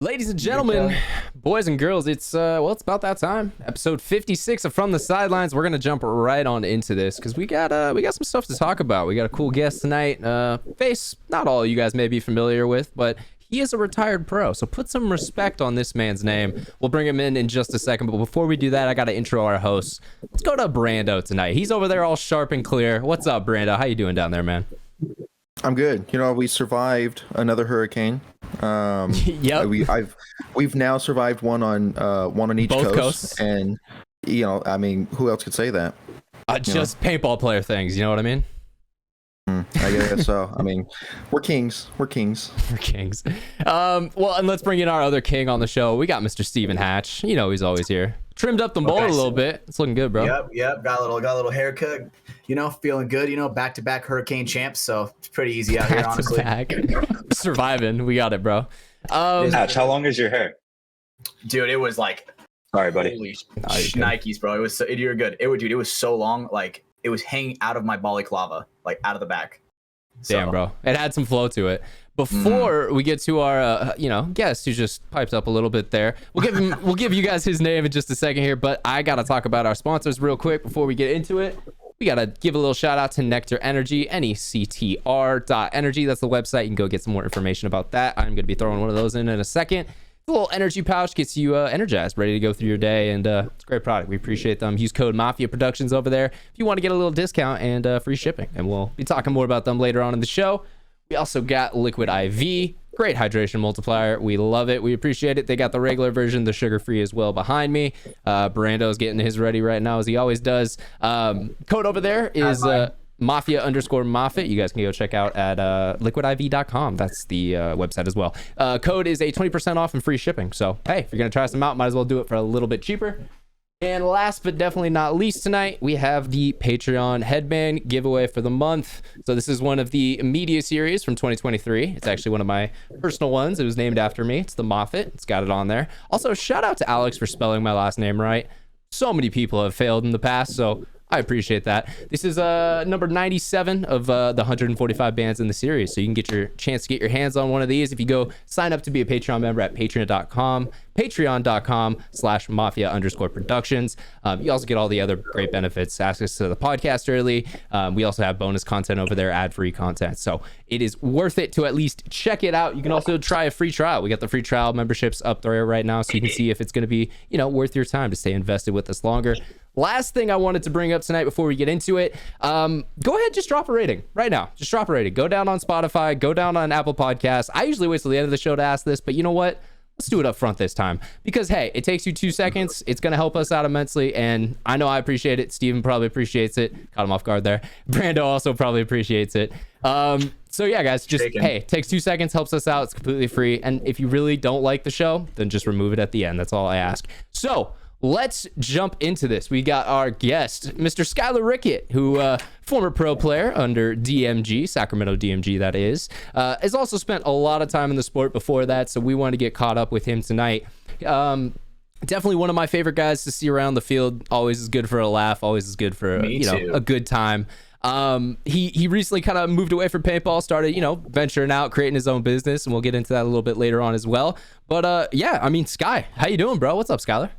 Ladies and gentlemen, boys and girls, it's about that time. Episode 56 of From the Sidelines. We're gonna jump right on into this because we got some stuff to talk about. We got a cool guest tonight. Face not all you guys may be familiar with, but he is a retired pro, so put some respect on this man's name. We'll bring him in just a second, but before we do that, I gotta intro our hosts. Let's go to Brando tonight. He's over there all sharp and clear. What's up, Brando? How you doing down there, man? I'm good. You know, we survived another hurricane. Yep. We've now survived one on each Both coast, coasts. and you know, I mean, who else could say that? Just paintball player things. You know what I mean? I guess so. I mean, we're kings. We're kings. We're kings. Well, and let's bring in our other king on the show. We got Mr. Steven Hatch. You know he's always here. Trimmed up the mold a little bit. It's looking good, bro. Yep. Got a little haircut. You know, feeling good. You know, back-to-back hurricane champs. So it's pretty easy out here, honestly. Back. Surviving. We got it, bro. Hatch, how long is your hair? Dude, it was like, sorry, buddy. Holy Nikes, bro. It was so, you're good. It was so long, like it was hanging out of my balaclava, like out of the back. Damn, bro. It had some flow to it. Before we get to our guest who just piped up a little bit there, we'll give you guys his name in just a second here, but I gotta talk about our sponsors real quick before we get into it. We gotta give a little shout out to NECTR Energy, NECTR.energy. That's the website. You can go get some more information about that. I'm gonna be throwing one of those in a second. The little energy pouch gets you energized, ready to go through your day, and it's a great product. We appreciate them. Use code MafiaProductions over there if you want to get a little discount and free shipping, and we'll be talking more about them later on in the show. We also got Liquid IV, great hydration multiplier. We love it. We appreciate it. They got the regular version, the sugar-free as well behind me. Brando's getting his ready right now, as he always does. Code over there is Mafia_Moffitt. You guys can go check out at liquidiv.com. That's the website as well. Code is a 20% off and free shipping. So, hey, if you're going to try some out, might as well do it for a little bit cheaper. And last but definitely not least tonight, we have the Patreon headband giveaway for the month. So this is one of the media series from 2023. It's actually one of my personal ones. It was named after me. It's the Moffitt. It's got it on there. Also, shout out to Alex for spelling my last name right. So many people have failed in the past, so I appreciate that. This is number 97 of the 145 bands in the series, so you can get your chance to get your hands on one of these if you go sign up to be a Patreon member at patreon.com/mafia_productions. You also get all the other great benefits, access to the podcast early. We also have bonus content over there, ad-free content, so it is worth it to at least check it out. You can also try a free trial. We got the free trial memberships up there right now, so you can see if it's going to be, worth your time to stay invested with us longer. Last thing I wanted to bring up tonight before we get into it, go ahead, just drop a rating right now. Just drop a rating. Go down on Spotify, go down on Apple Podcasts. I usually wait till the end of the show to ask this, but you know what? Let's do it up front this time because, hey, it takes you 2 seconds. It's going to help us out immensely, and I know I appreciate it. Steven probably appreciates it. Caught him off guard there. Brando also probably appreciates it. So yeah, guys, just, hey, it takes 2 seconds, helps us out. It's completely free, and if you really don't like the show, then just remove it at the end. That's all I ask. So let's jump into this. We got our guest, Mr. Schuyler Rickett, who former pro player under DMG, Sacramento DMG that is, has also spent a lot of time in the sport before that, so we want to get caught up with him tonight. Definitely one of my favorite guys to see around the field. Always is good for a laugh, always is good for a good time. He recently kind of moved away from paintball, started, venturing out, creating his own business, and we'll get into that a little bit later on as well. But yeah, I mean, Sky, how you doing, bro? What's up, Schuyler?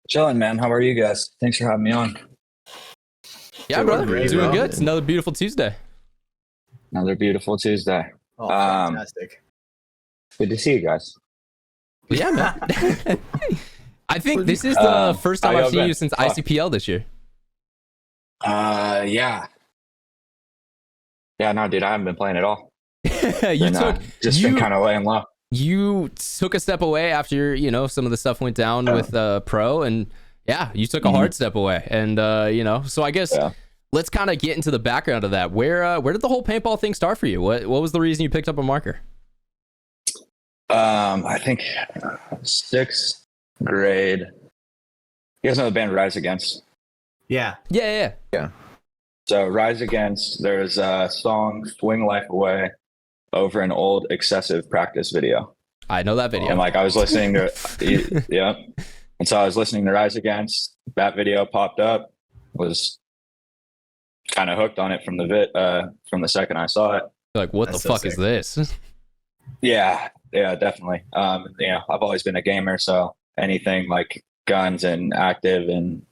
Chilling, man. How are you guys? Thanks for having me on. Yeah, brother. Doing good. It's another beautiful Tuesday. Another beautiful Tuesday. Oh, fantastic. Good to see you guys. Well, yeah, man. I think this is the first time I've seen you since ICPL this year. Yeah. Yeah, no, dude, I haven't been playing at all. Been kind of laying low. You took a step away after, some of the stuff went down with pro, and yeah, you took a hard step away. And, so I guess let's kind of get into the background of that. Where did the whole paintball thing start for you? What was the reason you picked up a marker? I think 6th grade. You guys know the band Rise Against? Yeah. So Rise Against, there's a song, Swing Life Away, over an old Excessive Practice video. I know that video. And I was listening to yeah. And so I was listening to Rise Against, that video popped up, was kind of hooked on it from the second I saw it. Like, what the fuck is this? Yeah, yeah, definitely. I've always been a gamer, so anything like guns and active and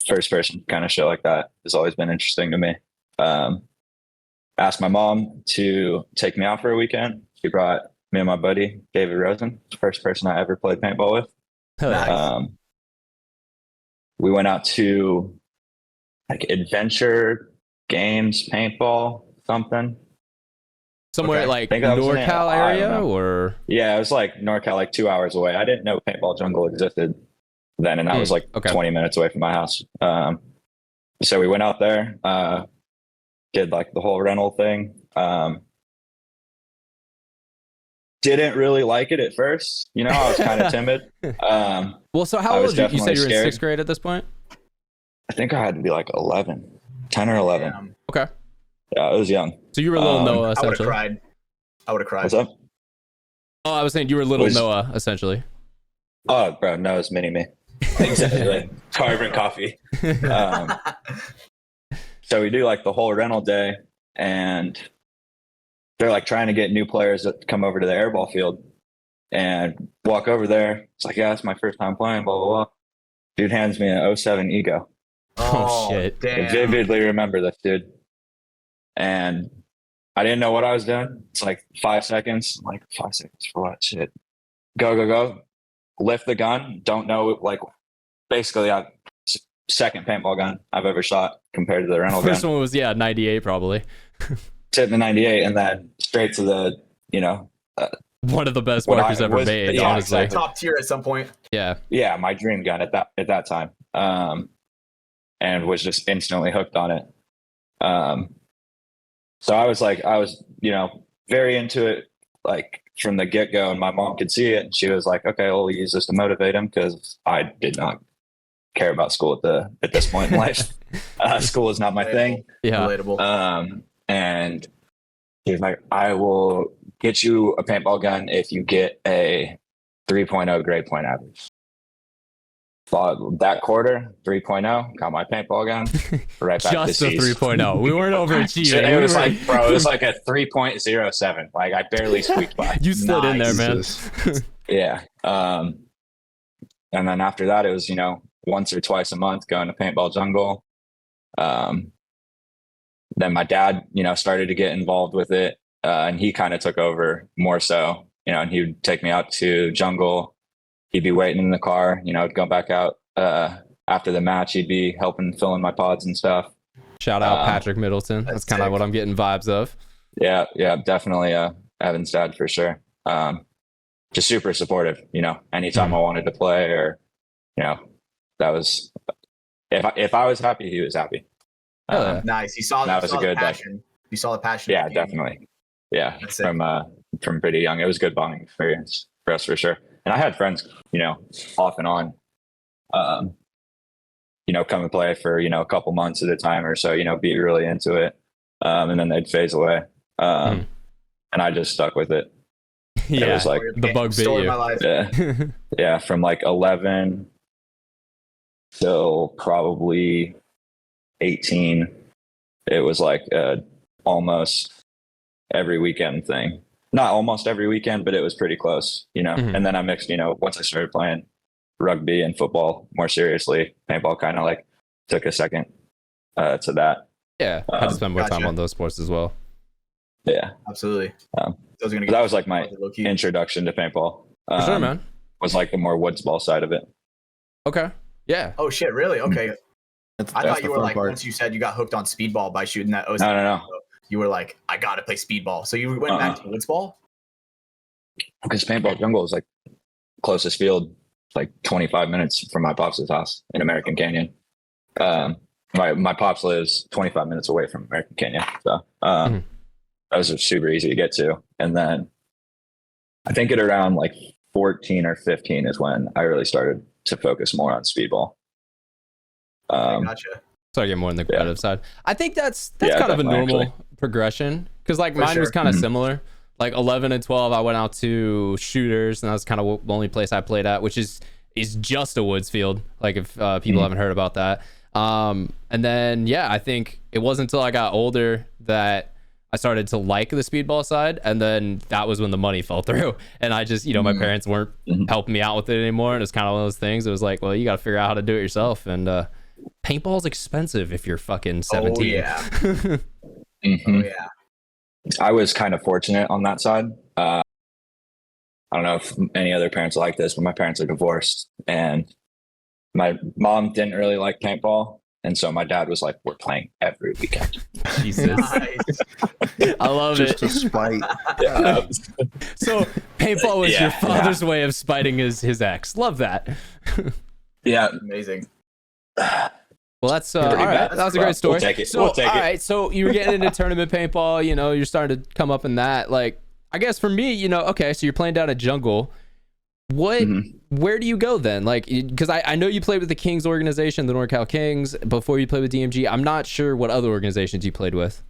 first person kind of shit like that has always been interesting to me. Um, Asked my mom to take me out for a weekend. She brought me and my buddy David Rosen, first person I ever played paintball with. Hell yeah. Nice. We went out to like Adventure Games Paintball something. Somewhere Okay. like I think that was in it. NorCal I area, don't know. or Yeah, it was like NorCal, like 2 hours away. I didn't know Paintball Jungle existed then, and that was like okay. 20 minutes away from my house. So we went out there, did like the whole rental thing. Didn't really like it at first. I was kind of timid. well, so I how was old? You said definitely you were in scared. sixth grade at this point. I think I had to be like 10 or 11. Damn. Okay, Yeah, I was young. so you were little Noah I would have essentially. cried. I would have cried. What's up? Oh, I was saying you were little Noah essentially. Oh, bro, no, it's mini me. Exactly. Carbon coffee. So we do like the whole rental day, and they're like trying to get new players to come over to the airball field and walk over there. It's like, yeah, it's my first time playing, blah, blah, blah. Dude hands me an '07 Ego. Oh, shit. I Damn. vividly remember this, dude. And I didn't know what I was doing. It's like 5 seconds. I'm like, 5 seconds for what? Shit. Go, go, go. Lift the gun. Don't know, like, basically, second paintball gun I've ever shot compared to the rental First gun. one was 98 probably. Hit the 98 and then straight to the, One of the best What markers I ever was- made, yeah, honestly. exactly. Top tier at some point. Yeah. yeah, my dream gun at that time. And was just instantly hooked on it. So I was very into it, like from the get go, and my mom could see it, and she was like, okay, well, we'll use this to motivate him, because I did not care about school at this point in life. School is not my thing. Yeah. Relatable. And he was like, I will get you a paintball gun if you get a 3.0 grade point average. That quarter, 3.0, got my paintball gun, right back Just to a C's. 3.0. We weren't overachieving. It We was were- like, bro, it was like a 3.07. Like I barely squeaked by. you slid in there, man. Jesus. Yeah. And then after that, it was, once or twice a month going to Paintball Jungle. Then my dad, started to get involved with it. And he kind of took over more so, and he would take me out to Jungle. He'd be waiting in the car, I'd go back out after the match. He'd be helping fill in my pods and stuff. Shout out Patrick Middleton. That's kind of sick. what I'm getting vibes of. Yeah, definitely Evan's dad for sure. Just super supportive, anytime I wanted to play, or, that was, if I was happy, he was happy. Hell yeah. Nice. You saw that was a the good, passion. You saw the passion. Yeah, in the game. definitely. Yeah, That's sick. from pretty young. It was a good bonding experience for us for sure. And I had friends, off and on, come and play for, a couple months at a time or so, be really into it. And then they'd phase away. And I just stuck with it. It Yeah. was like, The bug bit Story you. of my life. yeah, yeah, from like 11 till probably 18, it was like almost every weekend thing. Not almost every weekend, but it was pretty close, Mhm. And then I mixed, once I started playing rugby and football more seriously, paintball kind of like took a second to that. Yeah. I had to spend more time Gotcha. on those sports as well. Yeah, Absolutely. Um, Those are gonna but that was like my low-key. introduction to paintball. For sure, man. Was like the more woods ball side of it. Okay. Yeah. Oh shit! Really? Okay. That's I thought the you were fun like, part. once you said you got hooked on speedball by shooting that 07, No. you were like, I gotta play speedball. So you went back to woodsball? Because Paintball Jungle is like closest field, like 25 minutes from my pops' house in American Canyon. My pops lives 25 minutes away from American Canyon, so those are super easy to get to. And then I think at around like 14 or 15 is when I really started to focus more on speedball. I gotcha. So I get more on the competitive side. I think that's Yeah, kind of a definitely, normal actually. progression, because like For mine was sure. kind of similar. Like 11 and 12, I went out to shooters, and that was kind of the only place I played at, which is just a woods field. Like if people haven't heard about that. And then I think it wasn't until I got older that I started to like the speedball side, and then that was when the money fell through. And I just, my parents weren't helping me out with it anymore. And it's kind of one of those things. It was like, well, you got to figure out how to do it yourself. And paintball's expensive if you're fucking 17. Oh, yeah. Mm-hmm. Oh, yeah. I was kind of fortunate on that side. I don't know if any other parents are like this, but my parents are divorced, and my mom didn't really like paintball. And so my dad was like, we're playing every weekend. Jesus. Nice. I love Just it. to spite. So paintball was Yeah, your father's way of spiting his ex. Love that. Yeah. Amazing. Well, that's all Pretty right. bad. That was a great story. We'll take it. So, We'll take all it. right. So you were getting into tournament paintball. You're starting to come up in that. Like, I guess for me, okay. So you're playing down at Jungle. Where do you go then? Like, because I know you played with the Kings organization, the NorCal Kings, before you played with DMG. I'm not sure what other organizations you played with.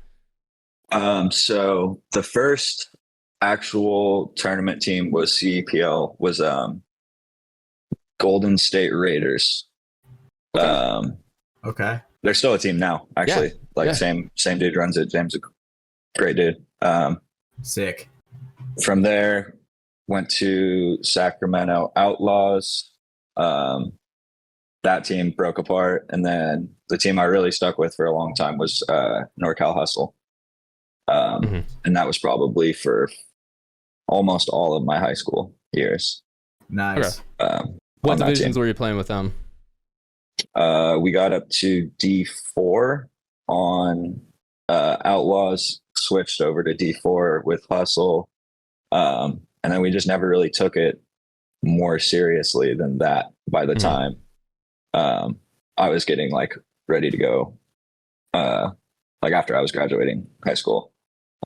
So the first actual tournament team was CEPL, was Golden State Raiders. Okay. They're still a team now, actually. Same dude runs it. James, a great dude. Sick. From there, went to Sacramento Outlaws. That team broke apart, and then the team I really stuck with for a long time was NorCal Hustle. And that was probably for almost all of my high school years. Nice. What divisions were you playing with them? We got up to D4 on Outlaws, switched over to D4 with Hustle. And then we just never really took it more seriously than that by the time I was getting like ready to go, like after I was graduating high school.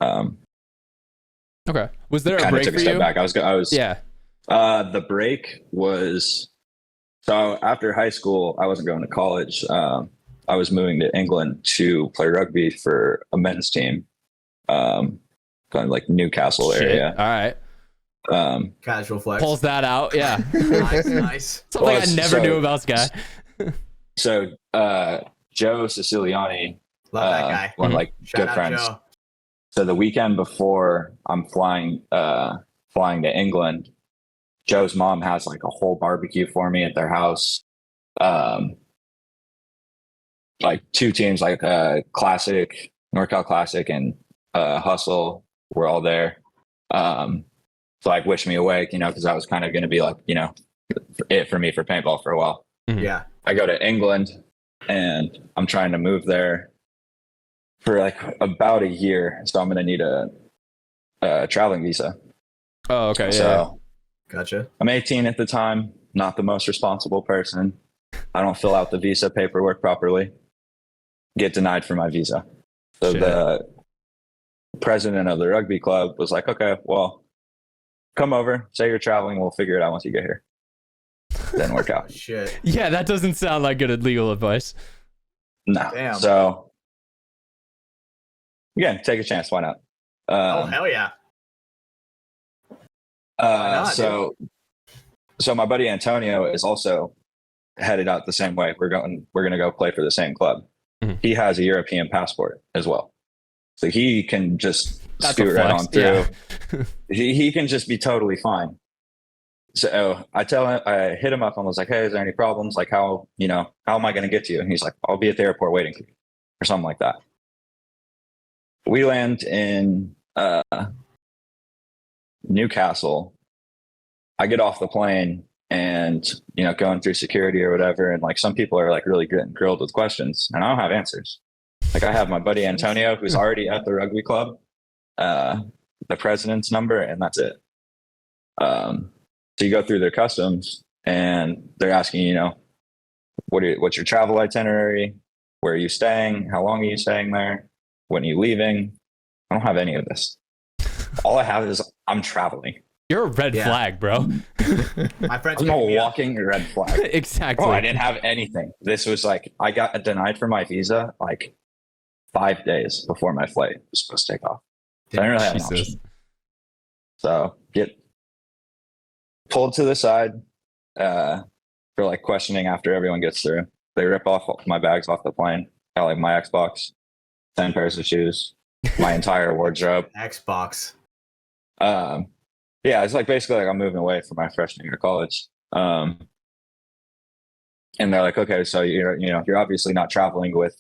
Okay. Was there a Kind of break took for a step you? back. I was Yeah. The break was, so after high school, I wasn't going to college. I was moving to England to play rugby for a men's team, kind of like Newcastle area. All right. Casual flex. Pulls that out. Yeah. Nice. Something Well, I never knew about this guy. So Joe Siciliani, Love that guy. one of like Shout good out friends. Joe. So the weekend before I'm flying to England, Joe's mom has like a whole barbecue for me at their house. Like two teams, like Classic, NorCal Classic, and Hustle were all there. So like wish me awake, because that was kind of going to be like, it for me for paintball for a while. Yeah. I go to England and I'm trying to move there for like about a year. So I'm going to need a traveling visa. Oh, okay. Yeah. So Gotcha. I'm 18 at the time, not the most responsible person. I don't fill out the visa paperwork properly. Get denied for my visa. So Shit. the president of the rugby club was like, okay, well, come over, say you're traveling, we'll figure it out once you get here. Didn't work out. Shit. Yeah, that doesn't sound like good legal advice. No. Damn. So again, take a chance. Why not? Oh, hell yeah. not, So my buddy Antonio is also headed out the same way. We're going to go play for the same club. Mhm. He has a European passport as well. So he can just That's scoot a right flex, on through. yeah. He can just be totally fine. So I hit him up and was like, hey, is there any problems? Like how am I going to get to you? And he's like, I'll be at the airport waiting for you or something like that. We land in Newcastle. I get off the plane and, going through security or whatever. And like some people are like really getting grilled with questions and I don't have answers. Like I have my buddy Antonio, who's already at the rugby club, the president's number, and that's it. So you go through their customs and they're asking, what's your travel itinerary? Where are you staying? How long are you staying there? When are you leaving? I don't have any of this. All I have is I'm traveling. You're a red flag, bro. My friend's I'm a picking me up. walking red flag. Exactly. Oh, I didn't have anything. This was like, I got denied for my visa like 5 days before my flight was supposed to take off. So I didn't really have an Jesus. option. So get pulled to the side for like questioning after everyone gets through. They rip off my bags off the plane. Got like my Xbox, 10 pairs of shoes, my entire wardrobe. Xbox. Yeah, it's like basically like I'm moving away from my freshman year of college. And they're like, okay, so you're obviously not traveling with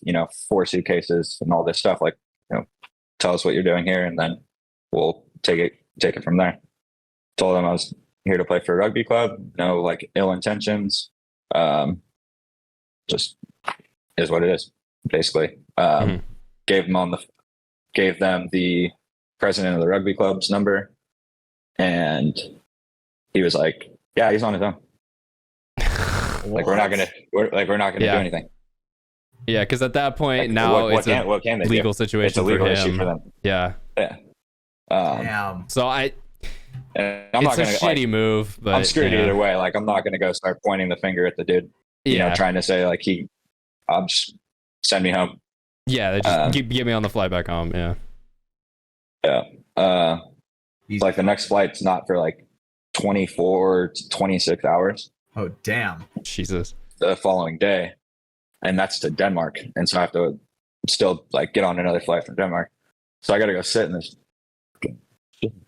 4 suitcases and all this stuff. Like, tell us what you're doing here, and then we'll take it from there. Told them I was here to play for a rugby club. No like ill intentions. Just is what it is, basically. Gave them the president of the rugby club's number, and he was like, "Yeah, he's on his own. Like we're not gonna do anything." Yeah, because at that point like, now what can they legal do? situation. It's a legal for issue him. for them. Yeah. Damn. So I'm not it's gonna a shitty move, but I'm screwed either way. Like I'm not gonna go start pointing the finger at the dude. Trying to say like I'll just send me home. Yeah, they just get me on the flight back home. Yeah. Yeah. Like the next flight's not for like 24 to 26 hours. Oh damn. Jesus. The following day, and that's to Denmark, and so I have to still like get on another flight from Denmark. So I got to go sit in this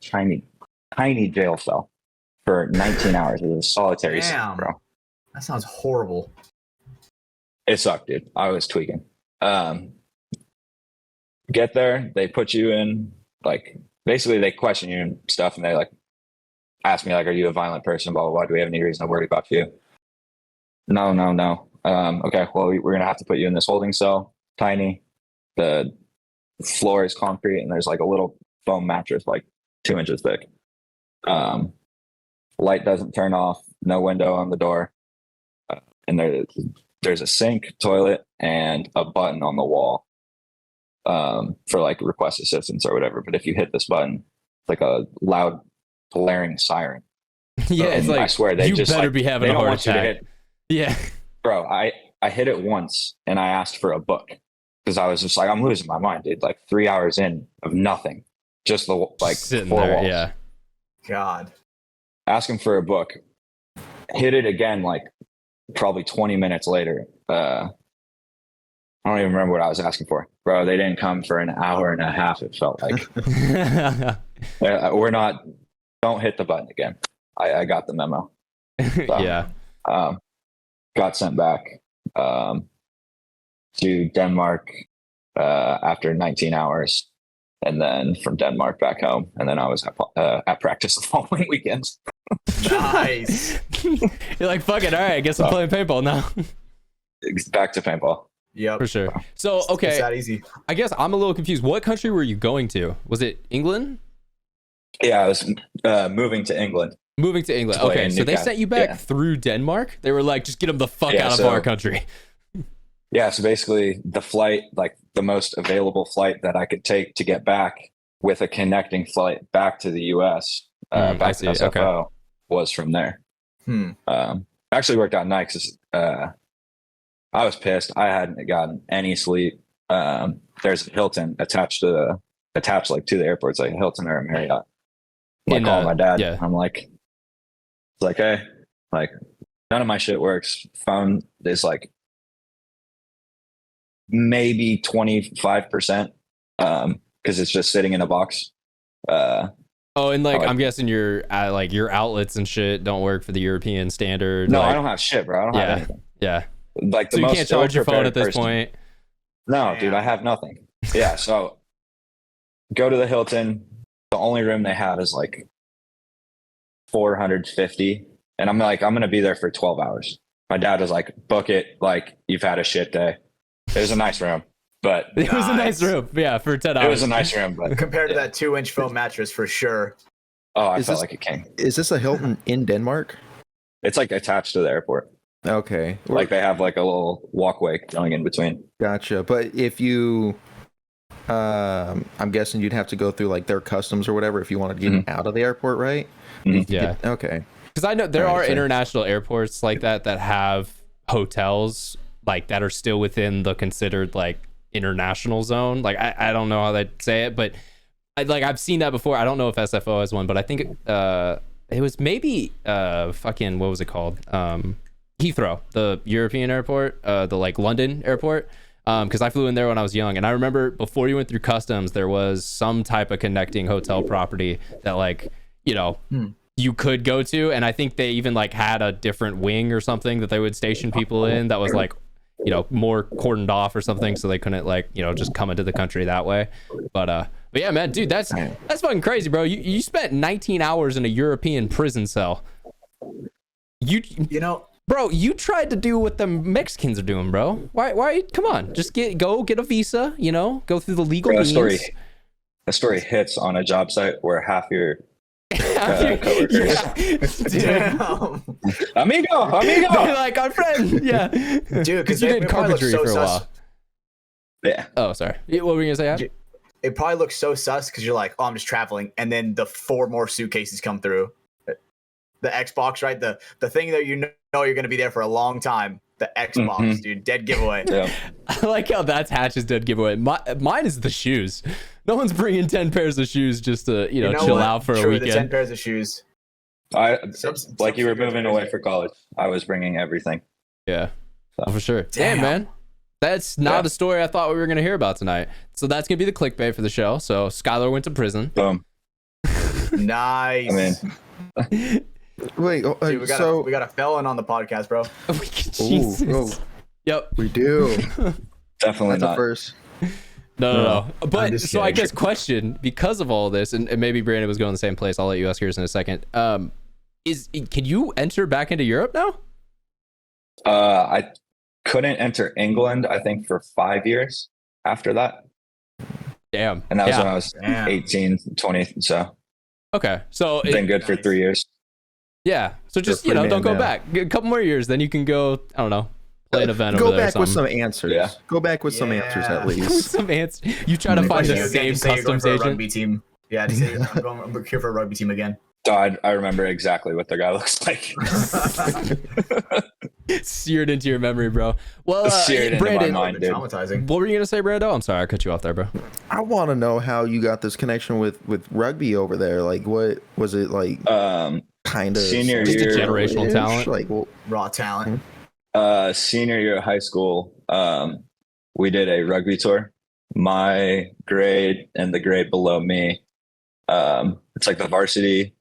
tiny jail cell for 19 hours. It was a solitary cell, bro. That sounds horrible. It sucked, dude. I was tweaking. Get there, they put you in, like, basically they question you and stuff, and they like ask me like, are you a violent person? Blah blah blah. Do we have any reason to worry about you? No. Okay, well, we're gonna have to put you in this holding cell, tiny. The floor is concrete, and there's like a little foam mattress, like 2 inches thick. Light doesn't turn off. No window on the door, and there's a sink, toilet, and a button on the wall for like request assistance or whatever. But if you hit this button, it's like a loud, blaring siren. Yeah, it's like, I swear they you just better like, be having they a don't heart want you to attack. hit. Yeah, Bro, I hit it once, and I asked for a book because I was just like, I'm losing my mind, dude. Like 3 hours in of nothing, just the like sitting 4 there. walls. Yeah. God. Asking for a book. Hit it again, like probably 20 minutes later. I don't even remember what I was asking for, bro. They didn't come for an hour and a half. It felt like don't hit the button again. I got the memo. So, yeah. Got sent back to Denmark after 19 hours, and then from Denmark back home, and then I was at practice the following weekend. Nice. You're like, fuck it. All right, I guess I'm playing paintball now. Back to paintball. Yep. For sure. So, okay. It's that easy. I guess I'm a little confused. What country were you going to? Was it England? Yeah, I was moving to England. Moving to England. To play Okay, in so they Newcastle. sent you back Yeah. through Denmark? They were like, just get them the fuck Yeah, out of so- our country. Yeah, so basically the flight, like the most available flight that I could take to get back with a connecting flight back to the US, I back see. to SFO, was from there. Actually worked out nice 'cause, I was pissed. I hadn't gotten any sleep. There's a Hilton attached like to the airport. It's like a Hilton or a Marriott. I'm In, calling my dad. yeah. I'm like, it's like, hey, like none of my shit works. Phone is like maybe 25%, because it's just sitting in a box. Oh, and like, like- I'm guessing your outlets and shit don't work for the European standard. No, like, I don't have shit, bro. I don't have Yeah. anything. Yeah. Like the So you most can't charge your phone ill-prepared at this person. point. No, dude, I have nothing. Yeah, so go to the Hilton. The only room they have is like 450, and I'm like, I'm gonna be there for 12 hours. My dad was like, book it. Like you've had a shit day. It was a nice room, but It was a nice Nice. room. Yeah, for 10 hours. it was a nice room. But Compared to that 2-inch foam mattress, for sure. oh, I Is felt this- like a king. Is this a Hilton in Denmark? It's like attached to the airport. Okay. Like they have like a little walkway going in between. Gotcha. But if you, I'm guessing you'd have to go through like their customs or whatever if you wanted to get out of the airport, right? Mhm. Yeah. Okay. Because I know there Alright, are fair. international airports like that have hotels like that are still within the considered like international zone. Like I don't know how they say it, but I've seen that before. I don't know if SFO has one, but I think it was maybe fucking what was it called? Heathrow, the European airport, the like London airport. because I flew in there when I was young, and I remember before you went through customs, there was some type of connecting hotel property that like, you know, you could go to, and I think they even like had a different wing or something that they would station people in that was like, you know, more cordoned off or something, so they couldn't like, you know, just come into the country that way. But yeah, man, dude, that's fucking crazy, bro. You spent 19 hours in a European prison cell. You know, bro, you tried to do what the Mexicans are doing, bro. Why? Come on, just get a visa. You know, go through the legal means. A story hits on a job site where half your coworkers. Amigo. They're like our friend. Yeah, dude, because you did carpentry for a while. Yeah. Oh, sorry. What were you gonna say? It probably looks so sus because you're like, oh, I'm just traveling, and then the 4 more suitcases come through. The Xbox, right? The thing that you know you're gonna be there for a long time. The Xbox, dude, dead giveaway. Yeah. I like how that's Hatch's dead giveaway. Mine is the shoes. No one's bringing 10 pairs of shoes just to you know chill out for a weekend. The 10 pairs of shoes. You were moving away for college. I was bringing everything. Yeah, for sure. Damn, man. That's not a story I thought we were going to hear about tonight. So that's going to be the clickbait for the show. So Schuyler went to prison. Boom. Nice. I mean, Wait, dude, we got a felon on the podcast, bro. Jesus. Yep. We do. Definitely not. First. No. But so I guess question, because of all this, and maybe Brandon was going the same place. I'll let you ask yours in a second. Can you enter back into Europe now? I couldn't enter England, I think, for 5 years after that. Damn. And that was when I was 18, 20. So okay. So been good for 3 years. Yeah. So just, don't go back. A couple more years, then you can go, I don't know, play an event over there. Go back with some answers. Yeah. Go back with some answers at least. With some answers. You try to find the same customs agent. Rugby team. Yeah, to say I'm here for a rugby team again. I remember exactly what the guy looks like. Seared into your memory, bro. Well, Brandon, traumatizing. What were you gonna say, Brando? I'm sorry, I cut you off there, bro. I want to know how you got this connection with rugby over there. Like, what was it like? Kind of senior just year, a generational talent, like raw talent. Senior year of high school, we did a rugby tour. My grade and the grade below me, it's like the varsity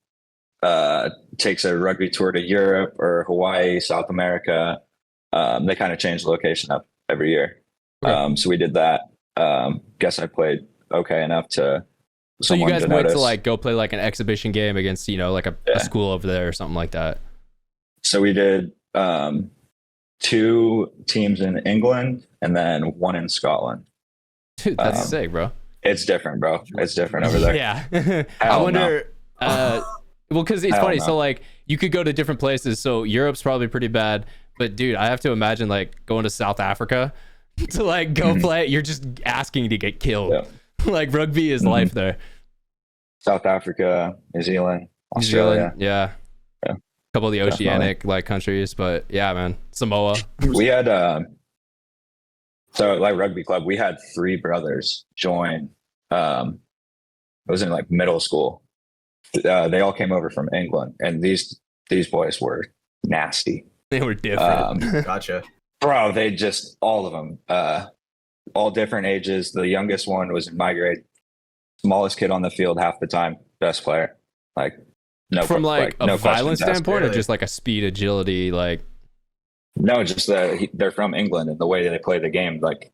takes a rugby tour to Europe or Hawaii, South America. They kind of change the location up every year. Okay. So we did that. Guess I played okay enough to. So you guys went to like go play like an exhibition game against, like a school over there or something like that. So we did 2 teams in England and then 1 in Scotland. Dude, that's sick, bro. It's different, bro. It's different over there. Yeah. I wonder. Well, because it's funny. So like you could go to different places. So Europe's probably pretty bad, but dude, I have to imagine like going to South Africa to like go play. You're just asking to get killed. Yeah. Like rugby is life there. South Africa, New Zealand, Australia. Yeah. A couple of the oceanic like countries, but yeah, man, Samoa. We had so like rugby club, we had 3 brothers join. It was in like middle school. They all came over from England, and these boys were nasty. They were different. Gotcha, bro. They just all of them, all different ages. The youngest one was in my grade. Smallest kid on the field half the time, best player. Like no, from like a no violence standpoint, or just like a speed, agility, like. No, just they're from England, and the way they play the game, like,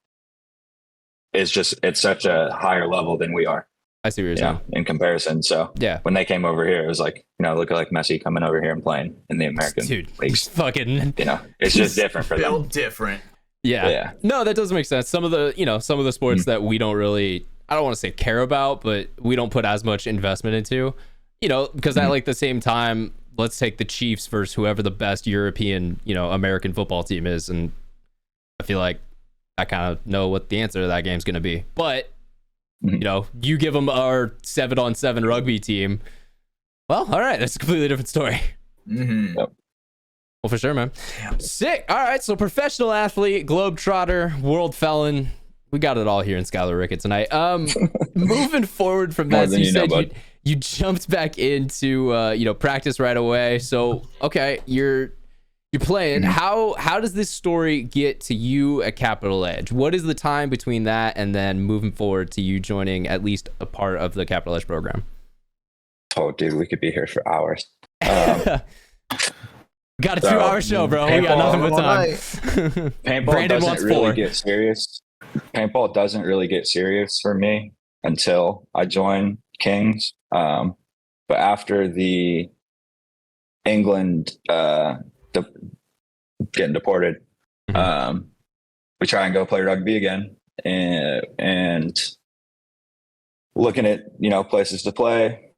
it's such a higher level than we are. I see what you're saying. In comparison. So yeah, when they came over here, it was like, look at like Messi coming over here and playing in the American leagues. Fucking, it's just different for them. Different. Yeah. No, that doesn't make sense. Some of the sports that we don't really, I don't want to say care about, but we don't put as much investment into, because at like the same time, let's take the Chiefs versus whoever the best European, American football team is. And I feel like I kind of know what the answer to that game's going to be. But, you give them our 7-on-7 rugby team. Well, all right. That's a completely different story. Mm-hmm. Yep. Well, for sure, man. Sick. All right. So professional athlete, globetrotter, world felon. We got it all here in Schuyler Rickett tonight. Moving forward from that, so you said you jumped back into practice right away. So okay, you're You're playing. How does this story get to you at Capital Edge? What is the time between that and then moving forward to you joining at least a part of the Capital Edge program? Oh, dude, we could be here for hours. Got a 2-hour show, bro. We got nothing but time. Paintball Brandon wants doesn't really 4. get serious. Paintball doesn't really get serious for me until I join Kings. But after the England getting deported, we try and go play rugby again, and looking at places to play.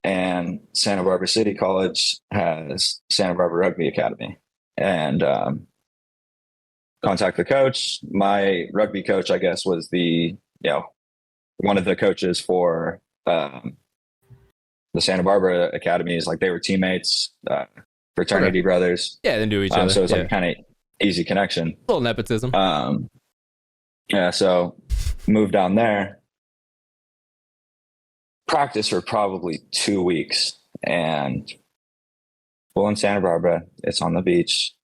And Santa Barbara City College has Santa Barbara Rugby Academy, and contact the coach. My rugby coach, I guess, was one of the coaches for the Santa Barbara academies. Like, they were teammates, fraternity brothers. Yeah, they knew each other. So it was like kind of easy connection. A little nepotism. Yeah, so moved down there. Practice for probably 2 weeks, and well, in Santa Barbara, it's on the beach.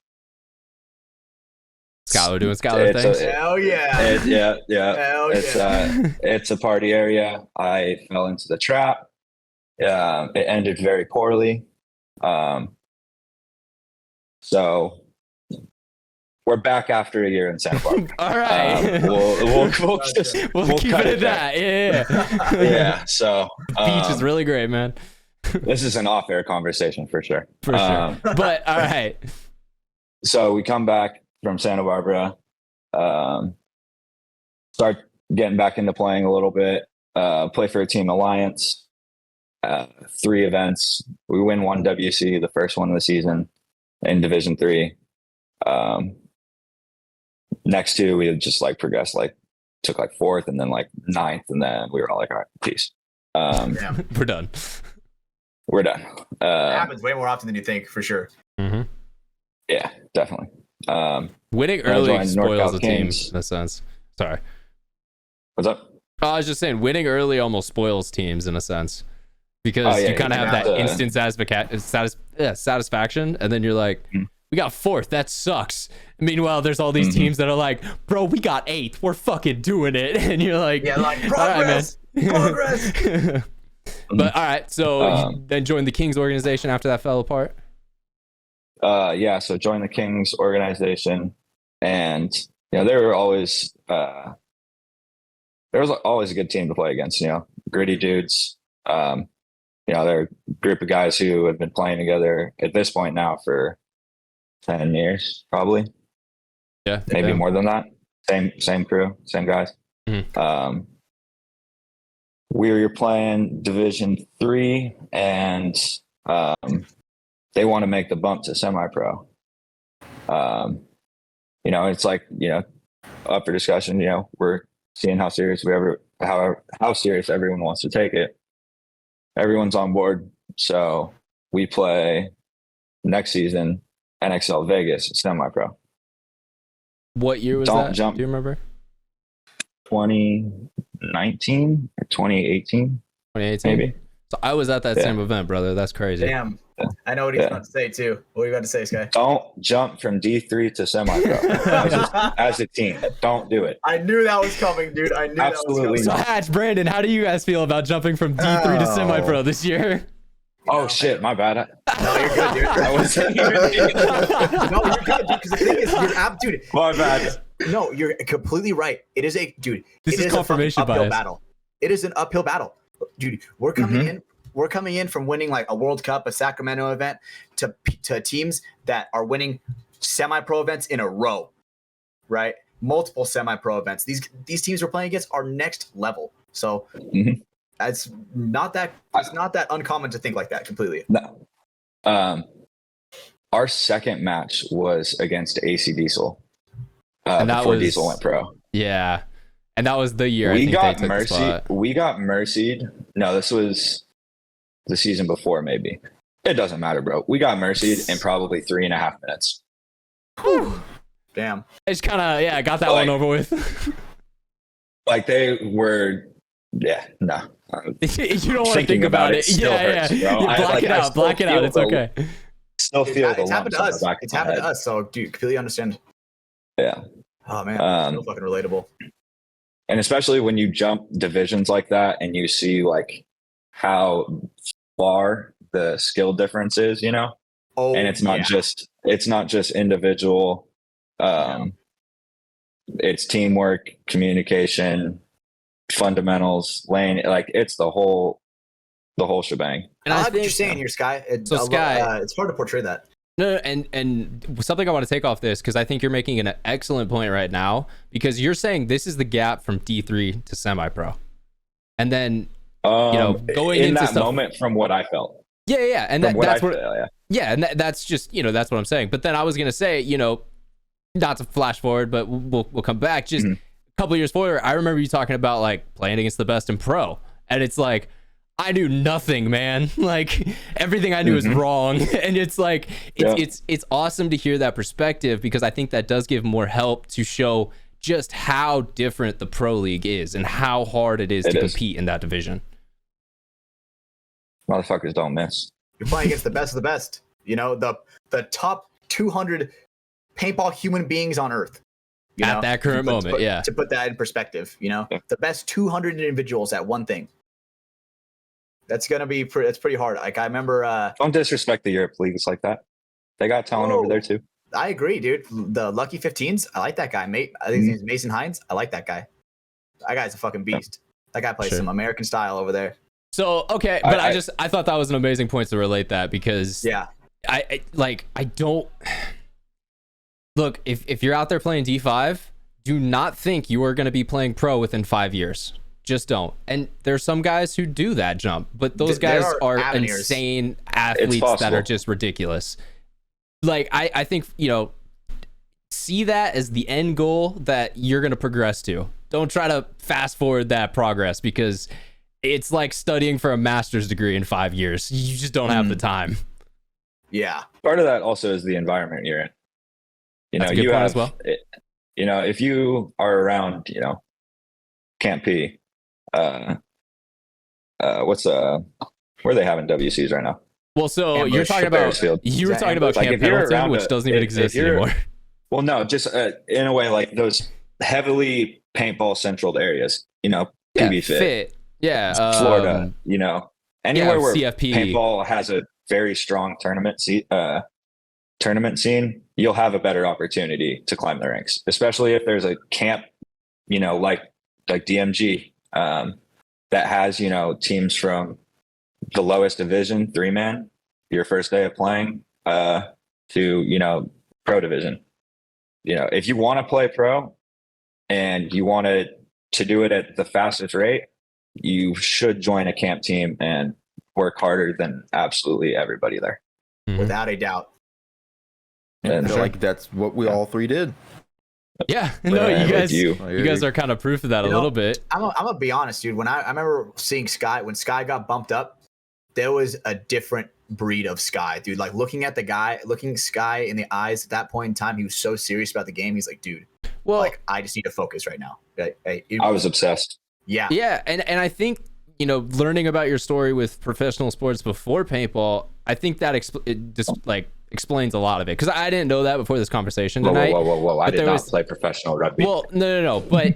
Schuyler doing Schuyler things. Hell yeah. Hell it's a party area. I fell into the trap. It ended very poorly. So we're back after a year in Santa Barbara. All right. We'll keep it at that. Yeah. Yeah. So Beach is really great, man. This is an off-air conversation for sure. For sure. But all right. So we come back from Santa Barbara, start getting back into playing a little bit, play for a team alliance, 3 events. We win 1 WC, the first one of the season in Division 3. Next 2, we had just progressed, took 4th and then 9th, and then we were all like, all right, peace. We're done. We're done. It happens way more often than you think, for sure. Mm-hmm. Yeah, definitely. Winning early spoils NorCal a team Kings. in a sense. Sorry. What's up? I was just saying, winning early almost spoils teams in a sense, because you kind of have that instant satisfaction, and then you're like, we got 4th. That sucks. Meanwhile, there's all these teams that are like, bro, we got 8th. We're fucking doing it. And you're like, progress. Progress. But all right. So you then joined the Kings organization after that fell apart. Yeah. So joined the Kings organization, and they were always there was always a good team to play against. Gritty dudes. They're a group of guys who have been playing together at this point now for 10 years, probably. Yeah, maybe more than that. Same crew, same guys. Mm-hmm. We were playing Division 3, and they want to make the bump to semi-pro. It's up for discussion. We're seeing how serious how serious everyone wants to take it. Everyone's on board, so we play next season NXL Vegas semi-pro. What year was that? Do you remember? 2019 or 2018. 2018, maybe. So I was at that same event, brother. That's crazy. Damn. I know what he's about to say too. What are you about to say, Sky? Don't jump from D3 to semi-pro as a team. Don't do it. I knew that was coming, dude. I knew Absolutely that was So coming. Hatch, Brandon, how do you guys feel about jumping from D3 to semi-pro this year? Oh shit, my bad. No, you're good, dude. I was No, you're good, dude. Because the thing is, dude. My bad. No, you're completely right. It is This is confirmation uphill bias. battle. It is an uphill battle, dude. We're coming in. We're coming in from winning a World Cup, a Sacramento event, to teams that are winning semi-pro events in a row, right? Multiple semi-pro events. These teams we're playing against are next level. So it's not that uncommon to think like that completely. No. Our second match was against AC Diesel. And that before was Diesel went pro. Yeah, and that was the year We I think got they took the spot. We got mercied. No, this was the season before, maybe. It doesn't matter, bro. We got mercied in probably 3.5 minutes. Whew. Damn. I just kind of got that one over with. They were, no. You don't want to think about it. Still hurts, bro. Black it out. It's okay. still feel the it's happened lumps to on the us. back It's of my happened to head. us. So, dude, completely understand. Yeah. Oh man, so fucking relatable. And especially when you jump divisions like that and you see like how far the skill difference is, you know, Oh, and it's not just individual. It's teamwork, communication, fundamentals, lane, like it's the whole shebang. And I like think, what you're saying here, Sky. Sky, It's hard to portray that. No, and something I want to take off this, because I think you're making an excellent point right now, because you're saying this is the gap from D3 to semi-pro, and then going in into that stuff, moment from what I felt. Yeah, and that's what. Yeah, and that's just that's what I'm saying. But then I was gonna say, not to flash forward, but we'll come back. Just a couple years forward, I remember you talking about like playing against the best in pro, and it's like, I knew nothing, man. Like everything I knew was wrong. And it's like, it's awesome to hear that perspective, because I think that does give more help to show just how different the pro league is and how hard it is to compete in that division. Motherfuckers don't miss. You're playing against the best of the best. The top 200 paintball human beings on earth. At that current moment, To put that in perspective, the best 200 individuals at one thing. That's gonna be it's pretty hard. Like I remember. Don't disrespect the Europe leagues like that. They got talent over there too. I agree, dude. The Lucky 15s, I like that guy, mate. I think his name's Mason Hines. I like that guy. That guy's a fucking beast. That guy plays some American style over there. So okay, but I thought that was an amazing point to relate that, because I don't look, if you're out there playing D5, do not think you are going to be playing pro within 5 years. Just don't. And there's some guys who do that jump, but those guys are insane athletes that are just ridiculous. Like I think, see that as the end goal that you're going to progress to. Don't try to fast forward that progress, because it's like studying for a master's degree in 5 years. You just don't have the time. Yeah. Part of that also is the environment you're in. That's a good point as well. If you are around, Camp P, where are they having WCs right now? Well, so you're talking about Camp Middleton, which doesn't even exist anymore. Well, no, just in a way, like those heavily paintball central areas, PB Fit. Yeah. Florida, anywhere where CFP. paintball has a very strong tournament scene, you'll have a better opportunity to climb the ranks, especially if there's a camp, like DMG, that has, teams from the lowest division, 3-man, your first day of playing, to, pro division. If you want to play pro and you want to do it at the fastest rate, you should join a camp team and work harder than absolutely everybody there. Without a doubt. And I feel like that's what we all three did. Yeah, no, you guys are kind of proof of that a little bit. I'm gonna be honest, dude. When I remember seeing Sky, when Sky got bumped up, there was a different breed of Sky, dude. Like looking Sky in the eyes at that point in time, he was so serious about the game. He's like, dude, I just need to focus right now. I was obsessed. Yeah, and I think learning about your story with professional sports before paintball, I think that explains a lot of it, because I didn't know that before this conversation tonight. Whoa! I did not play professional rugby. Well, no, but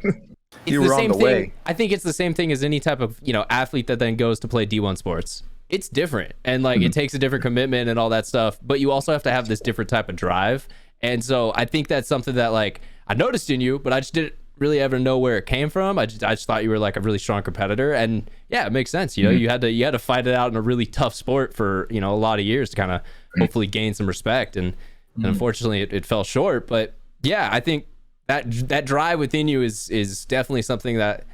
you were on the way. I think it's the same thing as any type of athlete that then goes to play D1 sports. It's different, and it takes a different commitment and all that stuff. But you also have to have this different type of drive, and so I think that's something that I noticed in you, but I just didn't really ever know where it came from. I just thought you were like a really strong competitor, and yeah, it makes sense. You had to fight it out in a really tough sport for a lot of years to kind of hopefully gain some respect, and unfortunately it fell short. But yeah, I think that drive within you is definitely something that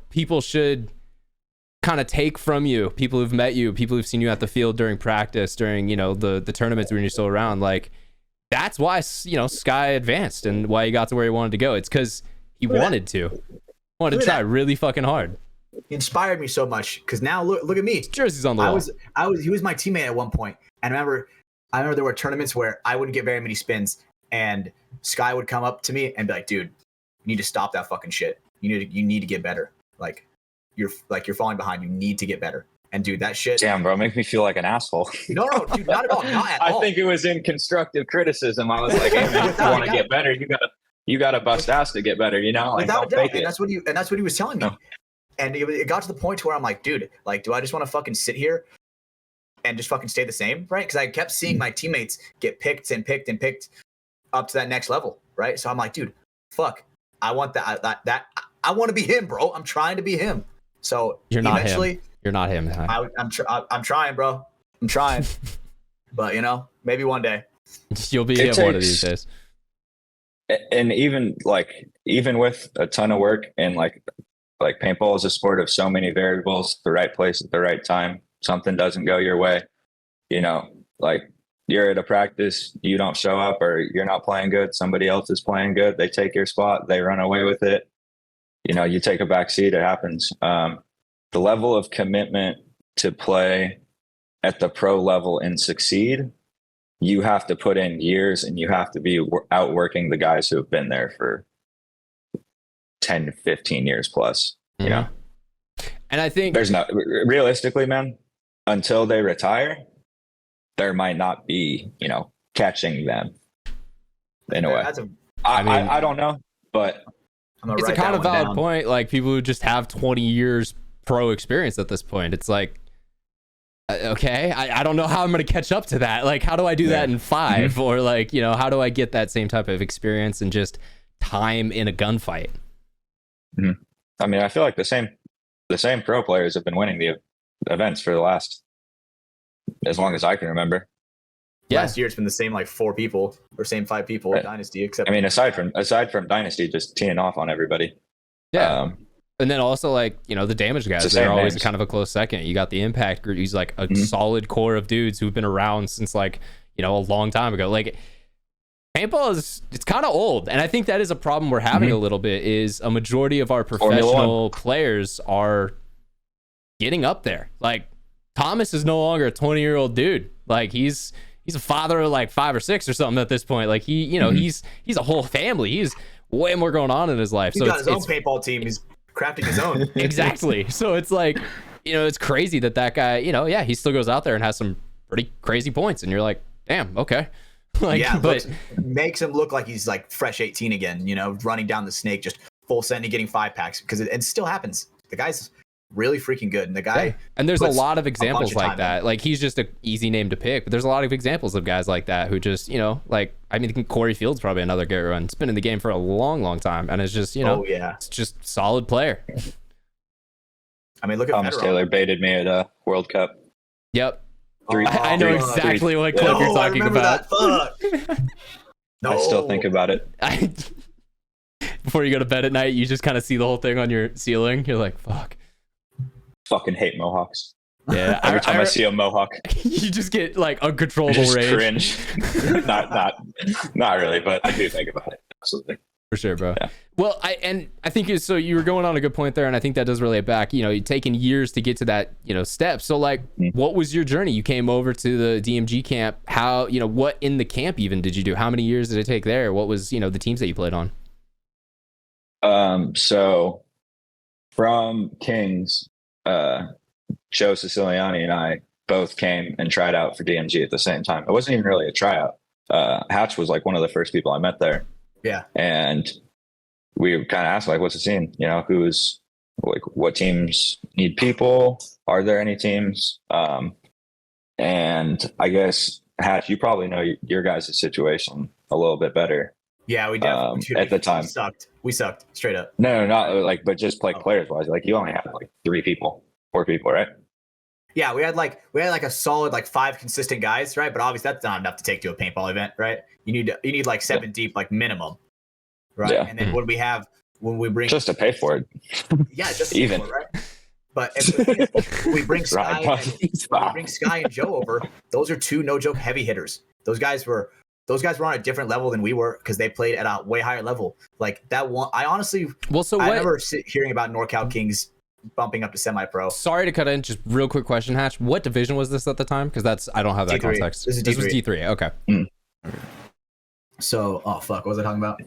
people should kind of take from you. People who've met you, people who've seen you at the field during practice, during the tournaments when you're still around. Like that's why Sky advanced and why he got to where he wanted to go. It's because he wanted to try really fucking hard. He inspired me so much, because now look at me. His jersey's on the wall. He was my teammate at one point, and I remember there were tournaments where I wouldn't get very many spins, and Sky would come up to me and be like, "Dude, you need to stop that fucking shit. You need to get better. You're falling behind. You need to get better." And dude, that shit. Damn, bro, makes me feel like an asshole. No, dude, not at all. Not at all. I think it was in constructive criticism. I was like, hey man, if you want to get better, you gotta bust ass to get better, you know? Like, Without don't doubt. fake it. And that's what he was telling me. No. And it got to the point where I'm like, dude, like, do I just want to fucking sit here and just fucking stay the same, right? Because I kept seeing my teammates get picked up to that next level, right? So I'm like, dude, fuck, I want that. I want to be him, bro. I'm trying to be him. So You're not eventually, him. You're not him. Huh? I'm trying, bro. I'm trying. But you know, maybe one day You'll be him one of these days. And even with a ton of work and like paintball is a sport of so many variables, the right place at the right time, something doesn't go your way, you know, like you're at a practice, you don't show up or you're not playing good, somebody else is playing good, they take your spot, they run away with it, you know, you take a back seat, it happens. The level of commitment to play at the pro level and succeed, you have to put in years and you have to be outworking the guys who have been there for 10 to 15 years plus, you know? And I think there's no, realistically, man, until they retire, there might not be, you know, catching them in a way. I don't know, but it's a kind of valid point. Like people who just have 20 years pro experience at this point, it's like, okay, I don't know how I'm going to catch up to that. Like, how do I do that in 5? Or like, you know, how do I get that same type of experience and just time in a gunfight? I mean, I feel like the same pro players have been winning the events for the last, as long as I can remember. Yeah. Last year it's been the same like 4 people or same 5 people in Dynasty, except I mean, aside from Dynasty just teeing off on everybody. Yeah. And then also, like, you know, the damage guys, they're always names. kind of a close second. You got the impact group, who's like a solid core of dudes who've been around since, like, you know, a long time ago. Like, paintball it's kind of old. And I think that is a problem we're having a little bit, is a majority of our professional players are getting up there. Like, Thomas is no longer a 20-year-old dude. Like, he's a father of like 5 or 6 or something at this point. Like, he, you know, he's a whole family. He's way more going on in his life. He's got his own paintball team. He's crafting his own. Exactly. So it's like, you know, it's crazy that guy, you know, yeah, he still goes out there and has some pretty crazy points, and you're like, damn, okay. Like, yeah, but makes him look like he's like fresh 18 again, you know, running down the snake, just full send and getting 5 packs, because it still happens. The guy's really freaking good, and the guy and there's a lot of examples like that. Like, he's just an easy name to pick, but there's a lot of examples of guys like that who just, you know, like, I mean, Corey Field's probably another great run. It's been in the game for a long time, and it's just, you know, it's just solid player. I mean, look at Thomas Taylor baited me at a World Cup. Yep. I know exactly what clip you're talking about. No. I still think about it. Before you go to bed at night, you just kind of see the whole thing on your ceiling. You're like, fuck. Fucking hate Mohawks. Yeah. Every time I see a Mohawk, you just get like uncontrollable rage. Cringe. not really, but I do think about it. Absolutely. For sure, bro. Yeah. Well, I think so you were going on a good point there, and I think that does relate back. You know, you've taken years to get to that, you know, step. So like, what was your journey? You came over to the DMG camp. How, you know, what in the camp even did you do? How many years did it take there? What was, you know, the teams that you played on? So from Kings, Joe Siciliani and I both came and tried out for DMG at the same time. It wasn't even really a tryout. Hatch was like one of the first people I met there. Yeah. And we kind of asked, like, what's the scene? You know, who's like, what teams need people? Are there any teams? And I guess, Hatch, you probably know your guys' situation a little bit better. Yeah, we definitely at the time we sucked straight up. No, not like, but just like players wise, like you only had like 4 people, right? Yeah, we had like a solid like 5 consistent guys, right? But obviously that's not enough to take to a paintball event, right? You need like 7 deep, like minimum, right? Yeah. And then when we bring just to pay for it, yeah, just to even pay for it, right? But if we bring Sky and Joe over, those are 2 no joke heavy hitters. Those guys were on a different level than we were, because they played at a way higher level. Like that one, I honestly, I remember hearing about NorCal Kings bumping up to semi-pro. Sorry to cut in, just real quick question, Hatch. What division was this at the time? Because I don't have that D3. context. This was D3. Okay. So, what was I talking about?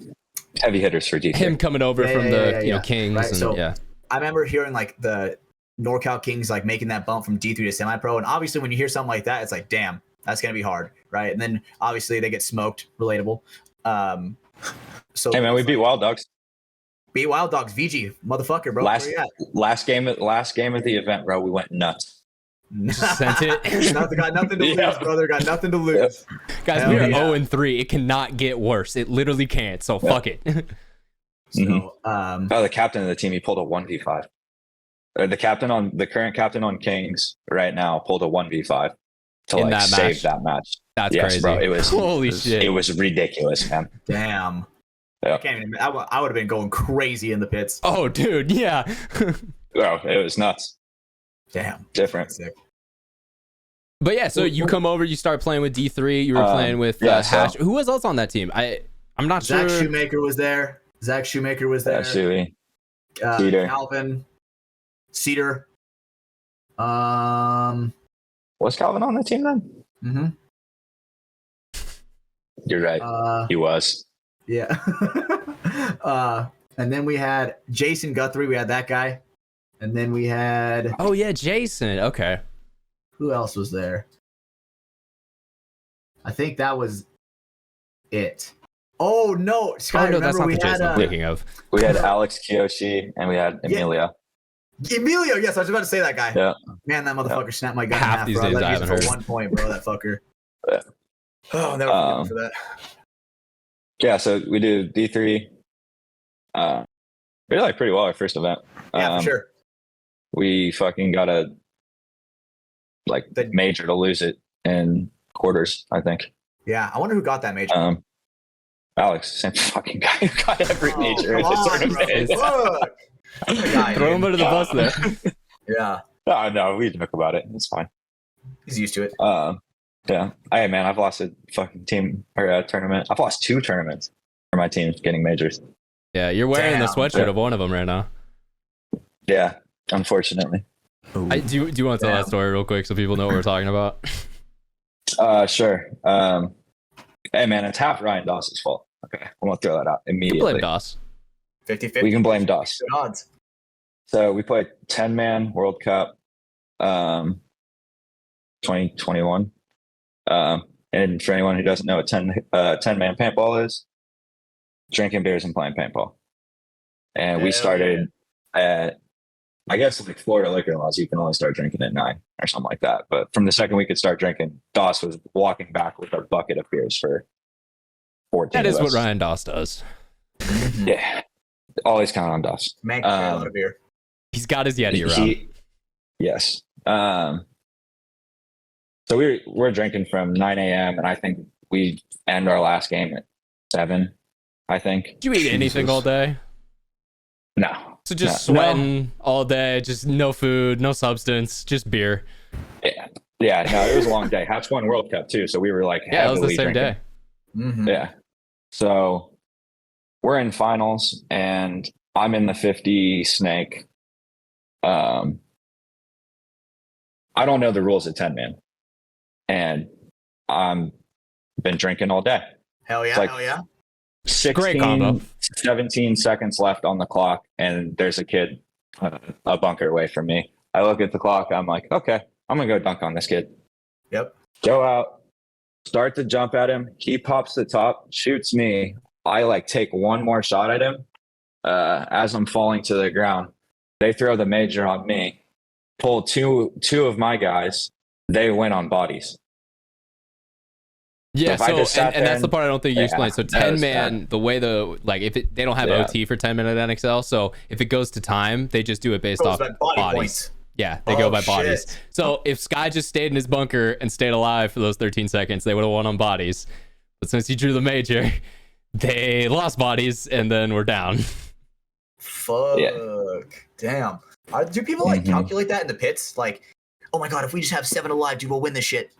Heavy hitters for D3. Him coming over from the Kings. Right? And, so I remember hearing like the NorCal Kings like making that bump from D3 to semi-pro. And obviously when you hear something like that, it's like, damn, that's going to be hard. Right. And then obviously they get smoked. Relatable. So Hey man, we beat Wild Dogs. Beat Wild Dogs, VG, motherfucker, bro. Last game of the event, bro. We went nuts. Sent it. Got nothing to lose, brother. Got nothing to lose. Guys, we are 0-3. It cannot get worse. It literally can't. So fuck it. So, the captain of the team, he pulled a 1v5. The current captain on Kings right now pulled a 1v5 to In like that save match? that match. That's Yes, crazy. bro. It was Holy shit. It was ridiculous, man. damn. Yeah. I can't even. I would have been going crazy in the pits. Oh, dude. Yeah. Bro, it was nuts. Damn. Different. Sick. But yeah, so you come over, you start playing with D3. You were playing with Hash. Who was else on that team? I'm not Zach sure. Shoemaker was there. Absolutely. Cedar. Calvin. Cedar. Was Calvin on the team then? Mm-hmm. You're right. He was. Yeah. And then we had Jason Guthrie. We had that guy. And then we had, Oh, yeah, Jason. Okay. who else was there? I think that was it. Oh no, Sky, Oh, no, that's remember not we the Jason had I'm thinking of. We had Alex Kiyoshi and we had Emilio. Emilio. Yes, I was about to say that guy. Yeah. Man, that motherfucker snapped my gun Half in half, these bro. I days let I him use it haven't for heard. 1 point, bro. That fucker. Yeah. Oh, I'll never forget him for that. Yeah, so we did D3. We did like pretty well our first event. Yeah, for sure. We fucking got a major to lose it in quarters, I think. Yeah, I wonder who got that major. Alex, same fucking guy who got every major in come the on, tournament. bro. Fuck. That's the guy, Throw him dude. under the bus there. Yeah, No, we joke about it. It's fine. he's used to it. Yeah. Hey, man, I've lost a fucking team or a tournament. I've lost 2 tournaments for my team getting majors. Yeah, you're wearing the Damn. sweatshirt of one of them right now. Yeah, unfortunately. Do you want to tell that story real quick so people know what we're talking about? Sure. Hey, man, it's half Ryan Doss's fault. Okay, I'm going to throw that out immediately. Blame Doss. 50-50. We can blame Doss. Good odds. So we played 10-man World Cup 2021. And for anyone who doesn't know what 10-man paintball is, drinking beers and playing paintball. And we started at, I guess, like Florida liquor laws, you can only start drinking at 9 or something like that. But from the second we could start drinking, Doss was walking back with a bucket of beers for 14 That is of what us. Ryan Doss does. Yeah. Always count on Doss. Man, can carry a lot of beer. He's got his Yeti around. Yes. So we're drinking from 9 a.m. and I think we end our last game at 7, I think. Did you eat anything all day? No. So just No. sweating all day, just no food, no substance, just beer. Yeah, no, it was a long day. Hatch won World Cup too, so we were like Yeah, it was the heavily same drinking. day. Mm-hmm. Yeah. So we're in finals and I'm in the 50 snake. I don't know the rules at 10-man. And I'm been drinking all day. Hell yeah, It's like- hell yeah. 16, Great combo. 17 seconds left on the clock, and there's a kid a bunker away from me. I look at the clock. I'm like, okay, I'm going to go dunk on this kid. Yep. Go out, start to jump at him. He pops the top, shoots me. I take one more shot at him. As I'm falling to the ground, they throw the major on me, pull two of my guys. They win on bodies. Yeah, if I just so sat and there that's the part I don't think you yeah, explained. So that was 10-man, the way if they don't have Yeah. OT for 10 minute NXL, so if it goes to time, they just do it based Goes off by body bodies. points. Yeah, they go by shit. bodies. So if Sky just stayed in his bunker and stayed alive for those 13 seconds, they would have won on bodies. But since he drew the major, they lost bodies and then we're down. Fuck. Yeah. Damn. Do people calculate that in the pits? Like, oh my god, if we just have 7 alive, dude, we'll win this shit.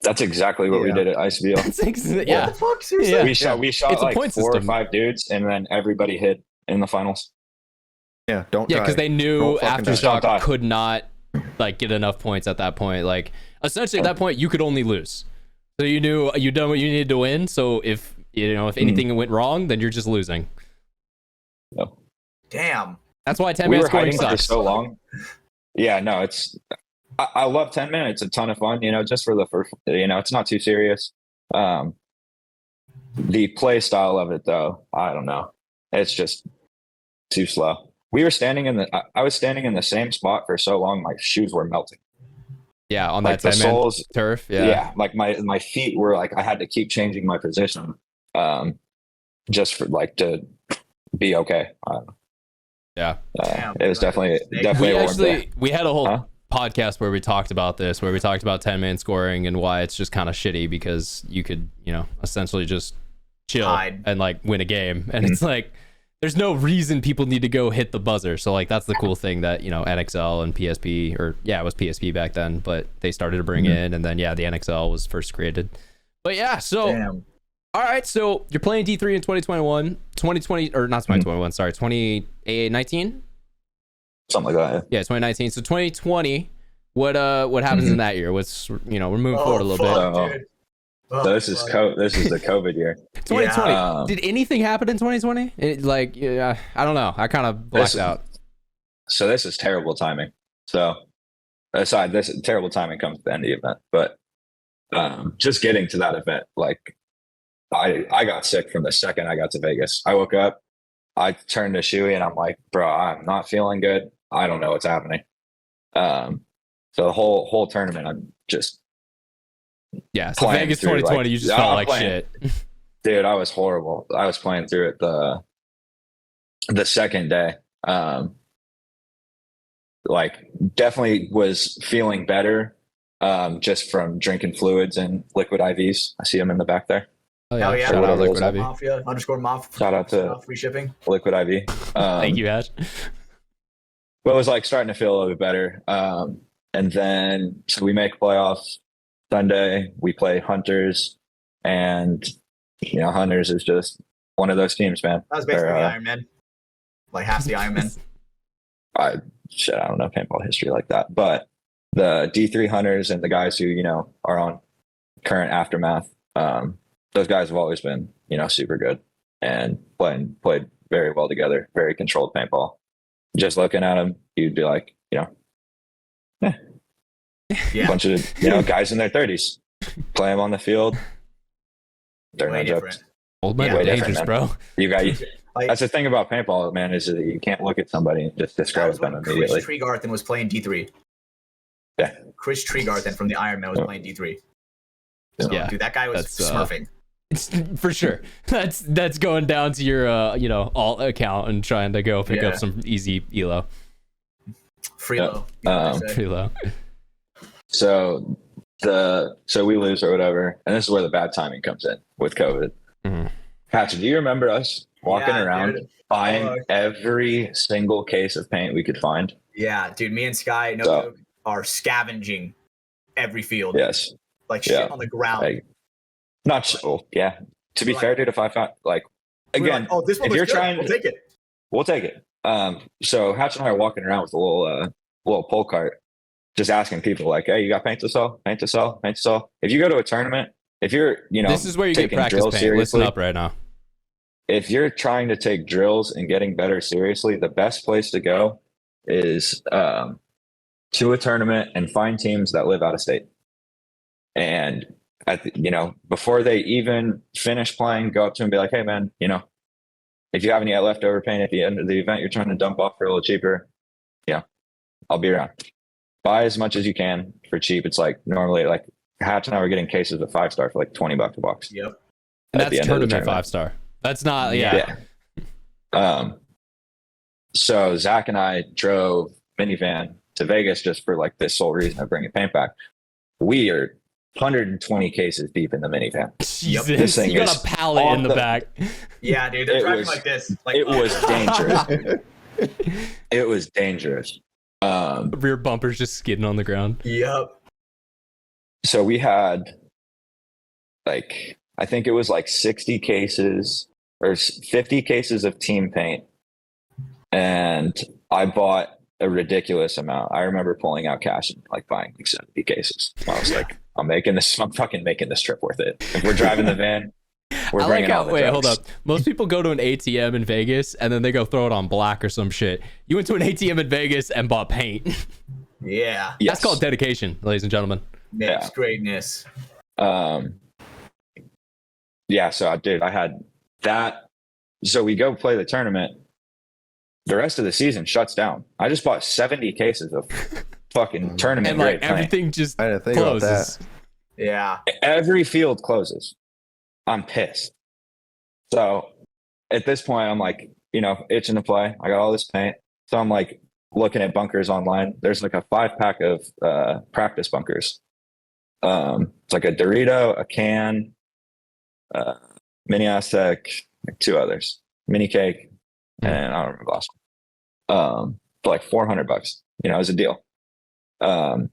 That's exactly what we Yeah. did at ICBL. Yeah. What the fuck? Seriously? Yeah. We shot It's a like point 4 or system. 5 dudes, and then everybody hit in the finals. Yeah, don't Yeah, die. because they knew Don't fucking die. Aftershock Don't die. could not get enough points at that point. Like essentially at that point you could only lose. So you knew you done what you needed to win. So if anything went wrong, then you're just losing. No. Damn. That's why 10 We man were scoring hiding for sucks. so long. Yeah, no, I love 10 minutes. It's a ton of fun, just for the first, it's not too serious. The play style of it though, I don't know. It's just too slow. I was standing in the same spot for so long, my shoes were melting. Yeah, on Like that the 10-man soles, turf. Yeah. yeah, like my feet were like, I had to keep changing my position, just for like to be okay. Yeah. Damn, It was definitely We had a whole Huh? podcast where we talked about this, where we talked about 10-man scoring and why it's just kind of shitty because you could, essentially just chill Hide. and like win a game. And it's like, there's no reason people need to go hit the buzzer. So like, that's the cool thing that, NXL and PSP, or yeah, it was PSP back then, but they started to bring in, and then, yeah, the NXL was first created. But yeah, so, Damn. all right. So you're playing D3 in 2021, 2020, or not 2021, sorry, 2019? something like that. Yeah, 2019. So 2020, what happens in that year? What's, we're moving forward a little bit. fuck. Dude. So this is this is the COVID year. 2020. Yeah. Did anything happen in 2020? I don't know. I kind of blacked out. So this is terrible timing. So aside this, terrible timing comes at the end of the event, but just getting to that event, like I got sick from the second I got to Vegas. I woke up, I turned to Shuey and I'm like, bro, I'm not feeling good. I don't know what's happening. So the whole tournament, I'm just Yeah, so playing Vegas through, 2020, like, you just I'm felt like playing. shit. dude, I was horrible. I was playing through it the second day. Like definitely was feeling better, just from drinking fluids and liquid IVs. I see them in the back there. Oh Hell yeah. Shout out Whatever Liquid it IV. Mafia _Mafia. Shout out to free shipping. liquid IV. Thank you, Ash. But it was like starting to feel a little bit better. And then so we make playoffs Sunday. We play Hunters, and Hunters is just one of those teams, man. That was basically They're, the Iron Man. Like half the Iron Man. I don't know paintball history like that, but the D3 Hunters and the guys who are on current Aftermath, those guys have always been super good and played very well together. Very controlled paintball. Just looking at them, you'd be like, Yeah. bunch of guys in their 30s play them on the field. They're Way no joke. different. Old men Yeah, are way different, dangerous, man. bro. You got Like, that's the thing about paintball, man, is that you can't look at somebody and just that describe was them when immediately. Chris Tregarthen was playing D3. Yeah. Chris Tregarthen from the Iron Man was playing D3. So, Yeah, dude, that guy was that's, smurfing. It's, for sure. That's going down to your alt account and trying to go pick up Yeah. some easy elo. Free Yeah. low. You know what they say. Pretty low. So we lose or whatever, and this is where the bad timing comes in with COVID. Mhm. Patrick, do you remember us walking Yeah, around dude. buying Fuck. every single case of paint we could find? Yeah, dude, me and Sky, no So- joke, are scavenging every field. Yes. Like shit Yeah. on the ground. Like, not so. Yeah. To be We're fair, like- dude, if I found We're again, like, oh, this one if looks you're good. trying- We'll take it. we'll take it. So Hatch and I are walking around with a little pull cart, just asking people like, "Hey, you got paint to sell? Paint to sell? Paint to sell?" If you go to a tournament, if you're This is where you get taking practice drills paint. Listen seriously, up right now. if you're trying to take drills and getting better seriously, the best place to go is to a tournament and find teams that live out of state. And before they even finish playing, go up to them and be like, "Hey, man, if you have any leftover paint at the end of the event, you're trying to dump off for a little cheaper. I'll be around. Buy as much as you can for cheap. It's like normally like Hatch and I were getting cases of 5-star for like $20 a box. Yep. And at the that's end of the tournament 5-star. That's not, Yeah. So Zach and I drove minivan to Vegas just for like this sole reason of bringing paint back. We are 120 cases deep in the minivan. Jesus, This thing you got is a pallet on in the the- back. Yeah, dude, they're It driving was- like this. Like, It was dangerous. It was dangerous. Rear bumper's just skidding on the ground. Yep. So we had I think it was like 60 cases or 50 cases of team paint. And I bought a ridiculous amount. I remember pulling out cash and like buying like 70 cases. I was like, I'm fucking making this trip worth it. If we're driving the van, we're I like bringing how, all the wait, hold drugs. up. Most people go to an ATM in Vegas and then they go throw it on black or some shit. You went to an ATM in Vegas and bought paint. Yeah. That's called dedication, ladies and gentlemen. Makes greatness. Yeah, so I had that. So we go play the tournament. The rest of the season shuts down. I just bought 70 cases of fucking tournament And like grade paint. everything just I didn't think about closes. that. Yeah. Every field closes. I'm pissed. So at this point, I'm like, itching to play. I got all this paint. So I'm like looking at bunkers online. There's like a 5-pack of practice bunkers. It's like a Dorito, a can, mini Aztec, like 2 others, mini cake, and I don't remember the last one. For like $400, it was a deal. And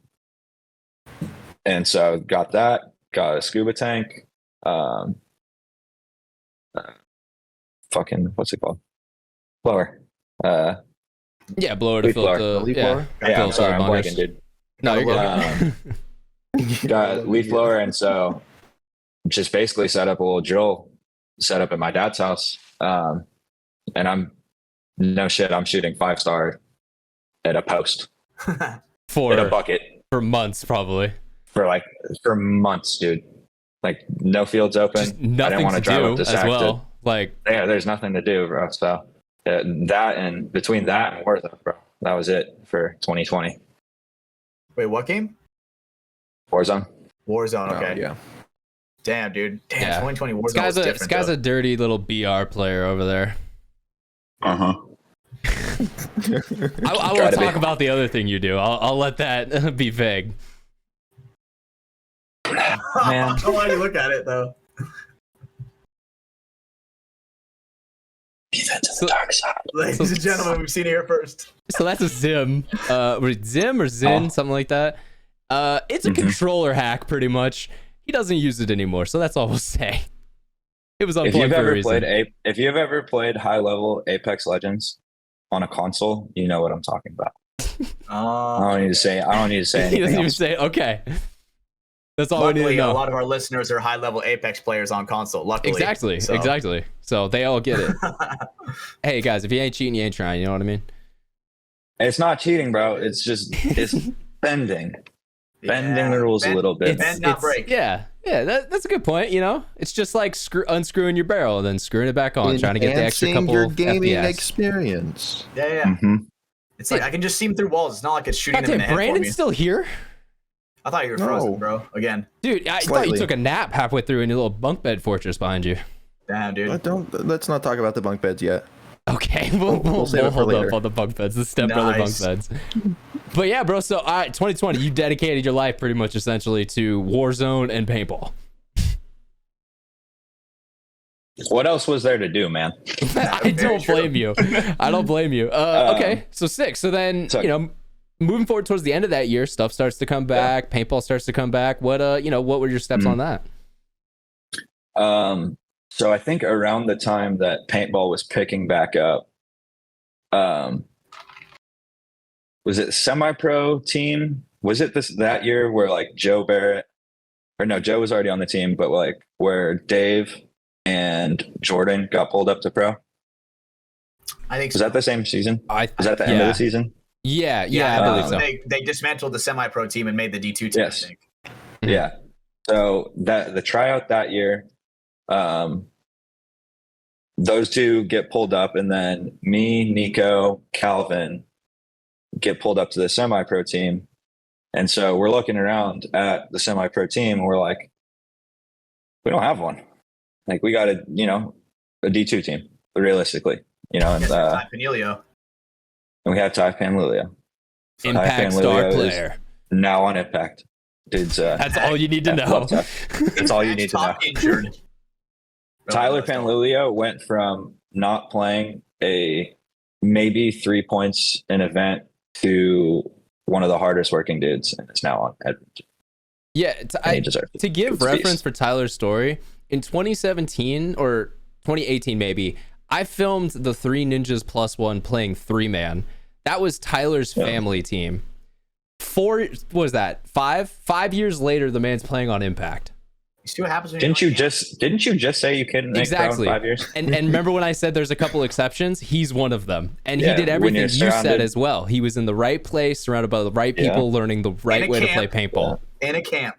so got that, got a scuba tank, fucking, what's it called? Blower. Yeah, blower to Leaf fill blower. the Leaf yeah. blower? Yeah, fill I'm the sorry, I'm bunkers. blanking, dude. No, you're good. Got leaf blower, and so just basically set up a little drill set up at my dad's house. And I'm no shit, I'm shooting 5-star at a post in a for bucket months probably. for months, dude. Like no fields open. Just I didn't nothing want to to drive do up to as Sac well. Like yeah, there's nothing to do, bro. So that and between that and Warzone, bro, that was it for 2020. Wait, what game? Warzone. Warzone. Oh, Okay. yeah. Damn, dude. Damn, Yeah. 2020 Warzone this was different. guy's though. a dirty little BR player over there. Uh-huh. I Try won't to be. talk about the other thing you do. I'll let that be vague. Man. Why do you look at it though? Defense of So- the dark side. Ladies and gentlemen, we've seen it here first. So that's a Zim. Was it Zim or Zin, something like that. It's a controller hack, pretty much. He doesn't use it anymore, so that's all we'll say. It was If unplugged you've for a ever reason. played if you've ever played high level Apex Legends on a console, you know what I'm talking about. I don't need to say he anything doesn't even else. say, okay. That's all we need Luckily, to a know. lot of our listeners are high-level Apex players on console. Luckily, Exactly, so. exactly. So they all get it. Hey, guys, if you ain't cheating, you ain't trying. You know what I mean? It's not cheating, bro. It's bending. Bending the rules a little bit. Bend, not break. Yeah, that's a good point. It's just like unscrewing your barrel and then screwing it back on, trying to get the extra Enhancing couple your gaming FPS. experience. Yeah. Mhm. It's like I can just see him through walls. It's not like it's shooting them in Goddamn, the head for me. Brandon's still here? I thought you were No. frozen, bro. Again. Dude, I thought you Slightly. took a nap halfway through in your little bunk bed fortress behind you. Damn, dude. Let's not talk about the bunk beds yet. Okay, we'll save it for hold up later. on the bunk beds, the stepbrother bunk Nice. beds. But yeah, bro, so all right, 2020, you dedicated your life pretty much essentially to Warzone and paintball. What else was there to do, man? I don't blame you. I don't blame you. Okay, so 6. So then, So- moving forward towards the end of that year, stuff starts to come back, paintball starts to come back. What what were your steps on that? So I think around the time that paintball was picking back up, was it semi-pro team? Was it that year where like Joe Barrett, or no, Joe was already on the team, but like where Dave and Jordan got pulled up to pro? I think Was so. that the same season? Was Was that the end of the season? Yeah, Yeah, I believe so. They dismantled the semi-pro team and made the D2 team. Yes. I think. Yeah. So the tryout that year, those two get pulled up, and then me, Nico, Calvin get pulled up to the semi-pro team. And so we're looking around at the semi-pro team, and we're like, we don't have one. Like we got a D2 team, realistically, and, Yes, Ty Panilio. and we have Ty Panlilio. Impact Ty star Panlilio is player. now on Impact. Dude's That's all you need to know. love Ty. That's all you need to know. Top injured. Tyler Panlilio went from not playing a maybe 3 points an event to one of the hardest working dudes, and is now on Edmonton. Yeah, And he deserves it. to give It's a reference beast. for Tyler's story, in 2017 or 2018 maybe, I filmed the 3 Ninjas Plus One playing 3-man. That was Tyler's family team. 4, what was that? 5 years later, the man's playing on Impact. You see what happens when Didn't you just say you couldn't make pro in 5 years? And remember when I said there's a couple exceptions? He's one of them. And he Yeah, did when everything you're you said surrounded. as well. He was in the right place, surrounded by the right people, learning the right way to play paintball. in a camp,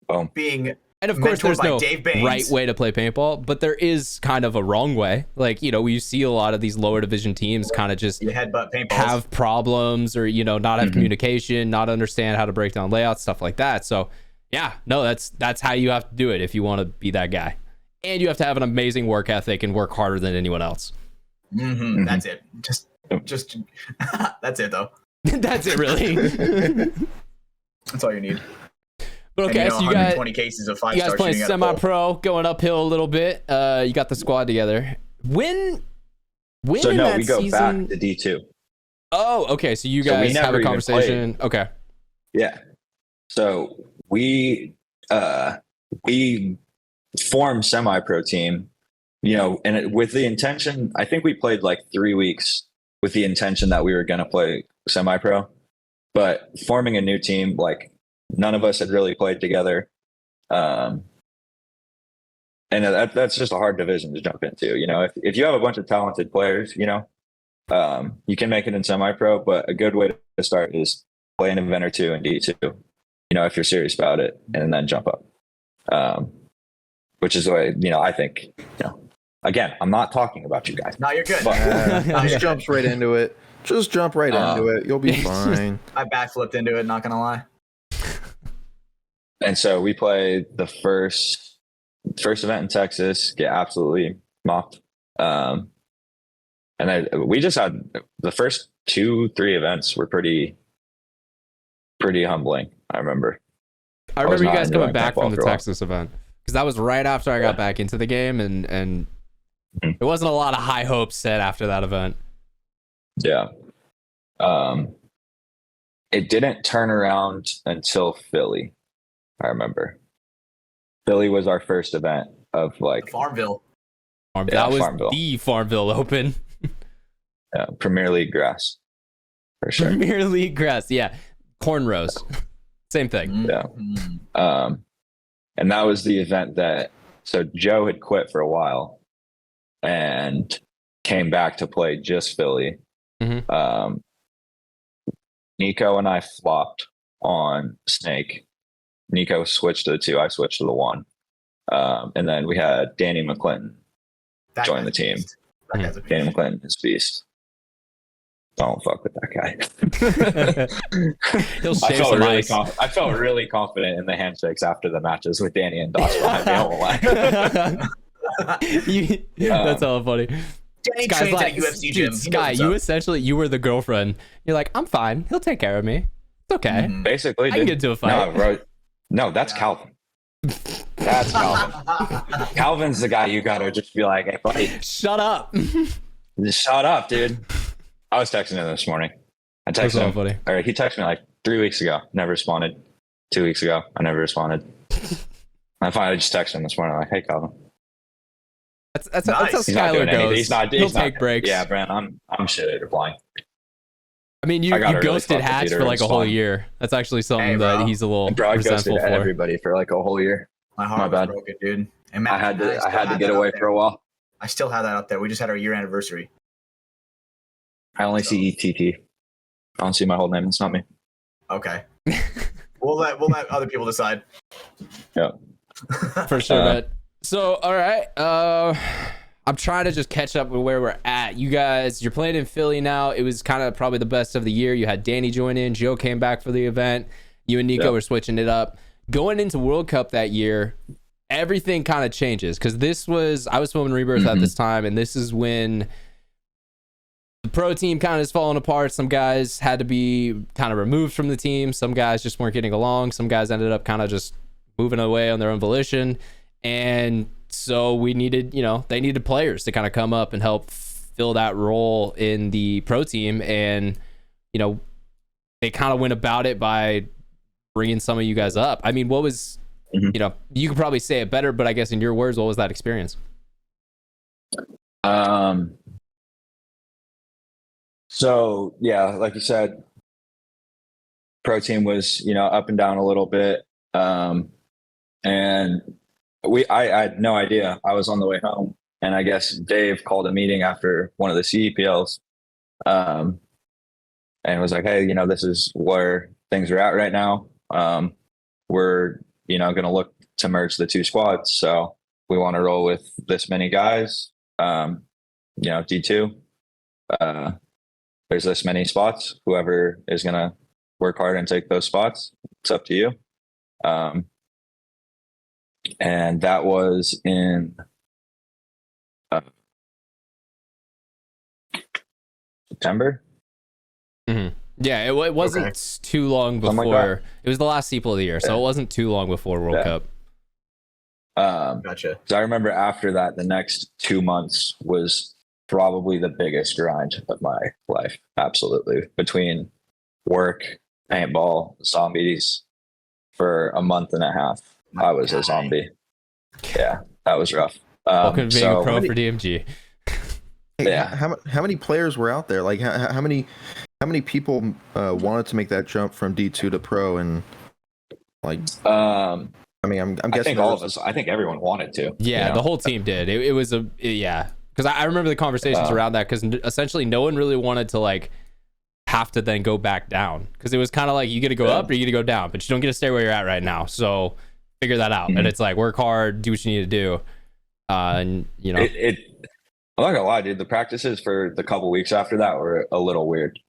Boom. being And of course, mentored there's by no Dave Baines. right way to play paintball, but there is kind of a wrong way. Like, you see a lot of these lower division teams kind of just You headbutt paintballs. have problems or, not have communication, not understand how to break down layouts, stuff like that. So, yeah, no, that's how you have to do it if you want to be that guy. And you have to have an amazing work ethic and work harder than anyone else. That's it. Just that's it though. That's it, really. That's all you need. But okay, so you guys 120 cases of 5-star you guys playing shooting at a pole. semi-pro, going uphill a little bit. You got the squad together. When So in no, that we go season... back to D2. Oh, okay. So you So we guys never have a even conversation. Okay. Yeah. So we formed semi-pro team, with the intention. I think we played like 3 weeks with the intention that we were going to play semi-pro, but forming a new team, like none of us had really played together. And that's just a hard division to jump into. If you have a bunch of talented players, you can make it in semi-pro, but a good way to start is play an event or two in D2, if you're serious about it, and then jump up. Which is the way, I think, again, I'm not talking about you guys. No, you're good. But, Just jumps right into it. Just jump right into it. You'll be fine. I backflipped into it, not gonna lie. and so we played the first event in Texas, get absolutely mopped. And then we just had the first 2-3 events were pretty humbling. I remember You guys coming enjoying back paintball from the for a while. Texas event. Because that was right after I got back into the game, and there wasn't a lot of high hopes set after that event. Yeah. It didn't turn around until Philly. I remember. Philly was our first event of like Farmville. That was Farmville. the Farmville Open. Premier League grass. For sure. Premier League grass. Yeah. Cornrows. Same thing. Yeah. And that was the event so Joe had quit for a while and came back to play just Philly. Nico and I flopped on Snake. Nico switched to the 2, I switched to the 1. And then we had Danny McClinton That join guy's the a team. beast. That guy's a beast. Danny McClinton is beast. Don't fuck with that guy. He'll shave some ice. I felt really confident in the handshakes after the matches with Danny and Doss behind me. I won't lie. That's all funny. Danny Guy's trains like, at a UFC gym. dude, He Sky, knows what's up. you were the girlfriend. You're like, I'm fine. He'll take care of me. It's okay. Basically, I can get into a fight. No, bro. No, that's Calvin. That's Calvin. Calvin's the guy you gotta just be like, hey, buddy, Shut up. just shut up, dude. I was texting him this morning. I That's texted all him. funny. Or he texted me like 3 weeks ago. Never responded. 2 weeks ago. I never responded. I finally just texted him this morning. Like, hey, Calvin. That's Nice. how He's not Schuyler doing anything. goes. He's not. He'll He's not- take breaks. Yeah, Brand. I'm shit at replying. I mean, you I gotta really ghosted fuck with Hatch Peter for like a whole and Spawn. year. That's actually something Hey, that bro. he's a little Bro, I resentful ghosted for. everybody for like a whole year. My My heart bad. was broken, dude. And I had still to have get that away up for there. a while. I still have that up there. We just had our year anniversary. I only see ETT. I don't see my whole name. It's not me. Okay. we'll let other people decide. Yeah. For sure, man. So, all right. I'm trying to just catch up with where we're at. You guys, you're playing in Philly now. It was kind of probably the best of the year. You had Danny join in. Joe came back for the event. You and Nico Yep. were switching it up. Going into World Cup that year, everything kind of changes because I was filming Rebirth at this time, and this is when the pro team kind of is falling apart. Some guys had to be kind of removed from the team. Some guys just weren't getting along. Some guys ended up kind of just moving away on their own volition. And so they needed players to kind of come up and help fill that role in the pro team. And, they kind of went about it by bringing some of you guys up. I mean, what was, you could probably say it better, but I guess in your words, what was that experience? So yeah, like you said, pro team was, up and down a little bit. And I had no idea. I was on the way home, and I guess Dave called a meeting after one of the CEPLs, and was like, "Hey, this is where things are at right now. We're going to look to merge the two squads, so we want to roll with this many guys. D2. There's this many spots. Whoever is going to work hard and take those spots, it's up to you." And that was in September. Mm-hmm. Yeah, it wasn't too long Something before. like It was the last CEPL of the year, so it wasn't too long before World Cup. Gotcha. So I remember after that, the next 2 months was probably the biggest grind of my life. Absolutely. Between work, paintball, zombies, for a month and a half, I was a zombie. Yeah, that was rough. Welcome to being a pro for DMG. Hey, Yeah. How many players were out there? Like how many people wanted to make that jump from D2 to pro? And like, I'm guessing I think all of us. I think everyone wanted to. Yeah, the whole team did. It was because I remember the conversations around that, because essentially no one really wanted to like have to then go back down, because it was kind of like you get to go up or you get to go down, but you don't get to stay where you're at right now. So figure that out. And it's like, work hard, do what you need to do. And I'm not gonna lie, dude. The practices for the couple weeks after that were a little weird.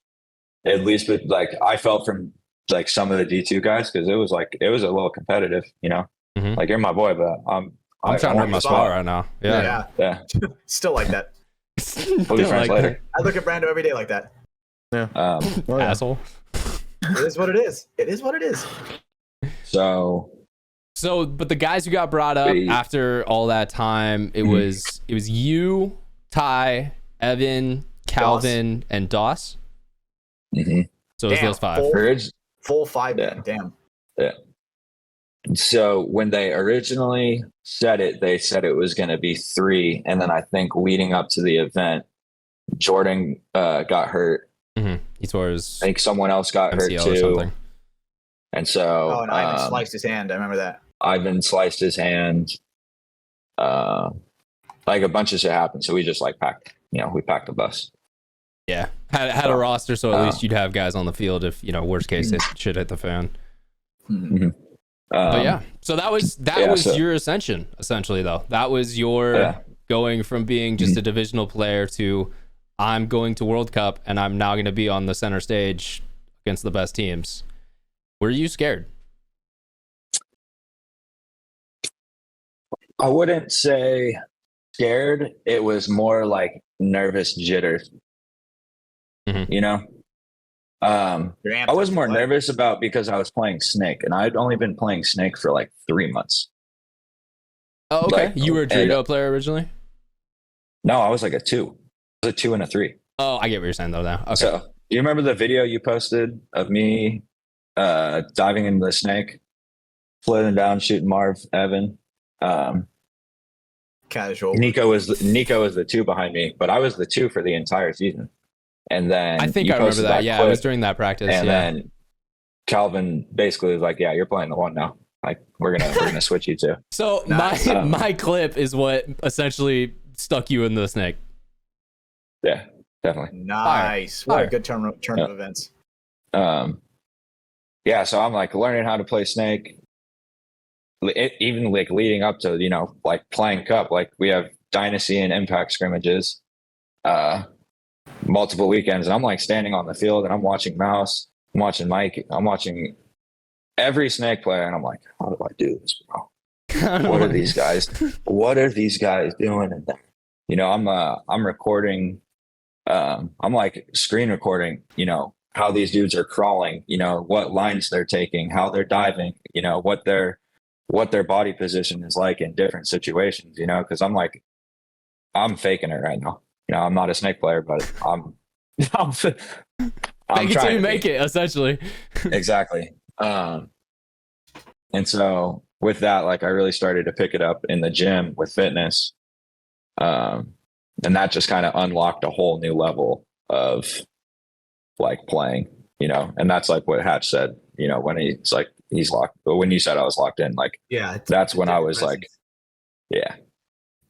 At least, with like, I felt from like some of the D2 guys, because it was a little competitive. Mhm. Like, you're my boy, but I'm trying to earn my spot right now. Yeah. Still like that. We'll be friends later. I look at Brando every day like that. Yeah. Asshole. It is what it is. It is what it is. So, but the guys who got brought up after all that time, it was you, Ty, Evan, Calvin, and Doss. mm-hmm. So it was those five. Full 5 men. Damn. Yeah. So when they originally said it, they said it was going to be 3, and then I think leading up to the event, Jordan got hurt. Mm-hmm. He tore his. I think someone else got MCL hurt or too. something. And so, and Ivan sliced his hand. I remember that. Ivan sliced his hand. Like, a bunch of shit happened. So we just like packed the bus. Yeah, had a roster, so at least you'd have guys on the field if worst case shit hit the fan. Mm-hmm. But yeah, so that was your ascension, essentially, though. That was your going from being just a divisional player to, I'm going to World Cup and I'm now going to be on the center stage against the best teams. Were you scared? I wouldn't say scared. It was more like nervous jitters. Mm-hmm. I was more nervous about, because I was playing Snake, and I'd only been playing Snake for like 3 months. Oh, okay. Like, you were a Dorito player originally? No, I was like a 2. I was a 2 and a 3. Oh, I get what you're saying though now. Okay. So you remember the video you posted of me diving into the Snake, floating down, shooting Marv, Evan? Casual. Nico was the 2 behind me, but I was the 2 for the entire season. And then I think I remember that. Yeah, it was during that practice. And then Calvin basically was like, "Yeah, you're playing the 1 now. Like, we're gonna switch you to." So my clip is what essentially stuck you in the Snake. Yeah, definitely. Nice. What a good turn of events. Yeah, so I'm like learning how to play Snake. Even like leading up to like playing Cup, like we have Dynasty and Impact scrimmages. Multiple weekends, and I'm like standing on the field and I'm watching Mouse, I'm watching Mike, I'm watching every Snake player, and I'm like, how do I do this, bro? What are these guys doing in there? I'm recording, I'm like screen recording, how these dudes are crawling, what lines they're taking, how they're diving, what their body position is like in different situations, because I'm like, I'm faking it right now. I'm not a Snake player, but I'm make it till you make it, essentially. Exactly. And so with that, like, I really started to pick it up in the gym with fitness. And that just kind of unlocked a whole new level of like playing, and that's like what Hatch said, when he's like, he's locked. But when you said I was locked in, like, that's when I was like, Yeah.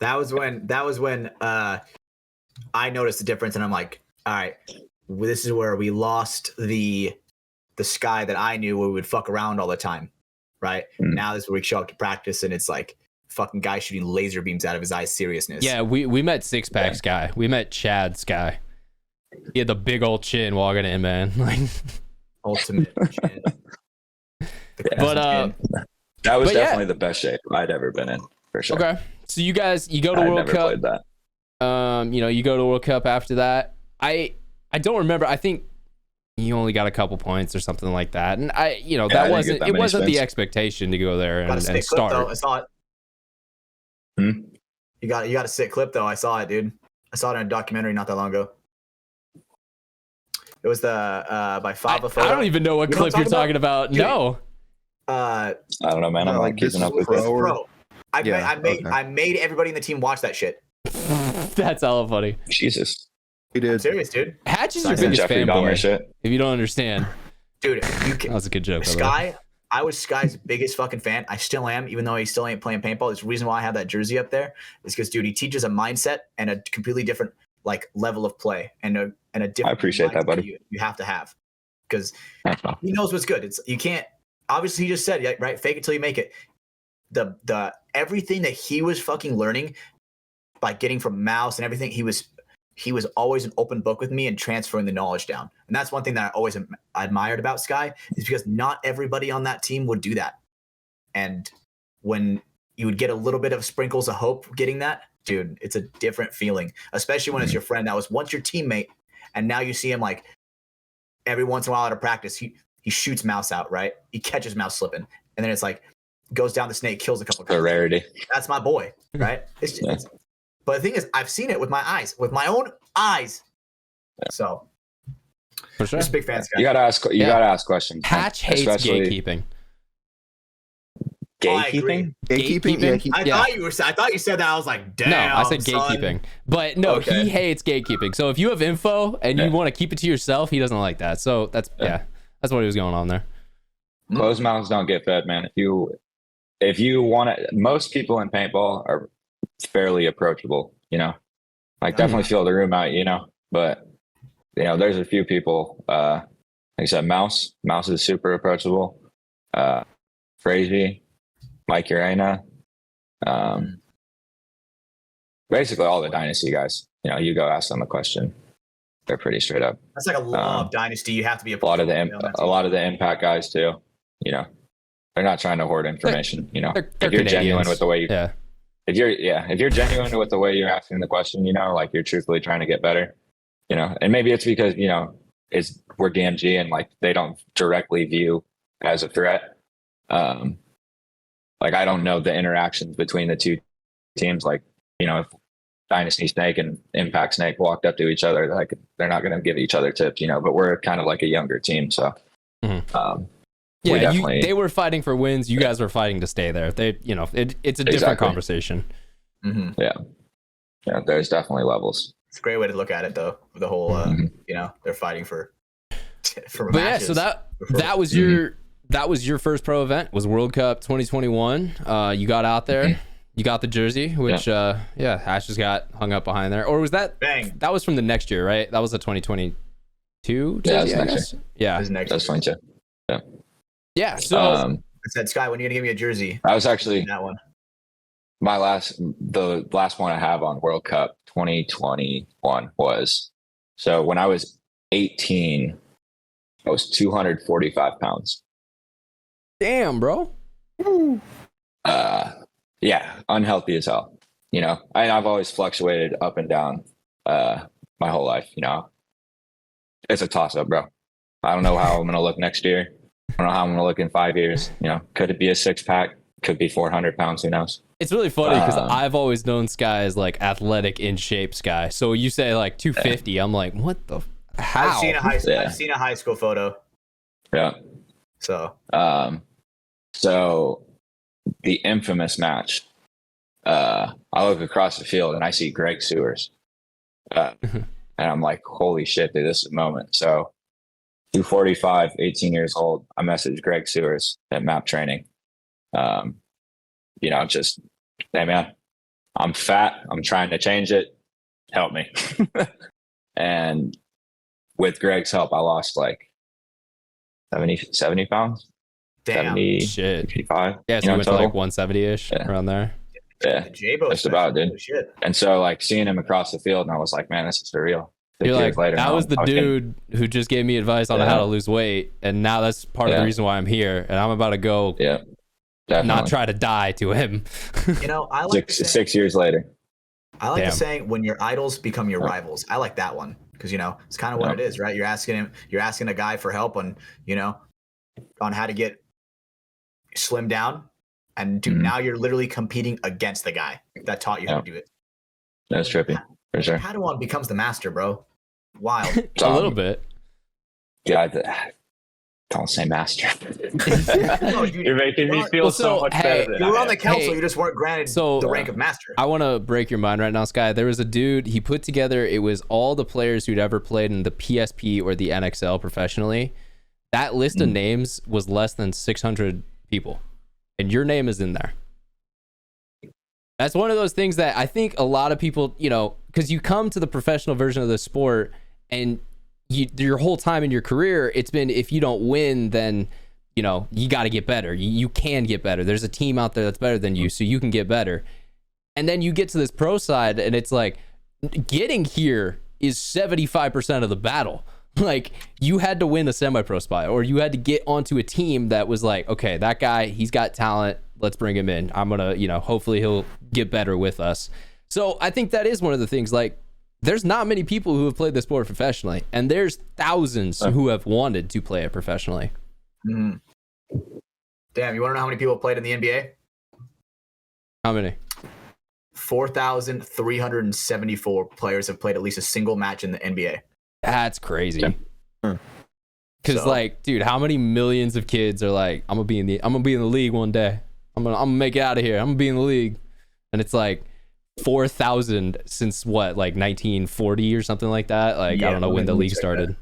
That was when I noticed the difference, and I'm like, all right, this is where we lost the Sky that I knew where we would fuck around all the time, right? Now this is where we show up to practice, and it's like fucking guy shooting laser beams out of his eyes. Seriousness. Yeah, we met Six Pack Sky. We met Chad Sky. He had the big old chin walking in, man. Like ultimate chin. But that was definitely the best shape I'd ever been in, for sure. Okay, so you go to I World never Cup. played that. You go to World Cup after that. I don't remember. I think you only got a couple points or something like that, and that wasn't the expectation to go there and start. Clip, though. I saw it. You got a sick clip though. I saw it, dude. I saw it in a documentary not that long ago. It was the by Fava photo. I don't even know what clip you're talking about. Dude, no. I don't know, man. I'm like keeping up with this. Bro, I made everybody in the team watch that shit. That's hella funny. Jesus. He did. I'm serious, dude. Hatch is your biggest fanboy. If you don't understand, dude, that was a good joke. Sky, I was Sky's biggest fucking fan. I still am, even though he still ain't playing paintball. It's the reason why I have that jersey up there is because, dude, he teaches a mindset and a completely different like level of play and a different. I appreciate that, buddy. You have to have because he knows what's good. It's you can't. Obviously, he just said right. Fake it till you make it. The everything that he was fucking learning by getting from Mouse and everything, he was always an open book with me and transferring the knowledge down. And that's one thing that I always admired about Sky is because not everybody on that team would do that. And when you would get a little bit of sprinkles of hope getting that, dude, it's a different feeling, especially when it's your friend that was once your teammate. And now you see him like every once in a while out of practice, he shoots Mouse out, right? He catches Mouse slipping. And then it's like, goes down the snake, kills a couple of guys. A rarity. That's my boy, right? But the thing is, I've seen it with my eyes, with my own eyes. Yeah. So, for sure, just a big fan. You gotta ask questions. Hatch hates gatekeeping. Gatekeeping? Gatekeeping? I thought you said that. I was like, damn. No, I said gatekeeping. But no, he hates gatekeeping. So if you have info and you want to keep it to yourself, he doesn't like that. So that's what he was going on there. Closed mouths don't get fed, man. If you want to, most people in paintball are fairly approachable, like definitely feel the room out, but there's a few people, like I said, Mouse is super approachable. Frazee, Mike Urena, basically all the Dynasty guys, you go ask them a question. They're pretty straight up. That's like a law of Dynasty. You have to be a lot of the Impact guys too, they're not trying to hoard information, they're if you're genuine with the way you, yeah. If you're genuine with the way you're asking the question, like you're truthfully trying to get better, and maybe it's because, we're DMG and like they don't directly view as a threat. Like I don't know the interactions between the two teams. Like, if Dynasty Snake and Impact Snake walked up to each other, like they're not going to give each other tips, but we're kind of like a younger team. So, they were fighting for wins. You guys were fighting to stay there. It's a different conversation. Mm-hmm. Yeah. There's definitely levels. It's a great way to look at it, though. The whole, they're fighting for but matches. So that was your first pro event. Was World Cup 2021. You got out there. You got the jersey, which Ash just got hung up behind there. Or was that? Bang. That was from the next year, right? That was the 2022 jersey. Yeah, next year. Yeah, that's 22. Yeah. Yeah. So I said, Sky, when are you gonna give me a jersey? I was actually that one. The last one I have on World Cup 2021 was, so when I was 18, I was 245 pounds. Damn, bro. Yeah, unhealthy as hell. I've always fluctuated up and down my whole life. It's a toss up, bro. I don't know how I'm gonna look next year. I don't know how I'm gonna look in 5 years. Could it be a 6-pack? Could be 400 pounds. Who knows? It's really funny because I've always known Sky as like athletic, in shape Sky. So you say like 250, I'm like, what the? How? I've seen a high school photo. Yeah. So. So the infamous match. I look across the field and I see Greg Sewers, and I'm like, holy shit, dude, this is a moment. So 245, 18 years old. I messaged Greg Sewers at Map Training. Just, hey man, I'm fat. I'm trying to change it. Help me. And with Greg's help, I lost like 70 pounds. Damn. 70, Shit. 55. Yeah, so you went to total. like 170-ish around there. Yeah, J-Bo just about, dude. Shit. And so like seeing him across the field, and I was like, man, this is surreal. 6 You're years like, later, that now was the I'm fucking- dude who just gave me advice on how to lose weight, and now that's part of the reason why I'm here, and I'm about to go Yeah, definitely. not try to die to him. You know, I like six years later. I like Damn. the saying when your idols become your rivals. I like that one because it's kind of what it is, right? You're asking a guy for help on on how to get slim down, and dude, now you're literally competing against the guy that taught you how to do it. That's trippy for sure. Padawan becomes the master, bro. Wild. A little bit. Yeah, don't say master. No, dude, You're making me feel Well, so so, much hey, better than you were I on the am. council, Hey, you just weren't granted so, the rank of master. I want to break your mind right now, Sky. There was a dude, he put together, it was all the players who'd ever played in the PSP or the NXL professionally. That list of names was less than 600 people, and your name is in there. That's one of those things that I think a lot of people, because you come to the professional version of the sport, and your whole time in your career, it's been, if you don't win, then you got to get better. You can get better. There's a team out there that's better than you, so you can get better. And then you get to this pro side, and it's like, getting here is 75% of the battle. Like, you had to win the semi-pro spot, or you had to get onto a team that was like, okay, that guy, he's got talent. Let's bring him in. I'm going to, hopefully he'll get better with us. So I think that is one of the things, like, there's not many people who have played the sport professionally, and there's thousands who have wanted to play it professionally. Mm. Damn, you want to know how many people played in the NBA? How many? 4,374 players have played at least a single match in the NBA. That's crazy. Because So- like, dude, how many millions of kids are like, I'm gonna be in the league one day. I'm gonna make it out of here. I'm gonna be in the league, and it's like 4,000 since what, like 1940 or something like that. Like, I don't know when the league started.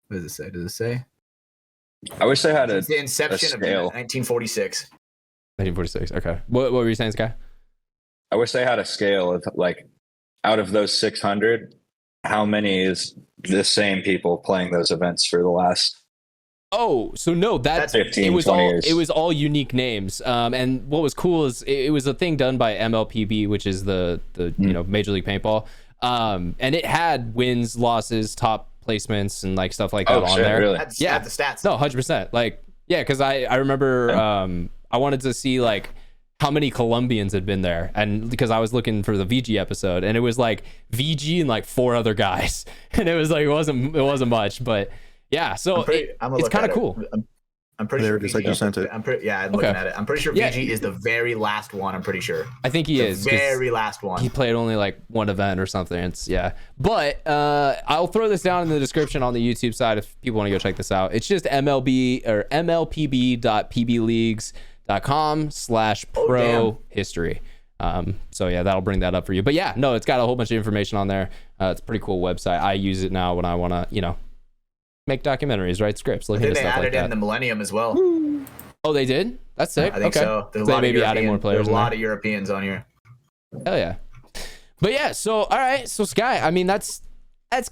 What does it say? I wish they had It's the inception of scale. 1946. 1946. Okay. What were you saying, Sky? I wish they had a scale of like, out of those 600, how many is the same people playing those events for the last? Oh, so no, That's 15, it was 20 all years. it was all unique names. And what was cool is it was a thing done by MLPB, which is the Major League Paintball. And it had wins, losses, top placements, and like stuff like that on there. Really? That's Yeah. the stats. No, 100%. Like, yeah, because I remember I wanted to see like how many Colombians had been there, and because I was looking for the VG episode, and it was like VG and like 4 other guys, and it was like it wasn't much, but yeah. So it's kind of cool. I'm pretty There sure it is, I just sent it. I'm looking at it. I'm pretty sure Yeah. VG is the very last one. I'm pretty sure. I think he is The 'cause very last one. he played only like one event or something. It's but I'll throw this down in the description on the YouTube side if people want to go check this out. It's just MLB or mlpb.pbleagues.com/pro history. So yeah, that'll bring that up for you. But yeah, no, it's got a whole bunch of information on there. It's a pretty cool website. I use it now when I want to, make documentaries, write scripts, look I into think they stuff like added in that. the Millennium as well. Oh, they did? That's sick. I think okay. so. There's a So lot they of maybe adding European- more players There's a in lot there. of Europeans on here. Hell yeah. But yeah, so all right, so Sky, I mean that's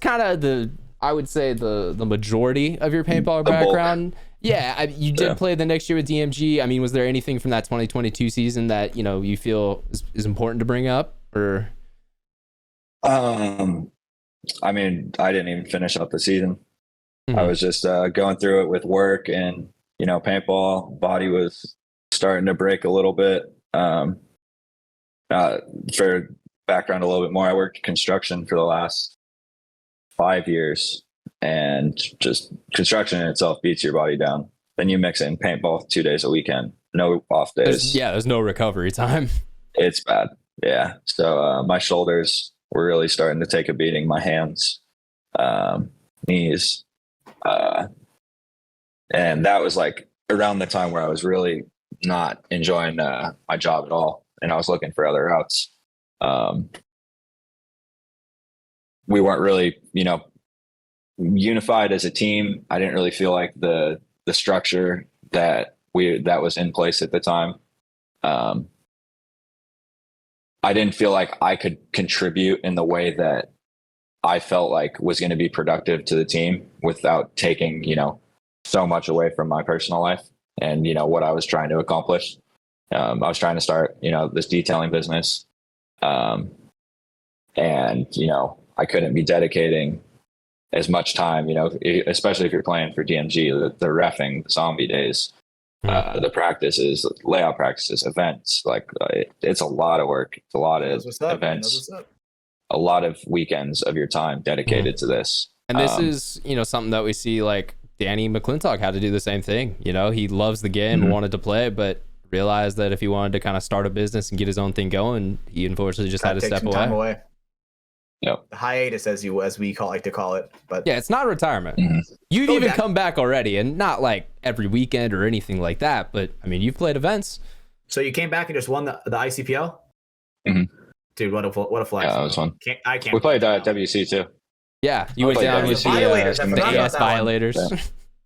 kind of I would say the majority of your paintball The bulk. background. Yeah, you did Yeah. play the next year with DMG. I mean, was there anything from that 2022 season that you feel is important to bring up, or? I mean, I didn't even finish up the season. Mhm. I was just going through it with work and, paintball. Body was starting to break a little bit. For background a little bit more, I worked construction for the last 5 years, and just construction in itself beats your body down. Then you mix in paintball 2 days a weekend, no off days. There's no recovery time. It's bad. Yeah. So my shoulders were really starting to take a beating. My hands, knees. And that was like around the time where I was really not enjoying my job at all. And I was looking for other routes. We weren't really, unified as a team. I didn't really feel like the structure that was in place at the time. I didn't feel like I could contribute in the way that I felt like was going to be productive to the team without taking, so much away from my personal life and, what I was trying to accomplish. I was trying to start, this detailing business. And, I couldn't be dedicating as much time, especially if you're playing for DMG, the reffing, the zombie days, the practices, layout practices, events. Like it's a lot of work. It's a lot of events, a lot of weekends of your time dedicated to this. And this is, something that we see like Danny McClintock had to do the same thing. He loves the game and wanted to play, but realized that if he wanted to kind of start a business and get his own thing going, he unfortunately just had to step away. Yep. The hiatus, as we like to call it. But yeah, it's not retirement. You've even come back already, and not like every weekend or anything like that. But I mean, you've played events. So you came back and just won the ICPL. Dude, what a flex! Yeah, that was fun. I can't. We played WC too. Yeah, you went down with the AS Violators. Yeah.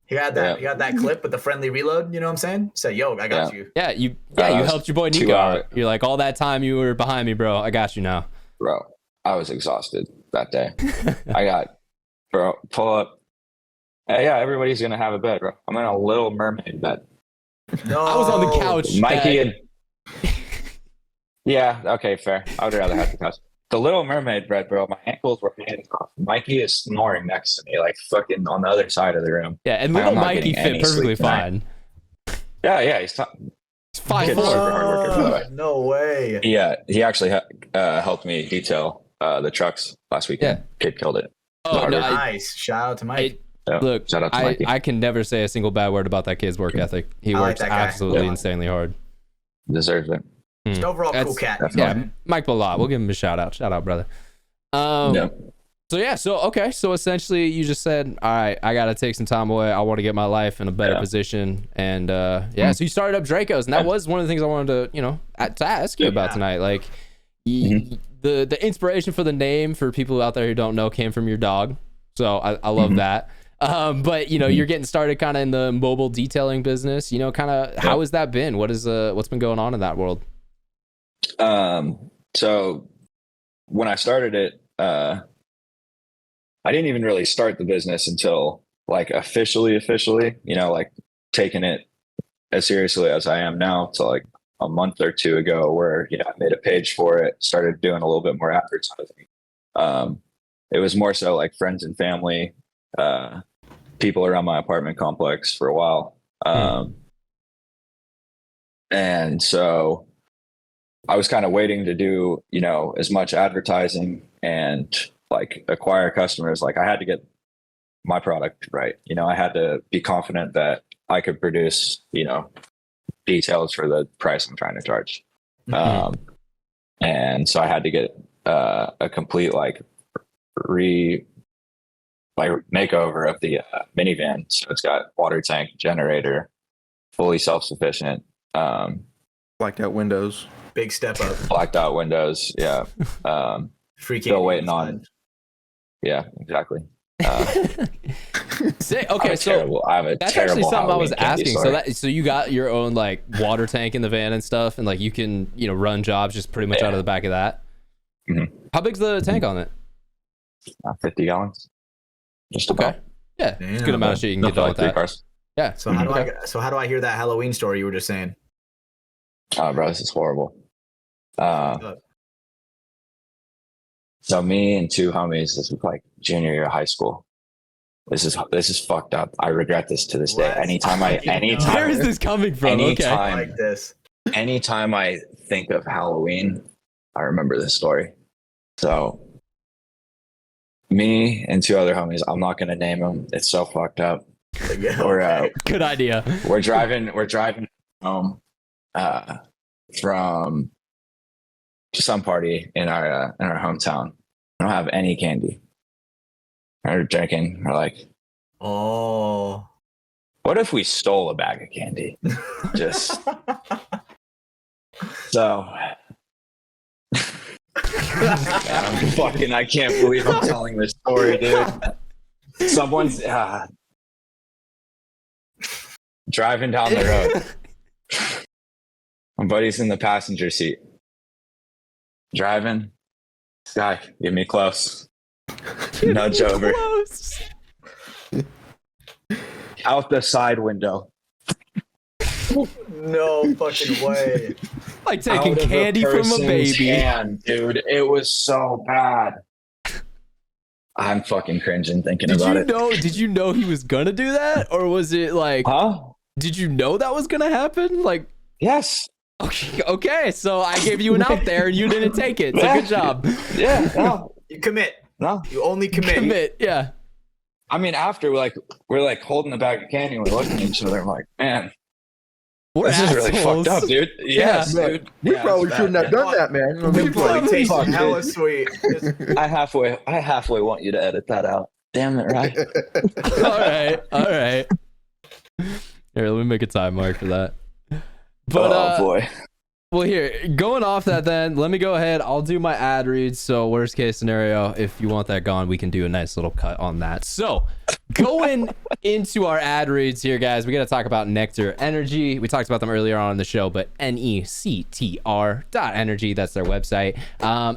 He had that clip with the friendly reload. You know what I'm saying? Said, "Yo, I got you." Yeah, you helped your boy Nico out. You're like, all that time you were behind me, bro. I got you now, bro. I was exhausted that day. Pull up. Hey, yeah, everybody's gonna have a bed, bro. I'm in a Little Mermaid bed. No, I was on the couch. Mikey and yeah, okay, fair. I would rather have the couch. The Little Mermaid bed, bro. My ankles were hanging off. Mikey is snoring next to me, like fucking on the other side of the room. Yeah, and little Mikey fit perfectly fine. Yeah, he's 5'4". Super hard worker, by the way. No way. Yeah, he actually helped me detail the trucks last weekend. Kid killed it. Oh, nice. Shout out to Mike. Look, shout out to Mikey. I can never say a single bad word about that kid's work ethic. He works absolutely insanely hard. Deserves it. Just overall cool cat. Yeah, Mike Balot. We'll give him a shout out. Shout out, brother. So essentially you just said, all right, I got to take some time away. I want to get my life in a better position. And so you started up Draco's, and that was one of the things I wanted to, to ask you about tonight. Like the inspiration for the name, for people out there who don't know, came from your dog. So I love that. But you're getting started kind of in the mobile detailing business, kind of how has that been? What's been going on in that world? So when I started it, I didn't even really start the business until like officially, like taking it as seriously as I am now, to like a month or two ago, where, I made a page for it, started doing a little bit more advertising. It was more so like friends and family, people around my apartment complex for a while. And so I was kind of waiting to do, as much advertising and like acquire customers. Like I had to get my product right. I had to be confident that I could produce, details for the price I'm trying to charge. And so I had to get a complete makeover of the minivan. So it's got water tank, generator, fully self-sufficient. Blacked out windows. Big step up. Blacked out windows. Yeah. Still waiting on. Yeah, exactly. Okay, so that's actually something I was asking. So you got your own like water tank in the van and stuff, and like you can run jobs just pretty much out of the back of that. How big's the tank on it? 50 gallons. Just about. Yeah, it's a good amount of shit you can get done with that. Cars. Yeah. So how do I hear that Halloween story you were just saying? Oh, bro, this is horrible. So me and two homies, this was like junior year of high school. This is fucked up. I regret this to this day. Anytime where is this coming from? I like this. Anytime I think of Halloween, I remember this story. So me and two other homies, I'm not gonna name them. It's so fucked up. Good idea. We're driving home from some party in our hometown. I don't have any candy. We're drinking. We're like, oh, what if we stole a bag of candy? Just so. I can't believe I'm telling this story, dude. Someone's driving down the road. My buddy's in the passenger seat. driving. Guy, get me close. Nudge over. Close. Out the side window. No fucking way. Like taking Out of candy from a person's baby. hand, dude. It was so bad. I'm fucking cringing thinking Did about you it. know? Did you know he was gonna do that, or was it like? Huh? Did you know that was gonna happen? Like, Yes. okay. So I gave you an out there, and you didn't take it. So good job. Yeah. No. You commit. No. You only commit. Commit. Yeah. I mean, after we're like holding the bag of candy and we're looking at each other. I'm like, man, We're this is really assholes. fucked up, dude. Yes, Yeah. dude. We Yeah, probably it's shouldn't bad. have done that, man. I mean, You probably fuck, tasted fuck, hella sweet. I halfway want you to edit that out. Damn it, right? All right. Here, let me make a time mark for that. But oh boy. well, here, going off that, then let me go ahead. I'll do my ad reads. So, worst case scenario, if you want that gone, we can do a nice little cut on that. So, going into our ad reads here, guys, we got to talk about NECTR Energy. We talked about them earlier on in the show, but NECTR.energy, that's their website.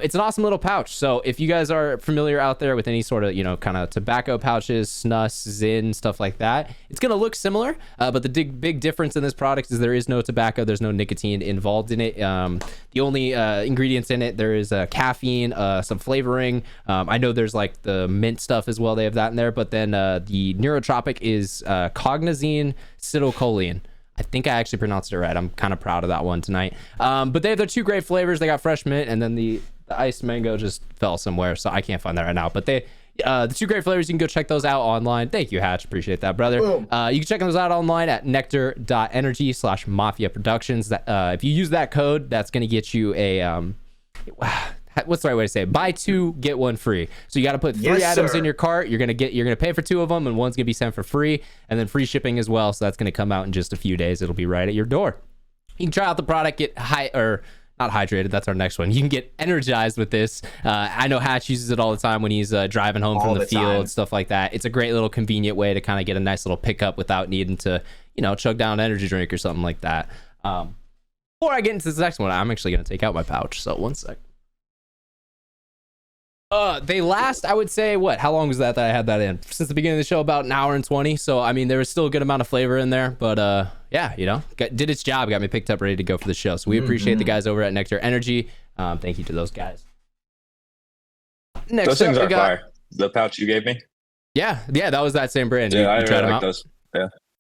It's an awesome little pouch. So, if you guys are familiar out there with any sort of, kind of tobacco pouches, snus, Zyn, stuff like that, it's going to look similar. But the big difference in this product is there is no tobacco, there's no nicotine involved in it. The only ingredients in it, there is caffeine, some flavoring. I know there's like the mint stuff as well. They have that in there. But then the neurotropic is cognizine cetylcholine. I think I actually pronounced it right. I'm kind of proud of that one tonight. But they have their two great flavors. They got fresh mint, and then the iced mango just fell somewhere, so I can't find that right now. But the two great flavors, you can go check those out online. Thank you, Hatch. Appreciate that, brother. You can check those out online at nectar.energy/MafiaProductions. That if you use that code, that's going to get you a what's the right way to say it? Buy two, get one free. So you got to put three items in your cart. You're gonna pay for two of them, and one's gonna be sent for free, and then free shipping as well. So that's gonna come out in just a few days. It'll be right at your door. You can try out the product, get not hydrated. That's our next one. You can get energized with this. I know Hatch uses it all the time when he's driving home from the field, stuff like that. It's a great little convenient way to kind of get a nice little pickup without needing to, chug down an energy drink or something like that. Before I get into this next one, I'm actually going to take out my pouch. So one sec. They last, I would say, how long was that I had that in? Since the beginning of the show, about an hour and 20. So, I mean, there was still a good amount of flavor in there. But, yeah, did its job. Got me picked up, ready to go for the show. So we appreciate the guys over at NECTR Energy. Thank you to those guys. Next those things up, are fire. The pouch you gave me? Yeah, that was that same brand. Yeah, I tried really them like out? those.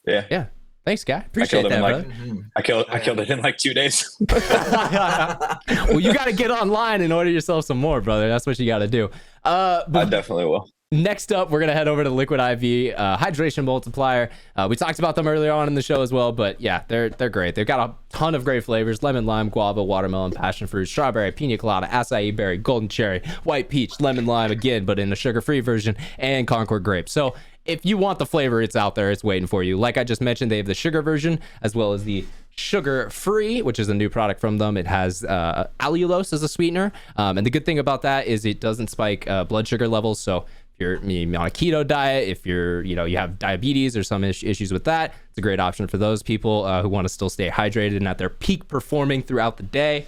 Yeah. Thanks, guy. Appreciate that, brother. I killed it in like 2 days. Well, you got to get online and order yourself some more, brother. That's what you got to do. I definitely will. Next up, we're going to head over to Liquid IV Hydration Multiplier. We talked about them earlier on in the show as well, but yeah, they're great. They've got a ton of great flavors: lemon, lime, guava, watermelon, passion fruit, strawberry, pina colada, acai berry, golden cherry, white peach, lemon lime again, but in a sugar-free version, and Concord grape. So if you want the flavor, it's out there. It's waiting for you. Like I just mentioned, they have the sugar version as well as the sugar-free, which is a new product from them. It has allulose as a sweetener, and the good thing about that is it doesn't spike blood sugar levels. So if you're on a keto diet, if you're you have diabetes or some issues with that, it's a great option for those people who want to still stay hydrated and at their peak performing throughout the day.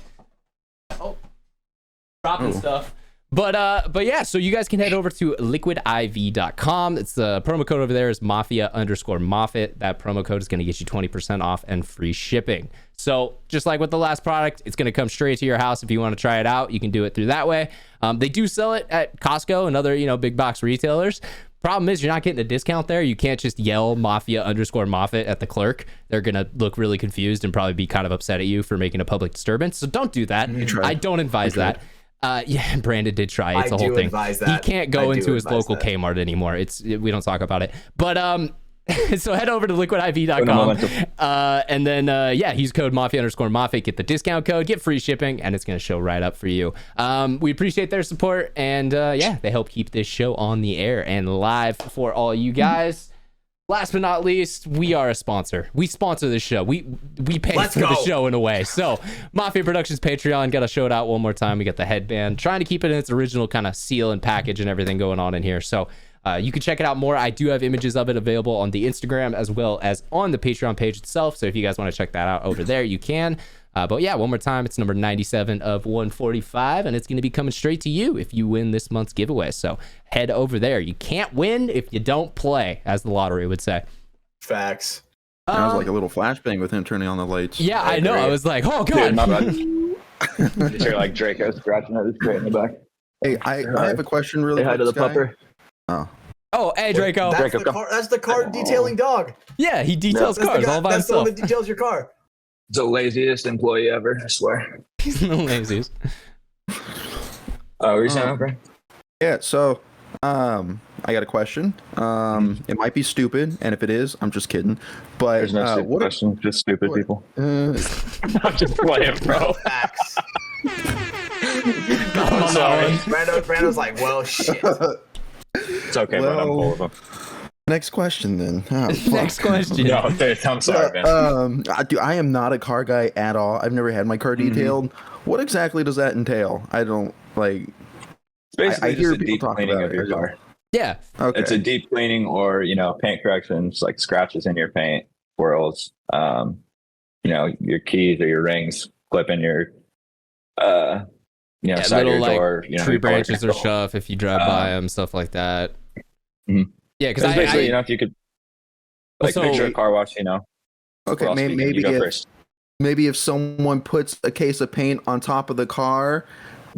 Dropping stuff. But yeah, so you guys can head over to liquidiv.com. It's the promo code over there is Mafia_Moffitt. That promo code is going to get you 20% off and free shipping. So just like with the last product, it's going to come straight to your house. If you want to try it out, you can do it through that way. They do sell it at Costco and other, big box retailers. Problem is, you're not getting a discount there. You can't just yell Mafia_Moffitt at the clerk. They're going to look really confused and probably be kind of upset at you for making a public disturbance. So don't do that. I don't advise that. Yeah, Brandon did try. It's a whole thing. He can't go into his local Kmart anymore. We don't talk about it. But so head over to liquidiv.com and then use code Mafia_Moffitt, get the discount code, get free shipping, and it's going to show right up for you. We appreciate their support, and they help keep this show on the air and live for all you guys. Last but not least, we are a sponsor. We sponsor the show. We pay for the show in a way. So Mafia Productions Patreon, got to show it out one more time. We got the headband, trying to keep it in its original kind of seal and package and everything going on in here. So you can check it out more. I do have images of it available on the Instagram as well as on the Patreon page itself. So if you guys want to check that out over there, you can. But yeah, one more time, it's number 97 of 145, and it's going to be coming straight to you if you win this month's giveaway. So head over there. You can't win if you don't play, as the lottery would say. Facts. That was like a little flashbang with him turning on the lights. Yeah, I know. I was like, oh, God. Dude, my bad. You're like Draco scratching at his crate in the back. Hey, I have a question really Say hi quick, to the Sky. pupper. Oh, hey, Draco. That's the car detailing dog. Yeah, he details That's cars the guy, all by that's himself. the one that details your car. The laziest employee ever, I swear. He's the laziest. Oh, were you saying, Brian? Yeah, so I got a question. It might be stupid, and if it is, I'm just kidding. But There's no stupid question, just stupid people. Uh, I'm just playing, bro. Facts. I'm sorry. Brando's like, well, shit. It's okay, man. I'm full of them. next question then. Oh, Next fuck. question. No, I'm sorry, man. I am not a car guy at all. I've never had my car detailed. What exactly does that entail? I don't like. It's basically I hear just a people deep talk cleaning about of it. your car. Yeah. Okay. It's a deep cleaning or, paint corrections, like scratches in your paint, swirls, your keys or your rings, clipping your, side little of your like door. tree branches or stuff if you drive by them, stuff like that. Mhm. Yeah, because It's basically, I if you could, like, So- picture a car wash, Okay, well, maybe you go if, first. maybe if someone puts a case of paint on top of the car,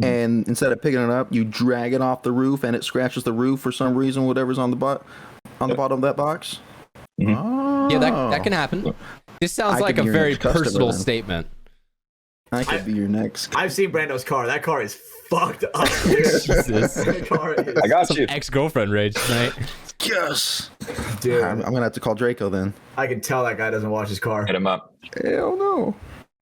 and instead of picking it up, you drag it off the roof, and it scratches the roof for some reason, whatever's on the bottom of that box. Mhm. Oh. yeah, that can happen. This sounds I like could a be your very next customer personal then. statement. I could be your next. I've seen Brando's car. That car is fucked up, dude. Jesus. That car is, I got Some you. ex-girlfriend rage tonight. Yes. dude. I'm gonna have to call Draco then. I can tell that guy doesn't wash his car. Hit him up. Hell no.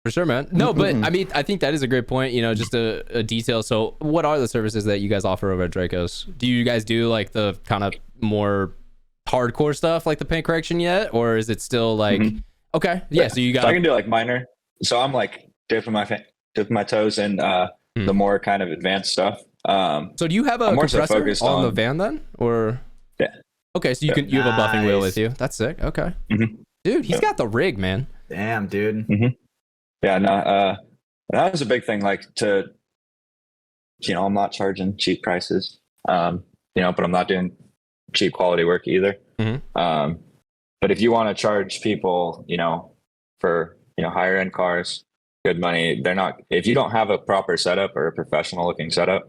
For sure, man. No, but I mean, I think that is a great point, just a detail. So what are the services that you guys offer over at Draco's? Do you guys do like the kind of more hardcore stuff like the paint correction yet? Or is it still like, okay, yeah, so you got So I can do like minor. So I'm like dipping my toes in the more kind of advanced stuff. So do you have a I'm more so compressor focused on the on- van then? Or Yeah. Okay, so you have a buffing wheel Nice. with you. That's sick. Okay. Mhm. Dude, he's got the rig, man. Damn, dude. Yeah, no, that was a big thing. Like I'm not charging cheap prices, but I'm not doing cheap quality work either. But if you want to charge people, for, higher end cars, good money, if you don't have a proper setup or a professional looking setup,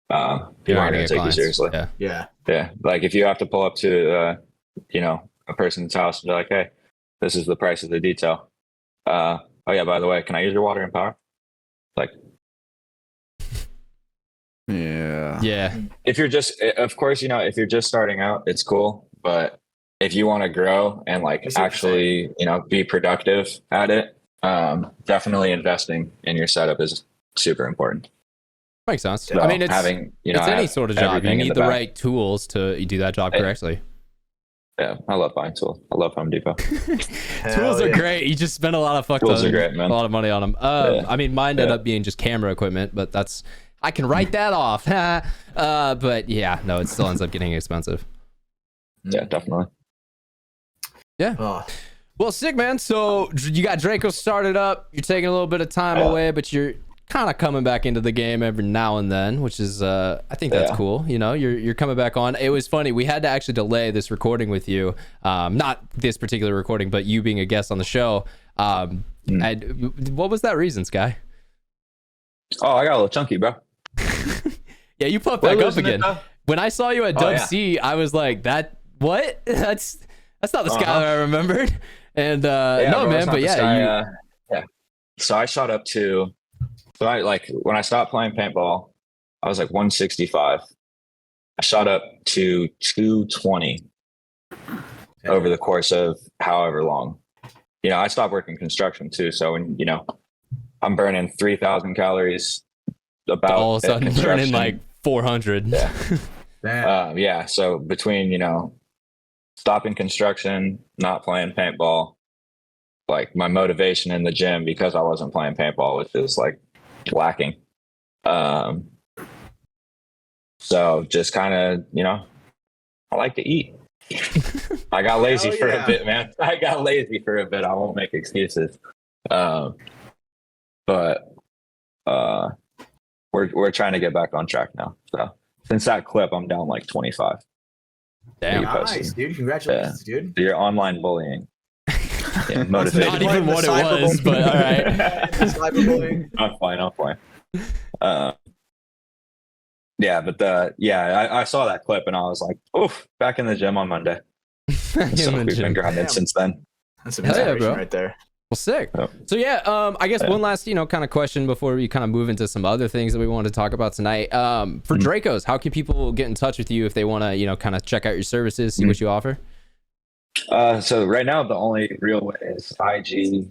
people aren't going to take you seriously. Yeah. Yeah. Yeah. Like if you have to pull up to, a person's house and be like, hey, this is the price of the detail. Oh yeah, by the way, can I use your water and power? Like, Yeah. Yeah. if you're just, of course, if you're just starting out, it's cool. But if you want to grow and like I see what actually, be productive at it, definitely investing in your setup is super important. Makes sense. So I mean, it's having, it's any have sort of job. You everything in need the back. right tools to do that job Yeah. correctly. Yeah, I love buying tools. I love Home Depot. Tools are yeah. great. You just spend a lot of Tools are great, man. a lot of money on them. Yeah. I mean, mine ended Yeah. up being just camera equipment, but I can write that off. But yeah, no, it still ends up getting expensive. Yeah, definitely. Oh, Well, sick, man. So you got Draco started up. You're taking a little bit of time away, but you're kind of coming back into the game every now and then, which is I think that's Yeah. cool. You're coming back on. It was funny. We had to actually delay this recording with you. Not this particular recording, but you being a guest on the show. What was that reason, Sky? Oh, I got a little chunky, bro. Yeah, you popped We're back up losing it, again. though. When I saw you at Oh, Dub yeah. C, I was like, what? That's not the Skylar I remembered. And no, bro, man, it's not but the yeah, sky, yeah. So I shot up to, when I stopped playing paintball, I was like 165. I shot up to 220 over the course of however long. I stopped working construction too. So when, I'm burning 3,000 calories about all of a at sudden construction. turning like 400. Yeah. damn. Yeah. So between, stopping construction, not playing paintball, like my motivation in the gym because I wasn't playing paintball was just like lacking. So just kind of, I like to eat. I got lazy Hell for yeah. a bit, man. I got lazy for a bit. I won't make excuses. but we're trying to get back on track now. So since that clip, I'm down like 25. Damn. Nice, dude. Congratulations, dude. Your online bullying. Yeah, That's not even what it was, but all right. Cyberbullying. I'm fine. Yeah, but I saw that clip and I was like, oof, back in the gym on Monday. So we've been grinding since then. That's some Hell yeah, inspiration bro. right there. Well, sick. Oh. So yeah, I guess one last, kind of question before we kind of move into some other things that we wanted to talk about tonight. For Dracos, how can people get in touch with you if they want to, kind of check out your services, see what you offer? So right now, the only real way is IG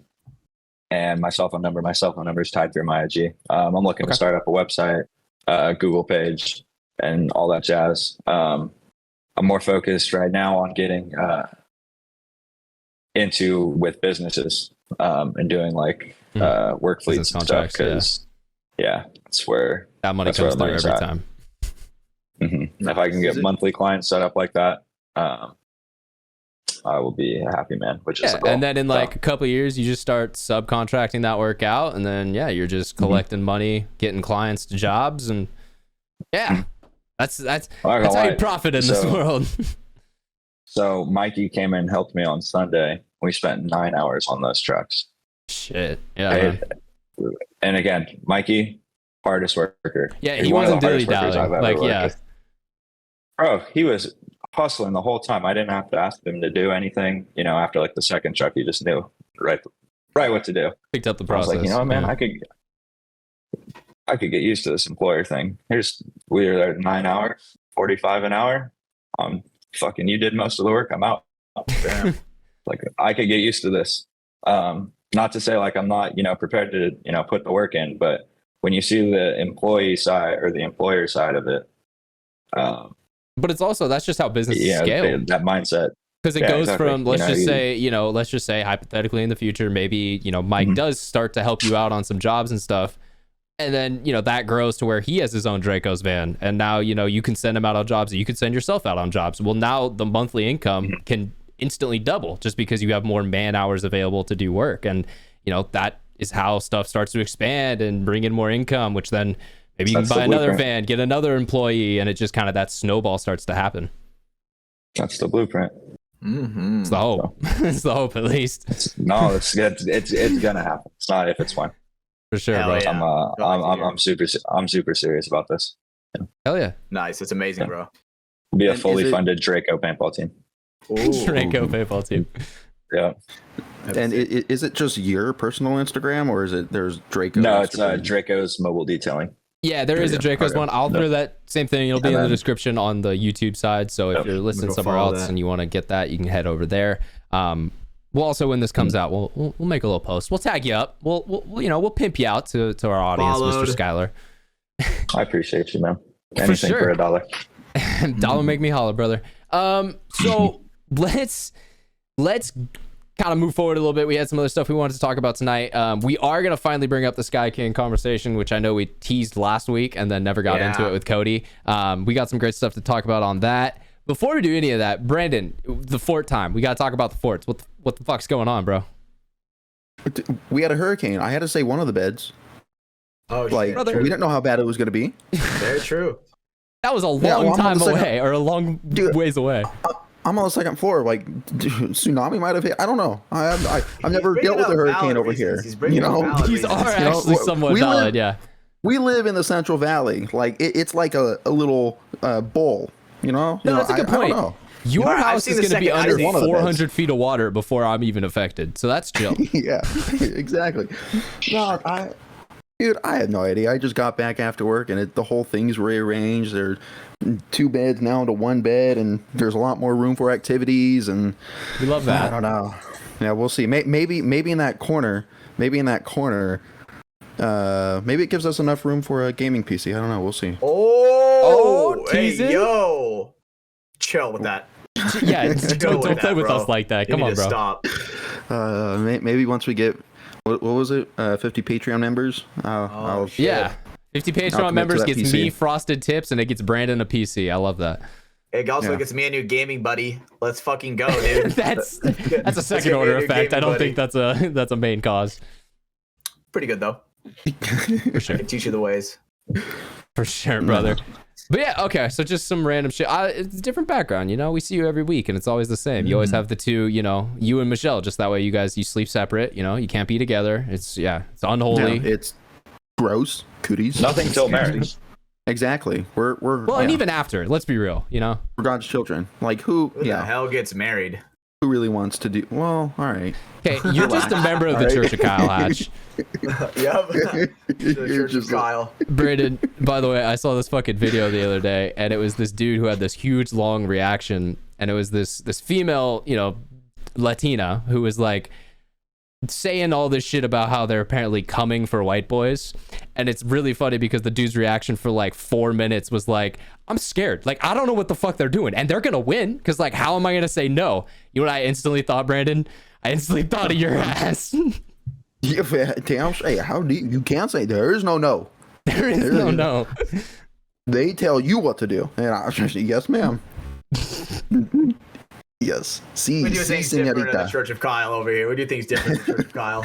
and my cell phone number. My cell phone number is tied through my IG. I'm looking to start up a website, Google page, and all that jazz. I'm more focused right now on getting into with businesses and doing like work fleets and stuff, because that's where that money comes through every time. If I can get monthly clients set up like that, I will be a happy man, which is the goal. And then in like a couple of years, you just start subcontracting that work out, and then you're just collecting money, getting clients to jobs, and that's how you profit in this world. So Mikey came in and helped me on Sunday. We spent 9 hours on those trucks. Shit. Yeah. And again, Mikey, hardest worker. Yeah, he wasn't dilly-dallying. Like, Bro, he was hustling the whole time. I didn't have to ask him to do anything. After like the second truck, he just knew right what to do. Picked up the process. I was like, man, I could get used to this employer thing. We were there 9 hours, 45 an hour. Fucking, you did most of the work. I'm out. Damn. Like, I could get used to this. Not to say like I'm not, prepared to, put the work in, but when you see the employee side or the employer side of it, but it's also, that's just how business scale. That mindset. Because it goes from, let's just say hypothetically in the future, maybe, Mike does start to help you out on some jobs and stuff. And then, that grows to where he has his own Draco's van. And now, you can send him out on jobs, and you can send yourself out on jobs. Well, now the monthly income can instantly double just because you have more man hours available to do work. And, that is how stuff starts to expand and bring in more income, which then maybe you can buy another van, get another employee, and it just kind of, that snowball starts to happen. That's the blueprint. It's the hope. It's the hope, at least. It's gonna happen. It's not if, it's when. For sure, bro. Yeah. I'm super serious about this. Hell yeah. Nice. It's amazing, bro. Be a fully funded Draco paintball team. Draco paintball team. Yeah. And is it just your personal Instagram, or is it there's Draco? No, it's Draco's Mobile Detailing. Yeah, there is a Draco's one. I'll throw that same thing. It'll be in the description on the YouTube side. So if you're listening somewhere else and you want to get that, you can head over there. We'll also, when this comes out, we'll make a little post. We'll tag you up. We'll pimp you out to our audience, Mr. Schuyler. I appreciate you, man. Anything for $1. Dollar make me holler, brother. So let's kind of move forward a little bit. We had some other stuff we wanted to talk about tonight. We are going to finally bring up the Sky King conversation, which I know we teased last week and then never got into it with Cody. We got some great stuff to talk about on that. Before we do any of that, Brandon, the fort time. We got to talk about the forts. What the fuck's going on, bro? We had a hurricane. I had to say one of the beds. Oh, like, we didn't know how bad it was going to be. Very true. That was a long time away, or a long ways away. I'm on the second floor. Like, tsunami might have hit. I don't know. I've never dealt with a hurricane over here. These are actually somewhat valid. We live in the Central Valley. Like, it's like a little bowl. No, that's a good point. I don't know. Your house is going to be under 400 feet of water before I'm even affected. So that's chill. Yeah, exactly. No, Dude, I had no idea. I just got back after work, and the whole thing's rearranged. There's 2 beds now into 1 bed, and there's a lot more room for activities. And we love that. I don't know. Yeah, we'll see. Maybe in that corner. Maybe it gives us enough room for a gaming PC. I don't know. We'll see. Hey, yo, chill with that. Yeah, don't play with us like that. Come on, bro. Stop. Maybe once we get. What was it? 50 Patreon members? 50 Patreon members gets me frosted tips, and it gets Brandon a PC. I love that. It also gets me a new gaming buddy. Let's fucking go, dude. that's a second order effect. I don't think that's a main cause. Pretty good though. For sure. I can teach you the ways. For sure, brother. But yeah, okay. So just some random shit. It's a different background, you know. We see you every week, and it's always the same. You always have the two, you know, you and Michelle. Just that way, you sleep separate. You know, you can't be together. It's unholy. Yeah, it's gross. Cooties. Nothing till marriage. Exactly. We're and even after. Let's be real. You know, we're God's children. Like who? Who the hell gets married? Who really wants to do? Well, all right. Okay, you're just a member of the Church of Kyle Hatch. Yep. The Church of Kyle. Brandon, by the way, I saw this fucking video the other day, and it was this dude who had this huge long reaction, and it was this female, you know, Latina who was like saying all this shit about how they're apparently coming for white boys. And it's really funny because the dude's reaction for like 4 minutes was like, I'm scared. Like, I don't know what the fuck they're doing. And they're going to win. Because, like, how am I going to say no? You know what I instantly thought, Brandon? I instantly thought of your ass. Yeah, damn straight. How do you can't say there is no no. There is no. They tell you what to do. And I say, yes, ma'am. Yes. See, What do you think is different in the Church of Kyle over here? What do you think is different in the Church of Kyle?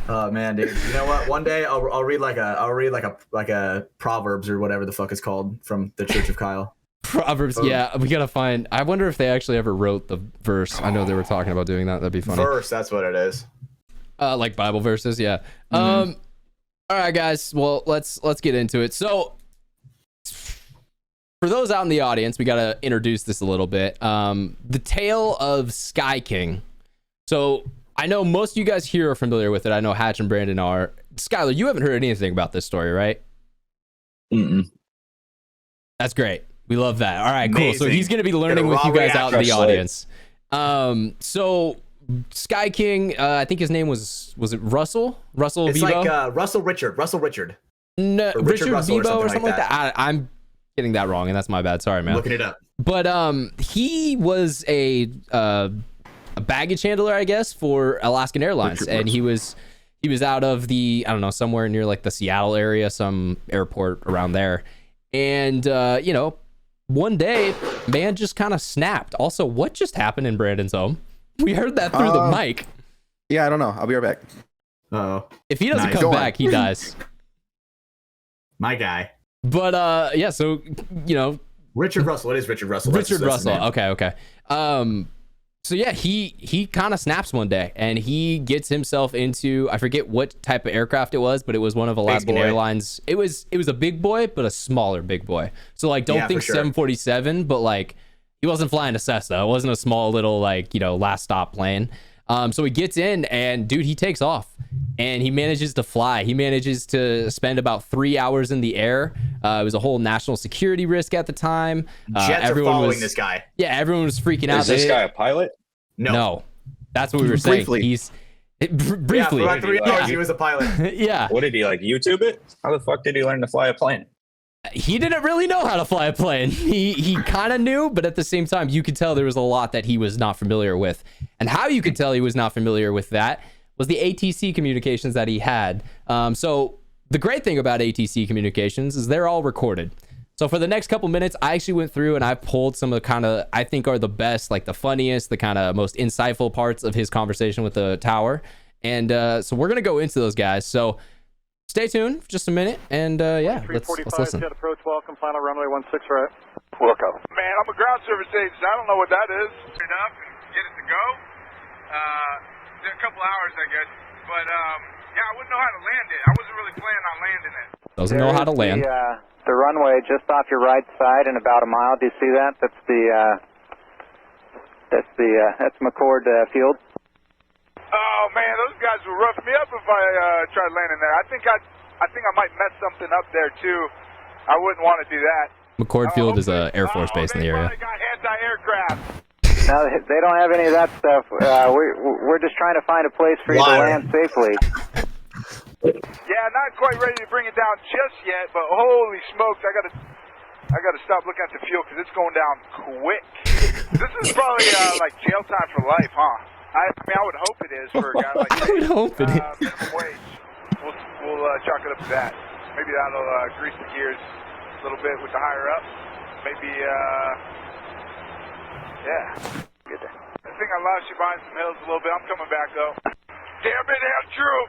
Oh man, dude. You know what? One day I'll read like a Proverbs or whatever the fuck it's called from the Church of Kyle. Proverbs, yeah. We gotta find. I wonder if they actually ever wrote the verse. I know they were talking about doing that. That'd be funny. Verse, that's what it is. Like Bible verses, yeah. All right, guys. Well, let's get into it. So, for those out in the audience, we gotta introduce this a little bit. The tale of Sky King. So, I know most of you guys here are familiar with it. I know Hatch and Brandon are. Schuyler, you haven't heard anything about this story, right? Mm-mm. That's great. We love that. All right, cool. So Amazing. he's going to be learning with you guys out in the audience. So Sky King, I think his name was it Russell? Russell It's Vivo? like Russell Richard. No, or Richard Russell Vivo or something like that. that. I'm getting that wrong, and that's my bad. Sorry, man. Looking it up. But he was a baggage handler, I guess, for Alaskan Airlines, and he was out of the, I don't know, somewhere near like the Seattle area, some airport around there, and you know, one day, man just kind of snapped. Also, what just happened in Brandon's home? We heard that through the mic. Yeah, I don't know. I'll be right back. Oh, If he doesn't Nice. come back, he dies. my guy. But yeah, so you know, Richard Russell. It is Richard Russell. Richard That's his Russell. name. Okay. So yeah, he kind of snaps one day, and he gets himself into, I forget what type of aircraft it was, but it was one of Alaskan Airlines. It was a big boy, but a smaller big boy. So like, don't think for sure. 747, but like, he wasn't flying a Cessna. It wasn't a small little like, you know, last stop plane. So he gets in, and dude, he takes off, and he manages to fly. He manages to spend about 3 hours in the air. It was a whole national security risk at the time. Jets are following this guy. Yeah, everyone was freaking out. Is this guy a pilot? No, that's what we were saying. Briefly. He's Yeah, briefly. for about 3 hours he was a pilot. Yeah, What did he like YouTube it? How the fuck did he learn to fly a plane? he didn't really know how to fly a plane. He kind of knew, but at the same time, you could tell there was a lot that he was not familiar with. And how you could tell he was not familiar with that was the ATC communications that he had. So the great thing about ATC communications is they're all recorded. So for the next couple minutes, I actually went through and I pulled some of the kind of, I think are the best, like the funniest, the kind of most insightful parts of his conversation with the tower. And so we're going to go into those guys. So stay tuned for just a minute, and yeah, let's listen. Jet approach, welcome, final runway 16 right. Welcome. Man, I'm a ground service agent. I don't know what that is. Get up and get it to go. In a couple hours, I guess. But yeah, I wouldn't know how to land it. I wasn't really planning on landing it. Doesn't know how to land. The runway just off your right side in about a mile. Do you see that? That's McCord Field. Oh man, those guys will rough me up if I tried landing there. I think I might mess something up there too. I wouldn't want to do that. McCord Field is a Air Force base in the area. They got anti-aircraft. No, they don't have any of that stuff. We're just trying to find a place for you to land safely. Yeah, not quite ready to bring it down just yet, but holy smokes, I gotta stop looking at the fuel because it's going down quick. This is probably like jail time for life, huh? I mean, I would hope it is for a guy like I would hope it is. Minimum wage. We'll chalk it up to that. Maybe that'll grease the gears a little bit with the higher up. Maybe, yeah. Good day. I think I lost you behind some hills a little bit. I'm coming back though. Damn it, Andrew!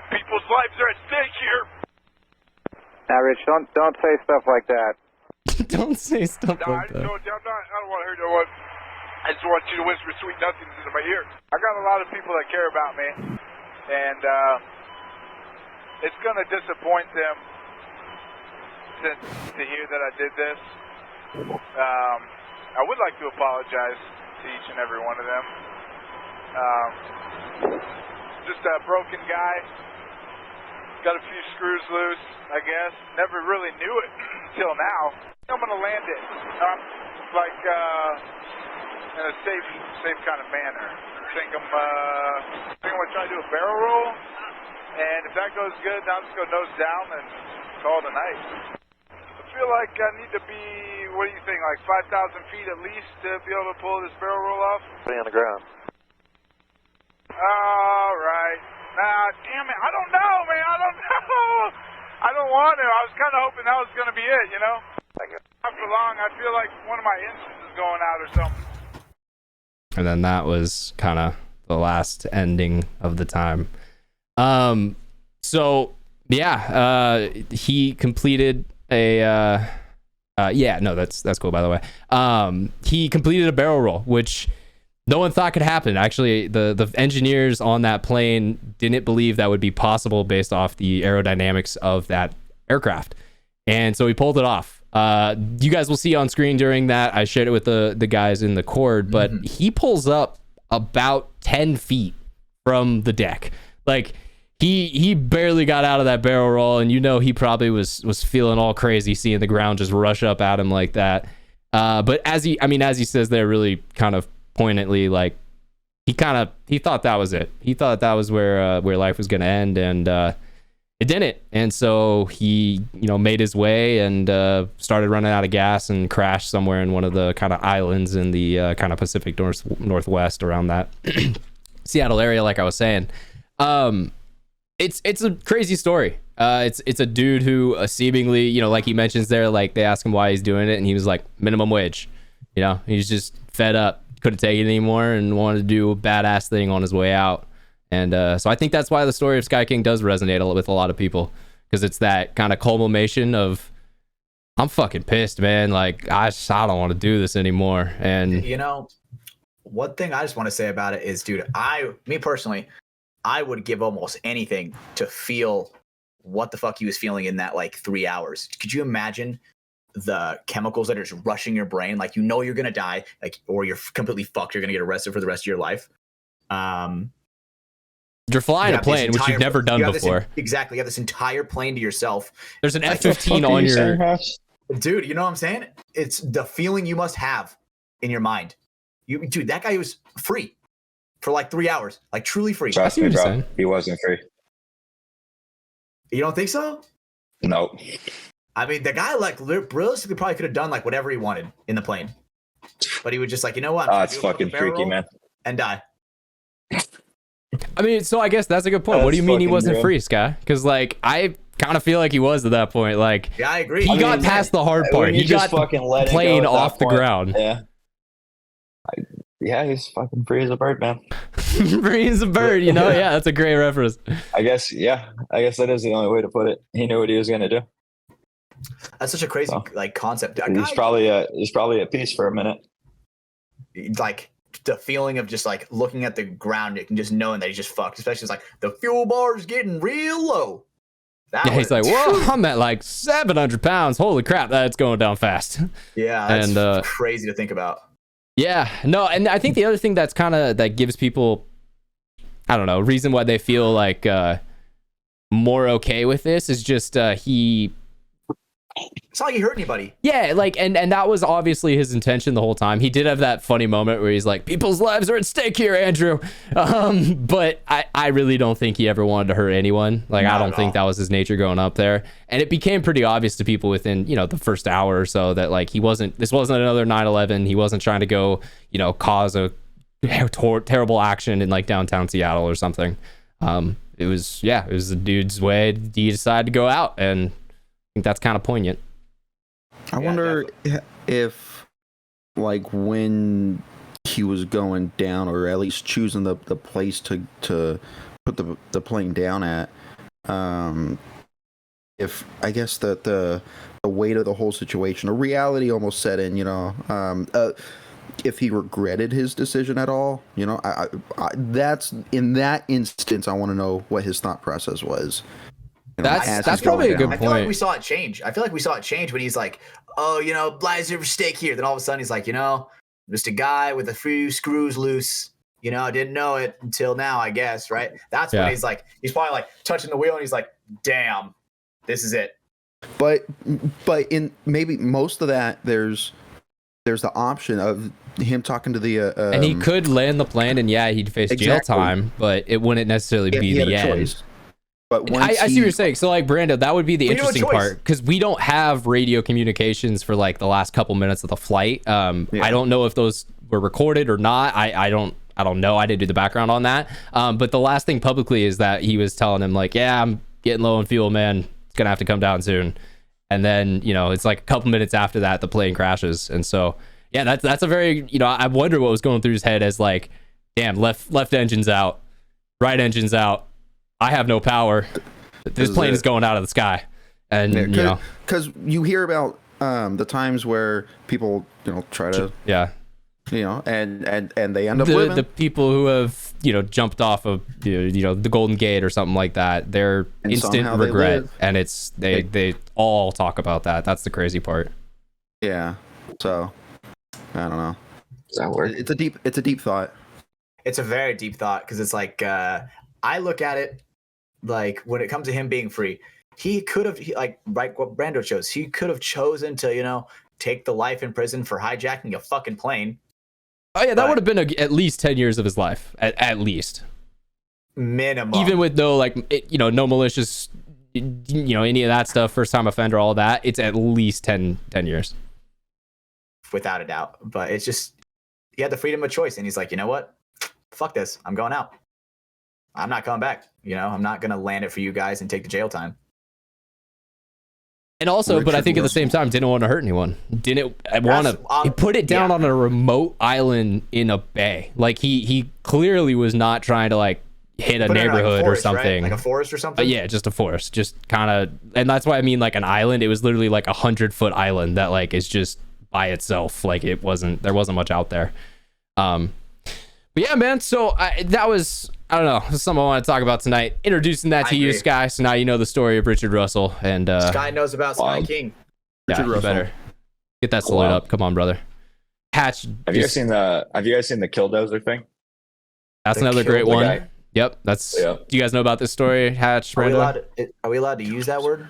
People's lives are at stake here. Now, Rich, don't say stuff like that. Don't say stuff Nah, like that. I don't want to hear no one. I just want you to whisper sweet nothings into my ear. I got a lot of people that care about me, and it's going to disappoint them to hear that I did this. I would like to apologize to each and every one of them. Just a broken guy. Got a few screws loose, I guess. Never really knew it until now. I'm going to land it. In a safe kind of manner. I think I'm going to try to do a barrel roll, and if that goes good, then I'll just go nose down and call it a night. I feel like I need to be, what do you think, like 5,000 feet at least to be able to pull this barrel roll off? Putting on the ground. All right. Nah, damn it, I don't know, man, I don't know. I don't want to. I was kind of hoping that was going to be it, you know? Not for long, I feel like one of my engines is going out or something. And then that was kind of the last ending of the time. So yeah, he completed a that's cool, by the way. He completed a barrel roll, which no one thought could happen. Actually, the engineers on that plane didn't believe that would be possible based off the aerodynamics of that aircraft. And so he pulled it off. You guys will see on screen during that. I shared it with the guys in the cord, but he pulls up about 10 feet from the deck. Like he barely got out of that barrel roll, and you know he probably was feeling all crazy seeing the ground just rush up at him like that. But as he says there really kind of poignantly, like he thought that was it. He thought that was where life was going to end, and it didn't. And so he, made his way and started running out of gas and crashed somewhere in one of the kind of islands in the kind of Pacific Northwest around that Seattle area, like I was saying. It's a crazy story. It's a dude who seemingly, like he mentions there, like they ask him why he's doing it, and he was like, minimum wage. He's just fed up, couldn't take it anymore, and wanted to do a badass thing on his way out. And so I think that's why the story of Sky King does resonate with a lot of people, because it's that kind of culmination of, I'm fucking pissed, man. Like, I don't want to do this anymore. And one thing I just want to say about it is, dude, me personally, I would give almost anything to feel what the fuck he was feeling in that like 3 hours. Could you imagine the chemicals that are just rushing your brain? Like, you're gonna die, like, or you're completely fucked. You're gonna get arrested for the rest of your life. You're flying a plane, which you've never done before. Exactly. You have this entire plane to yourself. There's an F-15 on your... Dude, you know what I'm saying? It's the feeling you must have in your mind. Dude, that guy was free for like 3 hours. Like, truly free. Trust me, bro. He wasn't free. You don't think so? Nope. I mean, the guy, like, realistically probably could have done like whatever he wanted in the plane. But he was just like, you know what? It's fucking freaky, man. And die. I mean, so I guess that's a good point. What do you mean he wasn't free, Sky? Because, like, I kind of feel like he was at that point. Like, yeah, I agree. He got past the hard part. He got the plane off the ground. Yeah. He's fucking free as a bird, man. Free as a bird, Yeah, that's a great reference. I guess that is the only way to put it. He knew what he was gonna do. That's such a crazy concept. He's probably at peace for a minute. Like, the feeling of just like looking at the ground and just knowing that he's just fucked, especially it's like the fuel bar is getting real low. He's like, whoa, I'm at like 700 pounds. Holy crap, that's going down fast. Yeah, that's crazy to think about. Yeah, no, and I think the other thing that's kind of that gives people, I don't know, reason why they feel like more okay with this is just it's not like he hurt anybody. Yeah, like, and that was obviously his intention the whole time. He did have that funny moment where he's like, people's lives are at stake here, Andrew. But I really don't think he ever wanted to hurt anyone. Like, I don't think that was his nature going up there. And it became pretty obvious to people within, the first hour or so that, like, this wasn't another 9/11. He wasn't trying to go, cause a terrible action in, like, downtown Seattle or something. It was the dude's way. He decided to go out, and I think that's kind of poignant. I wonder if, like, when he was going down, or at least choosing the place to put the plane down at. If I guess the weight of the whole situation, a reality almost set in, if he regretted his decision at all, I that's in that instance, I want to know what his thought process was. That's probably a good I point. feel like we saw it change. When he's like, oh, lies over stake here. Then all of a sudden he's like, just a guy with a few screws loose. I didn't know it until now, I guess, right? That's when he's probably like touching the wheel and he's like, damn, this is it. But in maybe most of that, there's the option of him talking to the and he could land the plane, and he'd face jail time, but it wouldn't necessarily be the end. Choice. But I see what you're saying. So like Brando, that would be the interesting part, because we don't have radio communications for like the last couple minutes of the flight. I don't know if those were recorded or not. I don't know. I didn't do the background on that. But the last thing publicly is that he was telling him like, I'm getting low on fuel, man. It's gonna have to come down soon. And then it's like a couple minutes after that the plane crashes. And so that's a very I wonder what was going through his head as like, damn, left engine's out, right engine's out. I have no power. This plane is going out of the sky. And because you hear about the times where people try to and they end up living. The people who have jumped off of the Golden Gate or something like that, they're instant regret, and it's they all talk about that. That's the crazy part. Yeah. So I don't know. Does that work? It's a deep thought. It's a very deep thought, because it's like I look at it like, when it comes to him being free, he could have like what Brando chose. He could have chosen to take the life in prison for hijacking a fucking plane. Oh yeah, that would have been at least 10 years of his life, at least minimum. Even with no no malicious, any of that stuff, first time offender, all that, it's at least 10 years, without a doubt. But it's just, he had the freedom of choice, and he's like, you know what? Fuck this. I'm going out. I'm not coming back. I'm not gonna land it for you guys and take the jail time. And also, but I think at the same time, didn't want to hurt anyone. Didn't want to. He put it down on a remote island in a bay. Like he clearly was not trying to like hit a neighborhood forest, or something. Right? Like a forest or something. Yeah, just a forest. Just kind of, and that's why I mean like an island. It was literally like 100-foot island that like is just by itself. Like there wasn't much out there. But yeah, man. So that was, I don't know, something I want to talk about tonight. Introducing that to you, Sky. So now you know the story of Richard Russell. And Sky knows about Sky King. Yeah, you better get that salute up. Come on, brother. Hatch. Have you guys seen the Killdozer thing? That's another great one. Guy. Yep. That's. Yeah. Do you guys know about this story, Hatch? Are we allowed to use that word?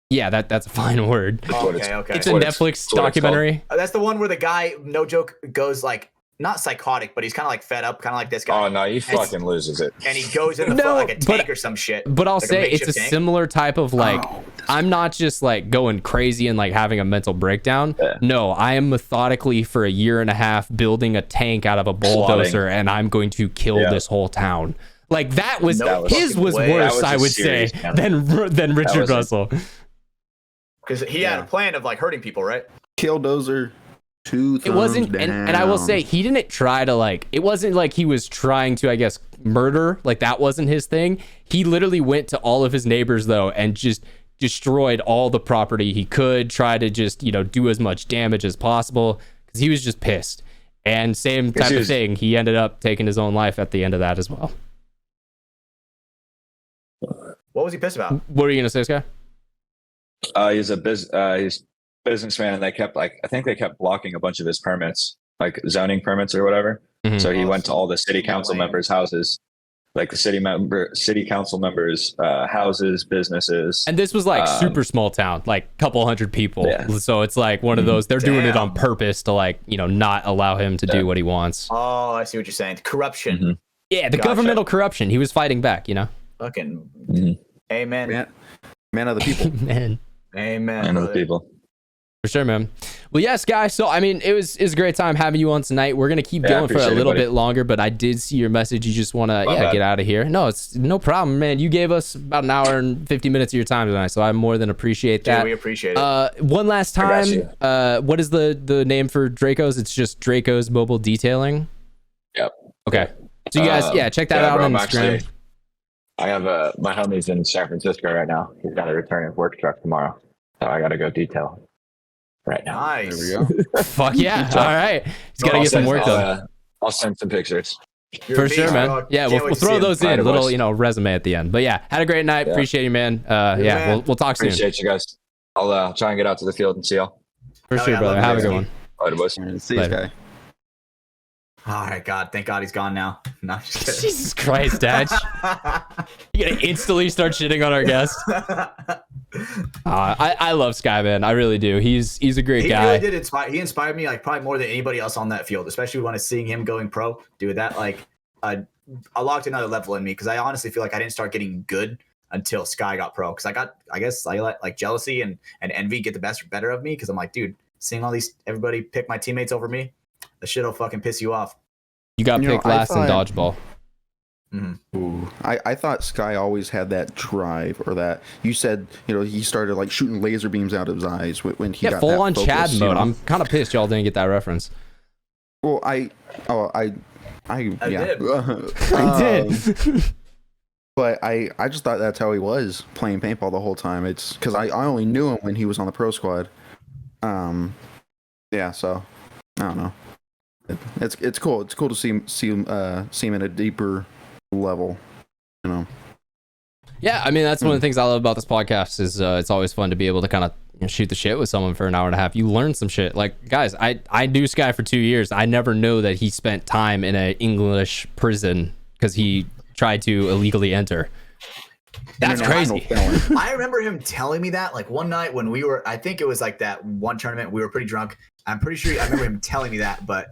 Yeah, that's a fine word. Oh, okay. It's a Netflix documentary. That's the one where the guy, no joke, goes like, not psychotic, but he's kind of like fed up, kind of like this guy. Oh no, he fucking loses it. And he goes in the like a tank or some shit. But I'll say it's a similar type of like, I'm not just like going crazy and like having a mental breakdown. Yeah. No, I am methodically for a year and a half building a tank out of a bulldozer, and I'm going to kill this whole town. Like that was his was worse, I would say, than Richard Russell. Because he had a plan of like hurting people, right? Killdozer. It wasn't, and I will say he didn't try to like, it wasn't like he was trying to, I guess, murder. Like that wasn't his thing. He literally went to all of his neighbors though and just destroyed all the property he could, try to just do as much damage as possible, because he was just pissed. And same type of thing, he ended up taking his own life at the end of that as well. What was he pissed about? What are you gonna say, Sky? He's businessman, and they kept I think they kept blocking a bunch of his permits, like zoning permits or whatever. Mm-hmm. So he went to all the city council members' houses, like the city council members' houses, businesses. And this was like super small town, like couple hundred people. Yeah. So it's like one of those, they're doing it on purpose to like, not allow him to do what he wants. Oh, I see what you're saying. Corruption. Mm-hmm. Yeah, the governmental corruption. He was fighting back, Fucking amen. Man of the people. Amen. Man of the people. For sure, man. Well, yes, guys. So, I mean, it was a great time having you on tonight. We're going to keep going for a little bit longer, but I did see your message. You just want to, get out of here. No, it's no problem, man. You gave us about an hour and 50 minutes of your time tonight, so I more than appreciate that. Yeah, we appreciate it. One last time, what is the name for Draco's? It's just Draco's Mobile Detailing. Okay. So you guys, check that out bro, on I'm Instagram. I have my homie's in San Francisco right now. He's got a returning work truck tomorrow, so I got to go detail right now. Nice. There we go. Fuck yeah. All right. He's got to get some work done. I'll send some pictures. For sure, man. Yeah, we'll throw those in. Little, resume at the end. But yeah, had a great night. Yeah. Appreciate you, man. We'll talk soon. Appreciate you guys. I'll try and get out to the field and see y'all. For sure, brother. Have a good one. Later, boys. See you, guy. All right, God. Thank God he's gone now. No, I'm just kidding. Jesus Christ, Dad. You gonna instantly start shitting on our guest? I love Sky, man. I really do. He's a great guy. He really did inspire. He inspired me like probably more than anybody else on that field, especially when I was seeing him going pro. Dude, that like unlocked another level in me because I honestly feel like I didn't start getting good until Sky got pro. Because I guess I let like jealousy and envy get the better of me because I'm like, dude, seeing all these everybody pick my teammates over me, the shit'll fucking piss you off. You got picked last in dodgeball. Mm-hmm. Ooh, I thought Sky always had that drive, or that you said, he started like shooting laser beams out of his eyes when he got full on focus, Chad mode. I'm kind of pissed y'all didn't get that reference. Well, I did. I did. But I just thought that's how he was playing paintball the whole time. It's because I only knew him when he was on the pro squad. Yeah, so I don't know. It's cool. It's cool to see him at a deeper level, Yeah, I mean that's one of the things I love about this podcast is it's always fun to be able to kind of shoot the shit with someone for an hour and a half. You learn some shit. Like, guys, I knew Sky for 2 years. I never know that he spent time in an English prison because he tried to illegally enter. That's crazy. I remember him telling me that like one night when I think it was like that one tournament, we were pretty drunk. I'm pretty sure I remember him telling me that, but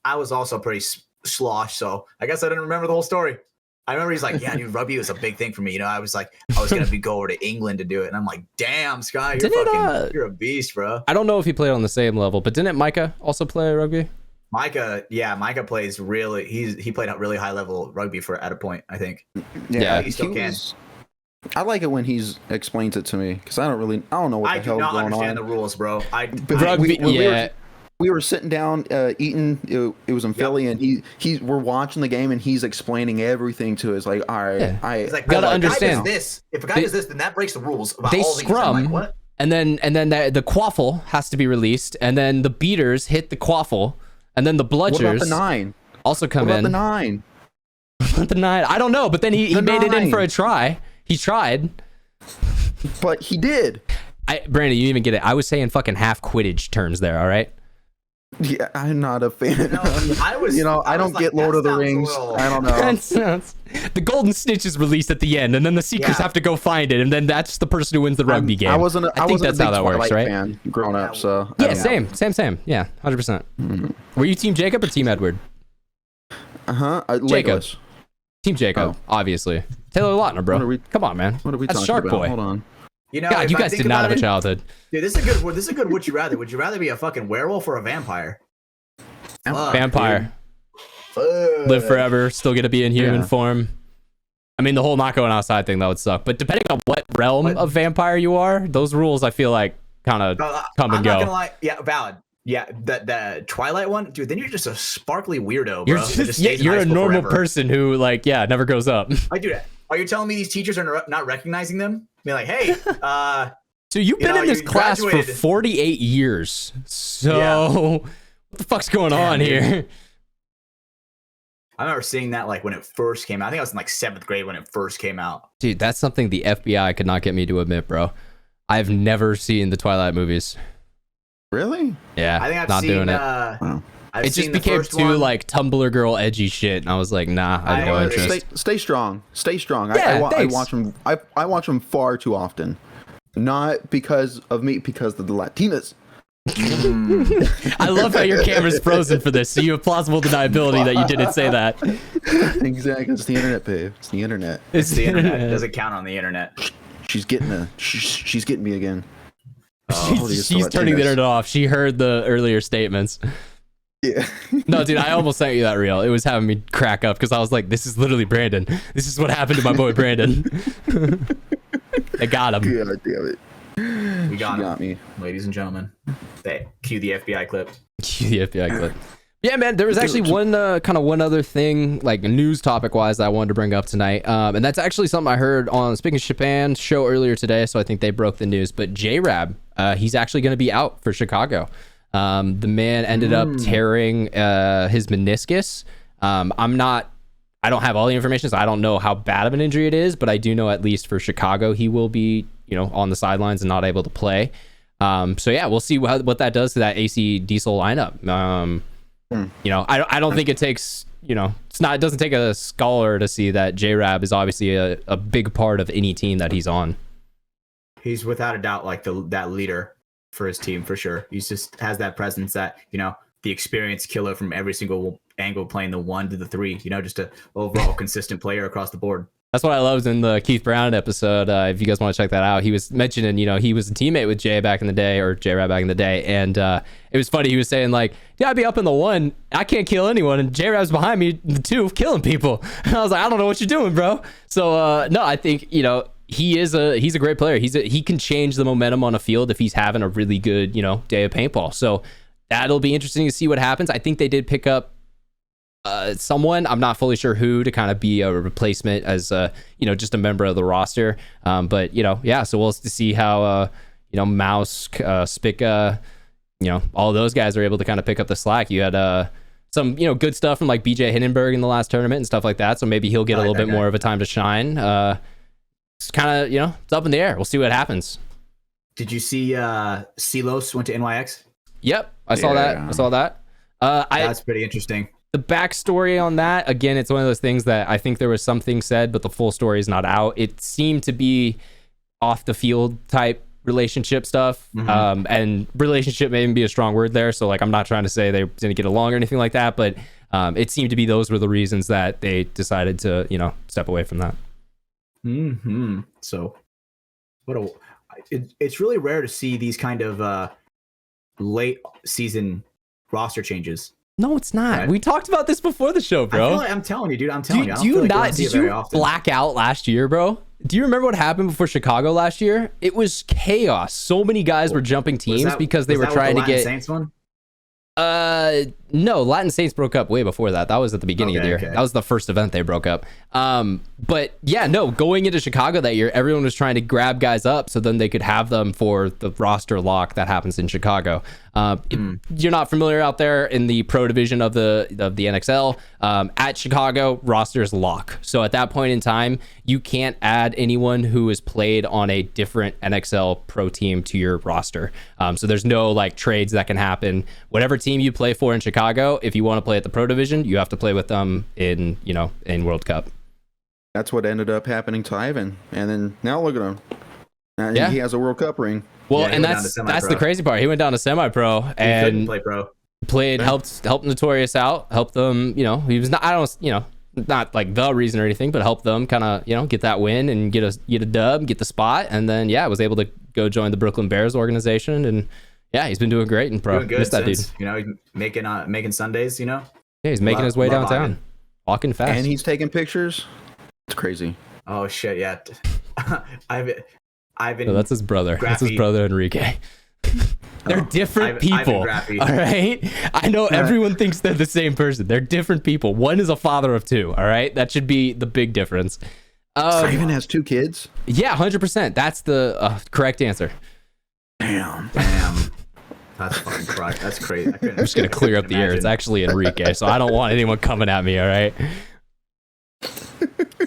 I was also pretty sloshed, so I guess I didn't remember the whole story. I remember he's like, yeah, dude, rugby was a big thing for me. I was like, I was going to go over to England to do it. And I'm like, damn, Sky, you're a beast, bro. I don't know if he played on the same level, but didn't Micah also play rugby? Micah plays really, he played at really high level rugby at a point, I think. Yeah, he still can. I like it when he explains it to me because I don't know what the hell's going on. I do not understand the rules, bro. We were sitting down eating. It was in Philly, and we're watching the game, and he's explaining everything to us. Like, all right, he's like, gotta understand. If a guy does this, then that breaks the rules. About they all scrum, like, what? and then the quaffle has to be released, and then the beaters hit the quaffle, and then the bludgers. What about the 9? Also come what in. About the 9? The 9. I don't know, but then he made it in for a try. He tried, but he did. Brandon, you didn't even get it. I was saying fucking half Quidditch terms there. All right. Yeah, I'm not a fan. No, I don't get Lord of the Rings. I don't know. The golden snitch is released at the end, and then the seekers have to go find it, and then that's the person who wins the rugby game. I think that's how that works, right? Fan growing up, so yeah, same. Yeah, 100%. Mm-hmm. Were you Team Jacob or Team Edward? Jacob. Team Jacob, obviously. Taylor Lautner, bro. Come on, man. What are we that's talking Shark about? Boy. Hold on. God, you guys did not have a childhood. Dude, this is a good would you rather. Would you rather be a fucking werewolf or a vampire? Vampire. Live forever, still get to be in human form. I mean, the whole not going outside thing, that would suck. But depending on what realm of vampire you are, those rules, I feel like, kind of come and go. I'm not gonna lie. Yeah, valid. Yeah, the Twilight one, dude, then you're just a sparkly weirdo, bro. You're a normal person who, never grows up. Dude, are you telling me these teachers are not recognizing them? Be like, hey, so you've been in this class for 48 years. So what the fuck's going on here? I remember seeing that when it first came out. I think I was in 7th grade when it first came out. Dude, that's something the FBI could not get me to admit, bro. I've never seen the Twilight movies. Really? Yeah, I think I've not seen, doing it. It just became too Tumblr girl edgy shit, and I was like, nah, I have no interest. Stay strong. Yeah, I watch them. I watch them far too often. Not because of me, because of the Latinas. I love how your camera's frozen for this, so you have plausible deniability that you didn't say that. Exactly. It's the internet, babe. It's the internet. It's the internet. It doesn't count on the internet. She's getting me again. She's turning the internet off. She heard the earlier statements. Yeah. No, dude, I almost sent you that reel. It was having me crack up because I was like, this is literally Brandon. This is what happened to my boy Brandon. They got him. God damn it. We got me, ladies and gentlemen. Cue the FBI clip. Cue the FBI clip. Yeah, man, there was actually one other thing, like news topic wise, that I wanted to bring up tonight. And that's actually something I heard on Speaking of Japan show earlier today. So I think they broke the news. But J-Rab, he's actually going to be out for Chicago. The man ended up tearing his meniscus. I don't have all the information, so I don't know how bad of an injury it is, but I do know at least for Chicago, he will be, on the sidelines and not able to play. So yeah, we'll see what that does to that AC Diesel lineup. I don't think it takes, it doesn't take a scholar to see that J-Rab is obviously a big part of any team that he's on. He's without a doubt like that leader for his team for sure. He just has that presence that, the experienced killer from every single angle, playing the 1 to the 3, just a overall consistent player across the board. That's what I loved in the Keith Brown episode. If you guys want to check that out, he was mentioning, he was a teammate with Jay back in the day, or J-Rab back in the day. And it was funny. He was saying like, yeah, I'd be up in the 1. I can't kill anyone. And J-Rab's behind me, the 2, killing people. And I was like, I don't know what you're doing, bro. So, no, I think, he's a great player. He can change the momentum on a field if he's having a really good, day of paintball. So that'll be interesting to see what happens. I think they did pick up someone, I'm not fully sure who, to kind of be a replacement as just a member of the roster, but so we'll see how Mouse, Spica, all those guys are able to kind of pick up the slack. You had some good stuff from like BJ Hindenburg in the last tournament and stuff like that, so maybe he'll get a little bit more of a time to shine. It's kind of it's up in the air. We'll see what happens. Did you see Silos went to NYX? Yep, I saw that. That's pretty interesting. The backstory on that, again, it's one of those things that I think there was something said, but the full story is not out. It seemed to be off the field type relationship stuff. And relationship may even be a strong word there. So like, I'm not trying to say they didn't get along or anything like that, but it seemed to be those were the reasons that they decided to, step away from that. So it's really rare to see these kind of late season roster changes. No, it's not. Right. We talked about this before the show, bro. I'm telling you, dude. Did you black out last year, bro? Do you remember what happened before Chicago last year? It was chaos. So many guys were jumping teams because they were trying to get. Saints one? No, Latin Saints broke up way before that. That was at the beginning of the year. Okay. That was the first event they broke up. But yeah, no, going into Chicago that year, everyone was trying to grab guys up so then they could have them for the roster lock that happens in Chicago. You're not familiar out there in the pro division of the NXL. At Chicago, rosters lock. So at that point in time, you can't add anyone who has played on a different NXL pro team to your roster. So there's no like trades that can happen. Whatever team you play for in Chicago, if you want to play at the pro division, you have to play with them in World Cup. That's what ended up happening to Ivan, and then now look at him. Now he has a World Cup ring. Well, and that's the crazy part. He went down to semi-pro and play pro. Played, helped Notorious out, helped them. He was not. Not like the reason or anything, but helped them kind of get that win and get a dub, get the spot, and then was able to go join the Brooklyn Bears organization, and he's been doing great in pro. Doing good since, that dude. Making Sundays. Yeah, he's making his way downtown, walking fast, and he's taking pictures. It's crazy. Oh shit! Yeah, Ivan. No, that's his brother. Graffy. That's his brother Enrique. They're different people. All right. I know everyone thinks they're the same person. They're different people. One is a father of 2. All right. That should be the big difference. Ivan has 2 kids. Yeah, 100%. That's the correct answer. Damn. That's fucking correct. That's crazy. I'm just gonna clear up the air. It's actually Enrique, so I don't want anyone coming at me. All right.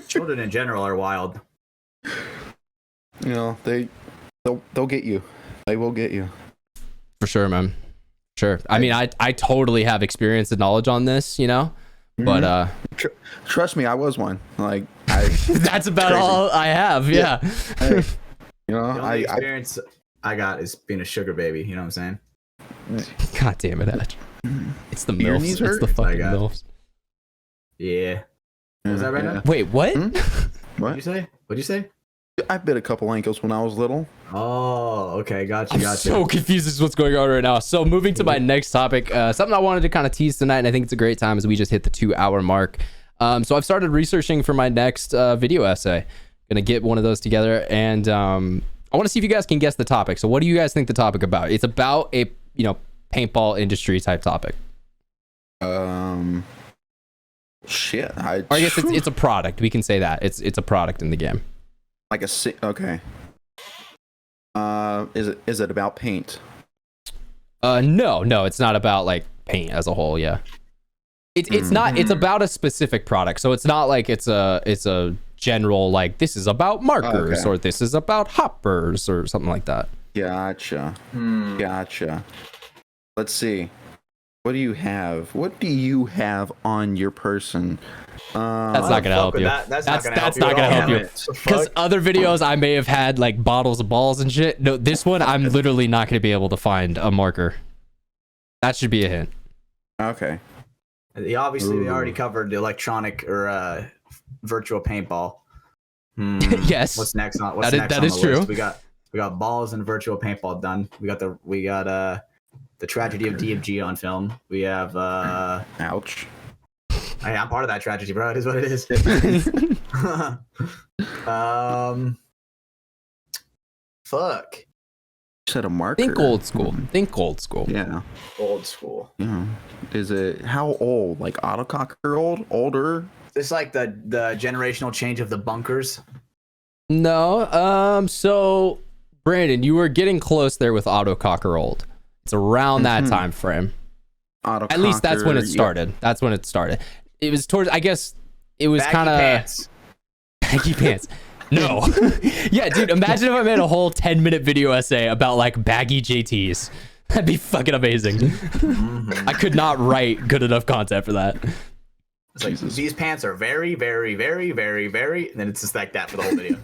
Children in general are wild. They'll get you. They will get you. For sure, man. Sure. I mean, I totally have experience and knowledge on this, but trust me, I was one. Like that's about crazy. All I have. Yeah. The only experience I got is being a sugar baby. You know what I'm saying? God damn it, Edge. It's the MILFs. It's the fucking MILFs. Yeah. Was that right now? Wait, what? What'd you say? I bit a couple ankles when I was little. Oh, okay. Gotcha. I'm so confused as to what's going on right now. So moving to my next topic, something I wanted to kind of tease tonight, and I think it's a great time as we just hit the 2-hour mark. So I've started researching for my next video essay. Gonna get one of those together, and I want to see if you guys can guess the topic. So what do you guys think the topic about? It's about a paintball industry type topic. Shit. Or I guess it's a product. We can say that it's a product in the game. like okay. Is it about paint? No, it's not about like paint as a whole. Yeah, it's not. It's about a specific product. So it's not like it's a general like this is about markers or this is about hoppers or something like that. Gotcha. Gotcha. Let's see. What do you have? What do you have on your person? That's not gonna help you. That's not gonna help you. Because other videos I may have had like bottles of balls and shit. No, this one I'm literally not gonna be able to find a marker. That should be a hint. Okay. Obviously, we already covered the electronic or virtual paintball. Yes. What's next on? That is true. List? We got balls and virtual paintball done. We got the tragedy of DFG on film. We have ouch. Hey, I'm part of that tragedy, bro. It is what it is. Fuck. You said a marker. Think old school. Think old school. Yeah. Old school. Yeah. Is it how old? Like autococker old? Older? It's like the generational change of the bunkers. No. So Brandon, you were getting close there with autococker old. It's around that time frame. At least that's when it started. Yeah. That's when it started. It was towards. I guess it was kind of baggy pants. No. Yeah, dude. Imagine if I made a whole 10-minute video essay about like baggy JTs. That'd be fucking amazing. I could not write good enough content for that. It's like these pants are very, very, very, very, very. And then it's just like that for the whole video.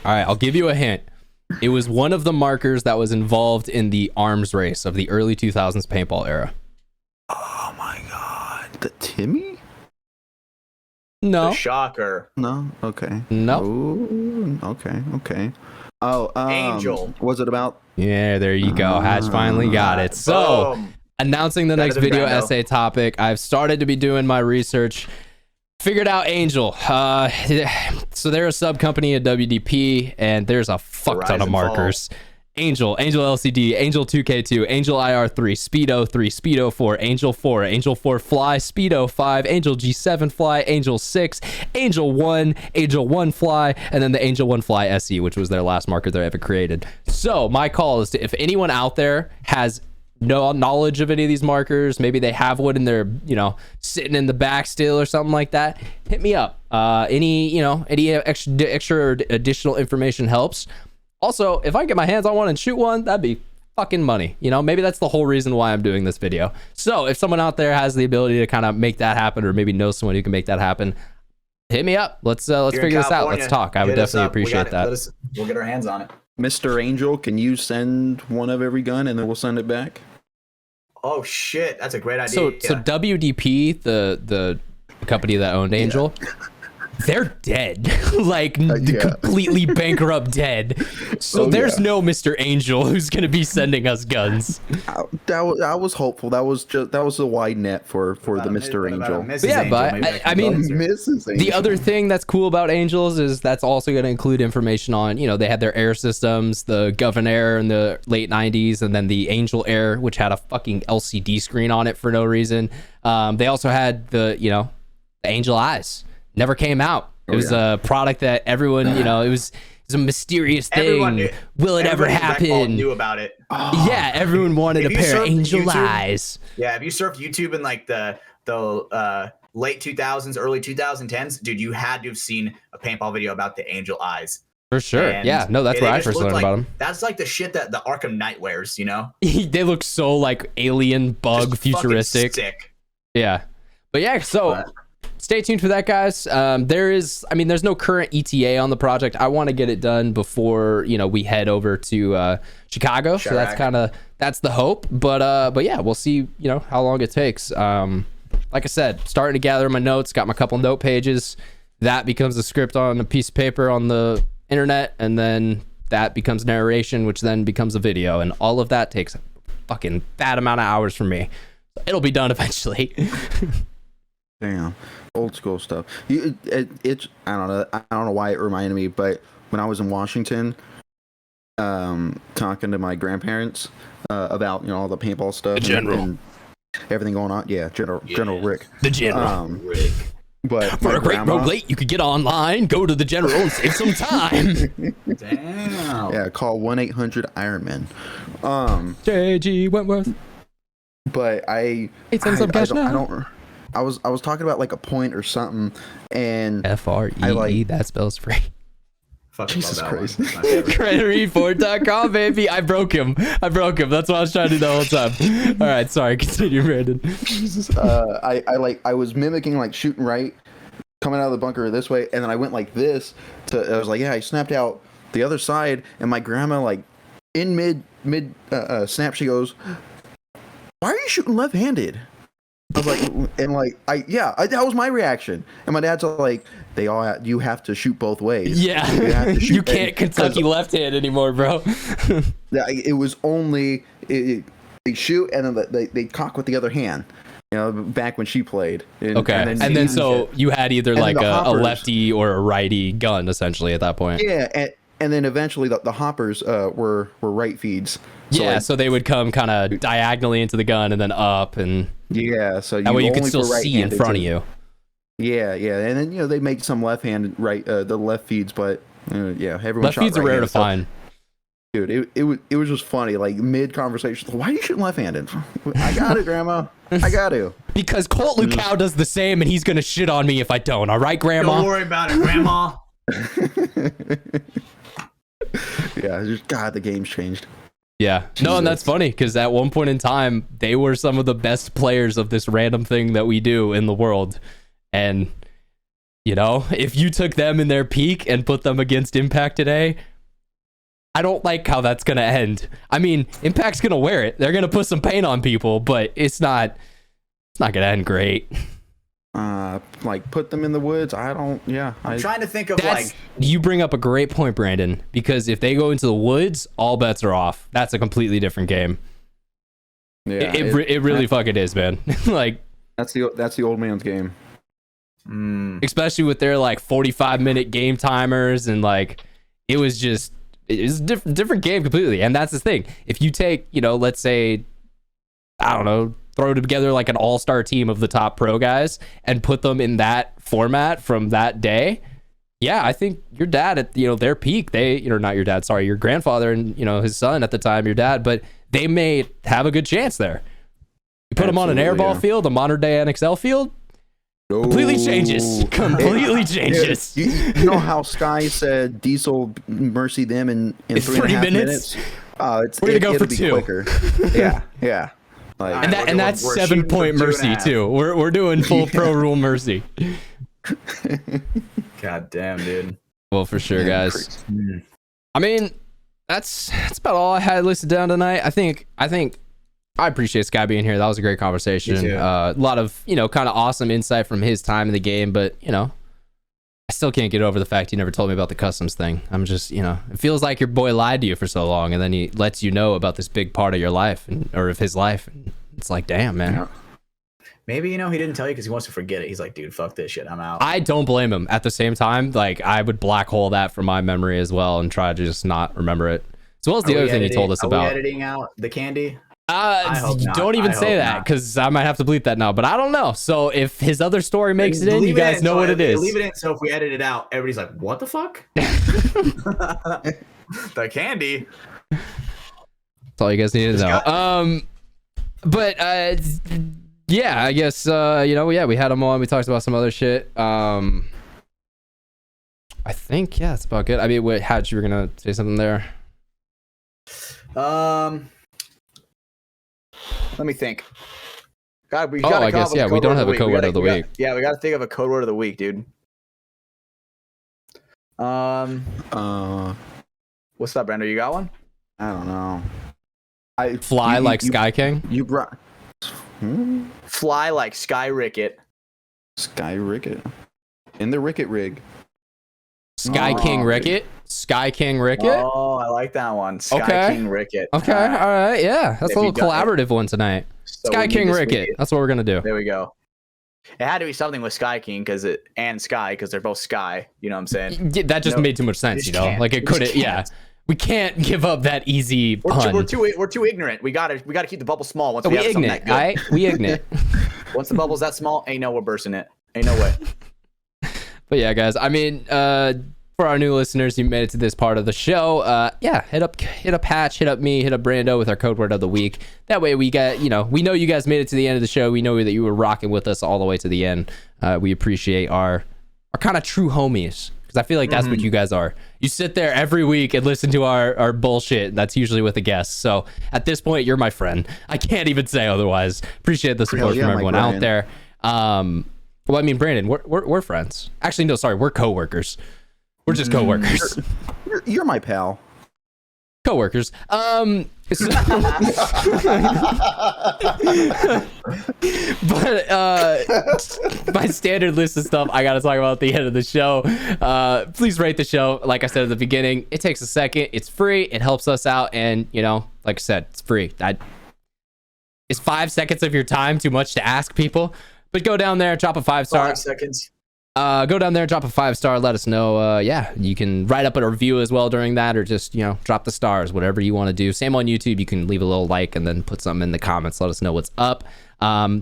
All right, I'll give you a hint. It was one of the markers that was involved in the arms race of the early 2000s paintball era. Oh my god. The Timmy? No. The shocker. No? Okay. No. Ooh, okay. Oh, Angel. Was it about? Yeah, there you go. Hatch finally got it. So, announcing the next video essay topic, I've started to be doing my research. Figured out Angel. So they're a sub company at WDP, and there's a fuck ton of markers. Angel LCD, Angel 2K2, Angel IR3, Speedo 3, Speedo 4, Angel 4, Angel 4 Fly, Speedo 5, Angel G7 Fly, Angel 6, Angel 1, Angel 1 Fly, and then the Angel 1 Fly SE, which was their last marker they ever created. So my call is to, if anyone out there has no knowledge of any of these markers, maybe they have one and they're, sitting in the back still or something like that, hit me up. Any extra or additional information helps. Also, if I get my hands on one and shoot one, that'd be fucking money. Maybe that's the whole reason why I'm doing this video. So if someone out there has the ability to kind of make that happen, or maybe knows someone who can make that happen, hit me up. Let's figure this out. Let's talk. I would definitely appreciate that. We'll get our hands on it. Mr. Angel, can you send one of every gun and then we'll send it back? Oh shit, that's a great idea. So WDP, the company that owned Angel, they're dead. Completely bankrupt dead. So there's no Mr. Angel who's gonna be sending us guns. I was hopeful. That was a wide net for the Mr. Angel. But I mean, the other thing that's cool about Angels is that's also going to include information on, they had their air systems, the Govern Air in the late 90s, and then the Angel Air, which had a fucking LCD screen on it for no reason. They also had the Angel Eyes. Never came out. It was a product that everyone, it was a mysterious thing. Will it ever happen? Knew about it. Yeah, everyone wanted a pair of Angel Eyes. Yeah, if you surfed YouTube in like the late 2000s, early 2010s, dude, you had to have seen a paintball video about the Angel Eyes. For sure. And that's where I first learned about them. That's like the shit that the Arkham Knight wears, They look so like alien bug just futuristic. Sick. Yeah. But yeah, so stay tuned for that, guys. There's no current ETA on the project. I want to get it done before, we head over to Chicago. So that's the hope. But yeah, we'll see, how long it takes. Like I said, starting to gather my notes, got my couple note pages. That becomes a script on a piece of paper on the internet, and then that becomes narration, which then becomes a video, and all of that takes a fucking fat amount of hours for me. It'll be done eventually. Damn, old school stuff. It's I don't know why it reminded me, but when I was in Washington, talking to my grandparents about all the paintball stuff, everything going on. Yeah, General Rick. The General. Rick. But for a great rogue late, you could get online, go to the General, and save some time. Damn. Yeah, call 1-800-IRONMAN. JG Wentworth. But I was talking about like a point or something, and FREE, that spells free. Jesus Christ. CreditReport.com, baby. I broke him. That's what I was trying to do the whole time. All right, sorry. Continue, Brandon. Jesus. I was mimicking like shooting right, coming out of the bunker this way, and then I went like this. I was like, yeah, I snapped out the other side, and my grandma like in mid snap, she goes, "Why are you shooting left-handed?" I was like, and like, that was my reaction. And my dad's like, you have to shoot both ways. Yeah, you can't Kentucky left-hand anymore, bro. It was only they shoot and then they cock with the other hand. You know, back when she played. And then so you had either like a lefty or a righty gun essentially at that point. Yeah, and then eventually the hoppers were right feeds. So so they would come kind of diagonally into the gun and then up, and so that way you could still see in front of you. Yeah, and then they make some left hand the left feeds, but everyone left feeds are rare to find. Dude, it was just funny, like mid conversation. Why are you shooting left-handed? I got it, Grandma. I got to. Because Colt Lucow does the same, and he's gonna shit on me if I don't. All right, Grandma. Don't worry about it, Grandma. Yeah, the game's changed. Yeah. Jesus. No, and that's funny because at one point in time, they were some of the best players of this random thing that we do in the world. And, if you took them in their peak and put them against Impact today, I don't like how that's going to end. I mean, Impact's going to wear it. They're going to put some paint on people, but it's not going to end great. Like put them in the woods. I'm trying to think of you bring up a great point, Brandon, because if they go into the woods, all bets are off. That's a completely different game. Yeah, it really fucking is, man. Like that's the old man's game. Especially with their like 45-minute game timers, and like it was a different game completely. And that's the thing. If you take, let's say, I don't know, throw together like an all-star team of the top pro guys and put them in that format from that day. Yeah, I think your dad at their peak, not your dad, sorry, your grandfather and his son at the time, your dad, but they may have a good chance there. You put them on an airball field, a modern day NXL field, completely changes. Completely changes. You know how Sky said Diesel mercy them in 3.5 minutes? We're gonna go for 2. Quicker. Yeah. Like, and that's 7-point mercy too. We're doing full pro rule mercy. God damn, dude. Well, for sure, guys. I mean, that's about all I had listed down tonight. I think I appreciate Sky being here. That was a great conversation. A lot of kind of awesome insight from his time in the game, but I still can't get over the fact you never told me about the customs thing. I'm just, it feels like your boy lied to you for so long, and then he lets you know about this big part of your life or of his life. And it's like, damn, man. Yeah. Maybe, he didn't tell you because he wants to forget it. He's like, dude, fuck this shit. I'm out. I don't blame him. At the same time, like, I would black hole that from my memory as well and try to just not remember it. As well as the other thing he told us about. Are we editing out the candy? Don't even say that because I might have to bleep that now, but I don't know. So if his other story makes it in, you guys know what it is. Leave it in. So if we edit it out, everybody's like, what the fuck? The candy. That's all you guys need to know. But yeah, I guess we had him on. We talked about some other shit. I think that's about good. I mean, wait, Hatch, you were gonna say something there? Let me think. God, we I guess we don't have a code word of the week. Yeah, we got to think of a code word of the week, dude. What's up, Brando? You got one? I don't know. Fly like Sky King. You brought Fly like Sky Rickett. Sky Rickett in the Rickett rig. Sky King Rickett. Sky King Rickett. Oh, I like that one. Sky King Rickett. Okay, all right, yeah, that's a little collaborative one tonight. So Sky King Rickett. That's what we're gonna do. There we go. It had to be something with Sky King and Sky because they're both Sky. You know what I'm saying? That just made too much sense. Like it couldn't. Yeah, We can't give up that easy pun. We're too ignorant. We gotta keep the bubble small. Once we have something that good. All right? We ignorant. Once the bubble's that small, ain't no we're bursting it. Ain't no way. But yeah, guys. I mean, for our new listeners, you made it to this part of the show. Yeah, hit up Hatch, hit up me, hit up Brando with our code word of the week. That way we got, we know you guys made it to the end of the show. We know that you were rocking with us all the way to the end. We appreciate our kind of true homies, because I feel like that's what you guys are. You sit there every week and listen to our bullshit. That's usually with a guest. So at this point, you're my friend. I can't even say otherwise. Appreciate the support from everyone out there. Well, I mean, Brandon, we're friends. Actually, no, sorry, we're coworkers. We're just coworkers. You're my pal. Coworkers. But my standard list of stuff I gotta talk about at the end of the show. Please rate the show. Like I said at the beginning, it takes a second. It's free. It helps us out, and like I said, it's free. Is 5 seconds of your time too much to ask people? But go down there, drop a 5-star. 5 seconds. Go down there, drop a 5-star, let us know. Yeah, you can write up a review as well during that, or just, drop the stars, whatever you want to do. Same on YouTube. You can leave a little like and then put something in the comments. Let us know what's up.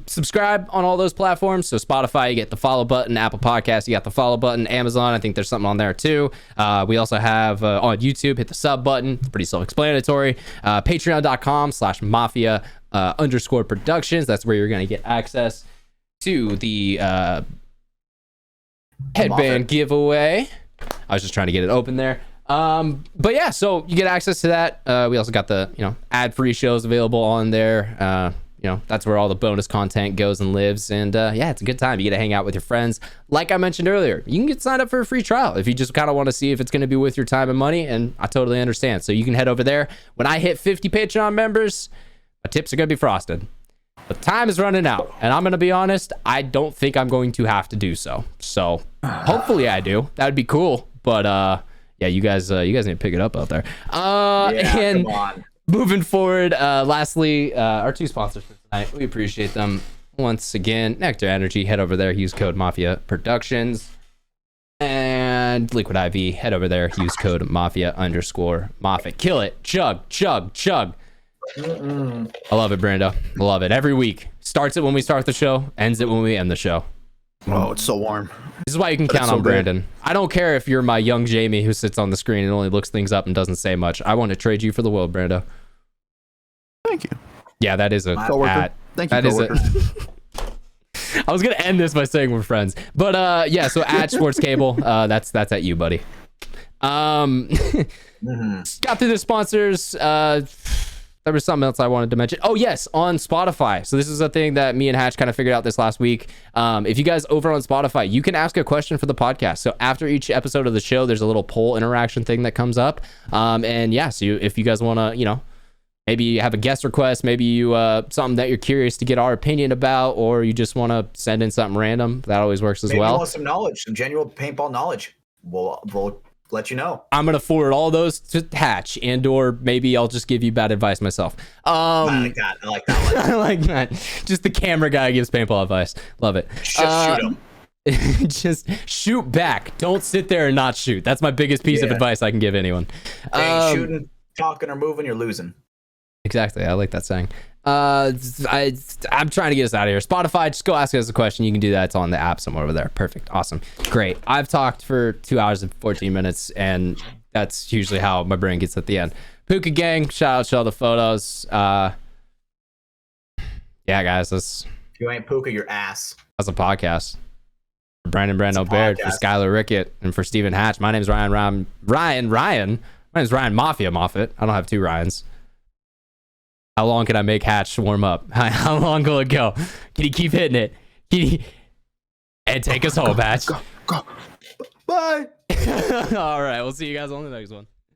Subscribe on all those platforms. So Spotify, you get the follow button. Apple Podcasts, you got the follow button. Amazon, I think there's something on there too. We also have on YouTube, hit the sub button. It's pretty self-explanatory. Patreon.com/Mafia_Productions. That's where you're going to get access to the headband giveaway. I was just trying to get it open there. But yeah, so you get access to that. We also got the ad-free shows available on there. That's where all the bonus content goes and lives. And yeah, it's a good time. You get to hang out with your friends. Like I mentioned earlier, you can get signed up for a free trial if you just kind of want to see if it's going to be worth your time and money. And I totally understand. So you can head over there. When I hit 50 Patreon members, my tips are going to be frosted. But time is running out, and I'm gonna be honest, I don't think I'm going to have to do so. So hopefully I do. That would be cool. But yeah, you guys need to pick it up out there. And come on. Moving forward, lastly, our two sponsors for tonight. We appreciate them once again. NECTR Energy, head over there, use code MafiaProductions. And Liquid IV, head over there, use code Mafia_Mafia. Kill it. Chug, chug, chug. I love it, Brando. I love it. Every week. Starts it when we start the show, ends it when we end the show. Oh, it's so warm. This is why you can count on Brandon. I don't care if you're my young Jamie who sits on the screen and only looks things up and doesn't say much. I want to trade you for the world, Brando. Thank you. Yeah, that is a hat. Thank you, coworker. I was gonna end this by saying we're friends, but yeah. So at Sports Cable, that's at you, buddy. Got through the sponsors. There was something else I wanted to mention. Oh, yes, on Spotify. So this is a thing that me and Hatch kind of figured out this last week. If you guys over on Spotify, you can ask a question for the podcast. So after each episode of the show, there's a little poll interaction thing that comes up. And yeah, so if you guys want to, maybe you have a guest request, maybe you something that you're curious to get our opinion about, or you just want to send in something random, that always works as well. Maybe you want some knowledge, some genuine paintball knowledge. We'll let you know. I'm gonna forward all those to Hatch, or maybe I'll just give you bad advice myself. I like that. I like that one. I like that. Just the camera guy gives paintball advice. Love it. Just shoot him. Just shoot back. Don't sit there and not shoot. That's my biggest piece of advice I can give anyone. Shooting, talking, or moving, you're losing. Exactly. I like that saying. I'm trying to get us out of here. Spotify, just go ask us a question. You can do that. It's on the app somewhere over there. Perfect. Awesome. Great. I've talked for 2 hours and 14 minutes, and that's usually how my brain gets at the end. Puka Gang, shout out to all the photos. Yeah, guys, if you ain't Puka, your ass. That's a podcast. For Brando Baird, for Schuyler Rickett, and for Stephen Hatch. My name's Ryan. My name's Ryan Mafia Moffat. I don't have two Ryans. How long can I make Hatch warm up? How long will it go? Can he keep hitting it? And take us home, Hatch. Go. Bye. All right, we'll see you guys on the next one.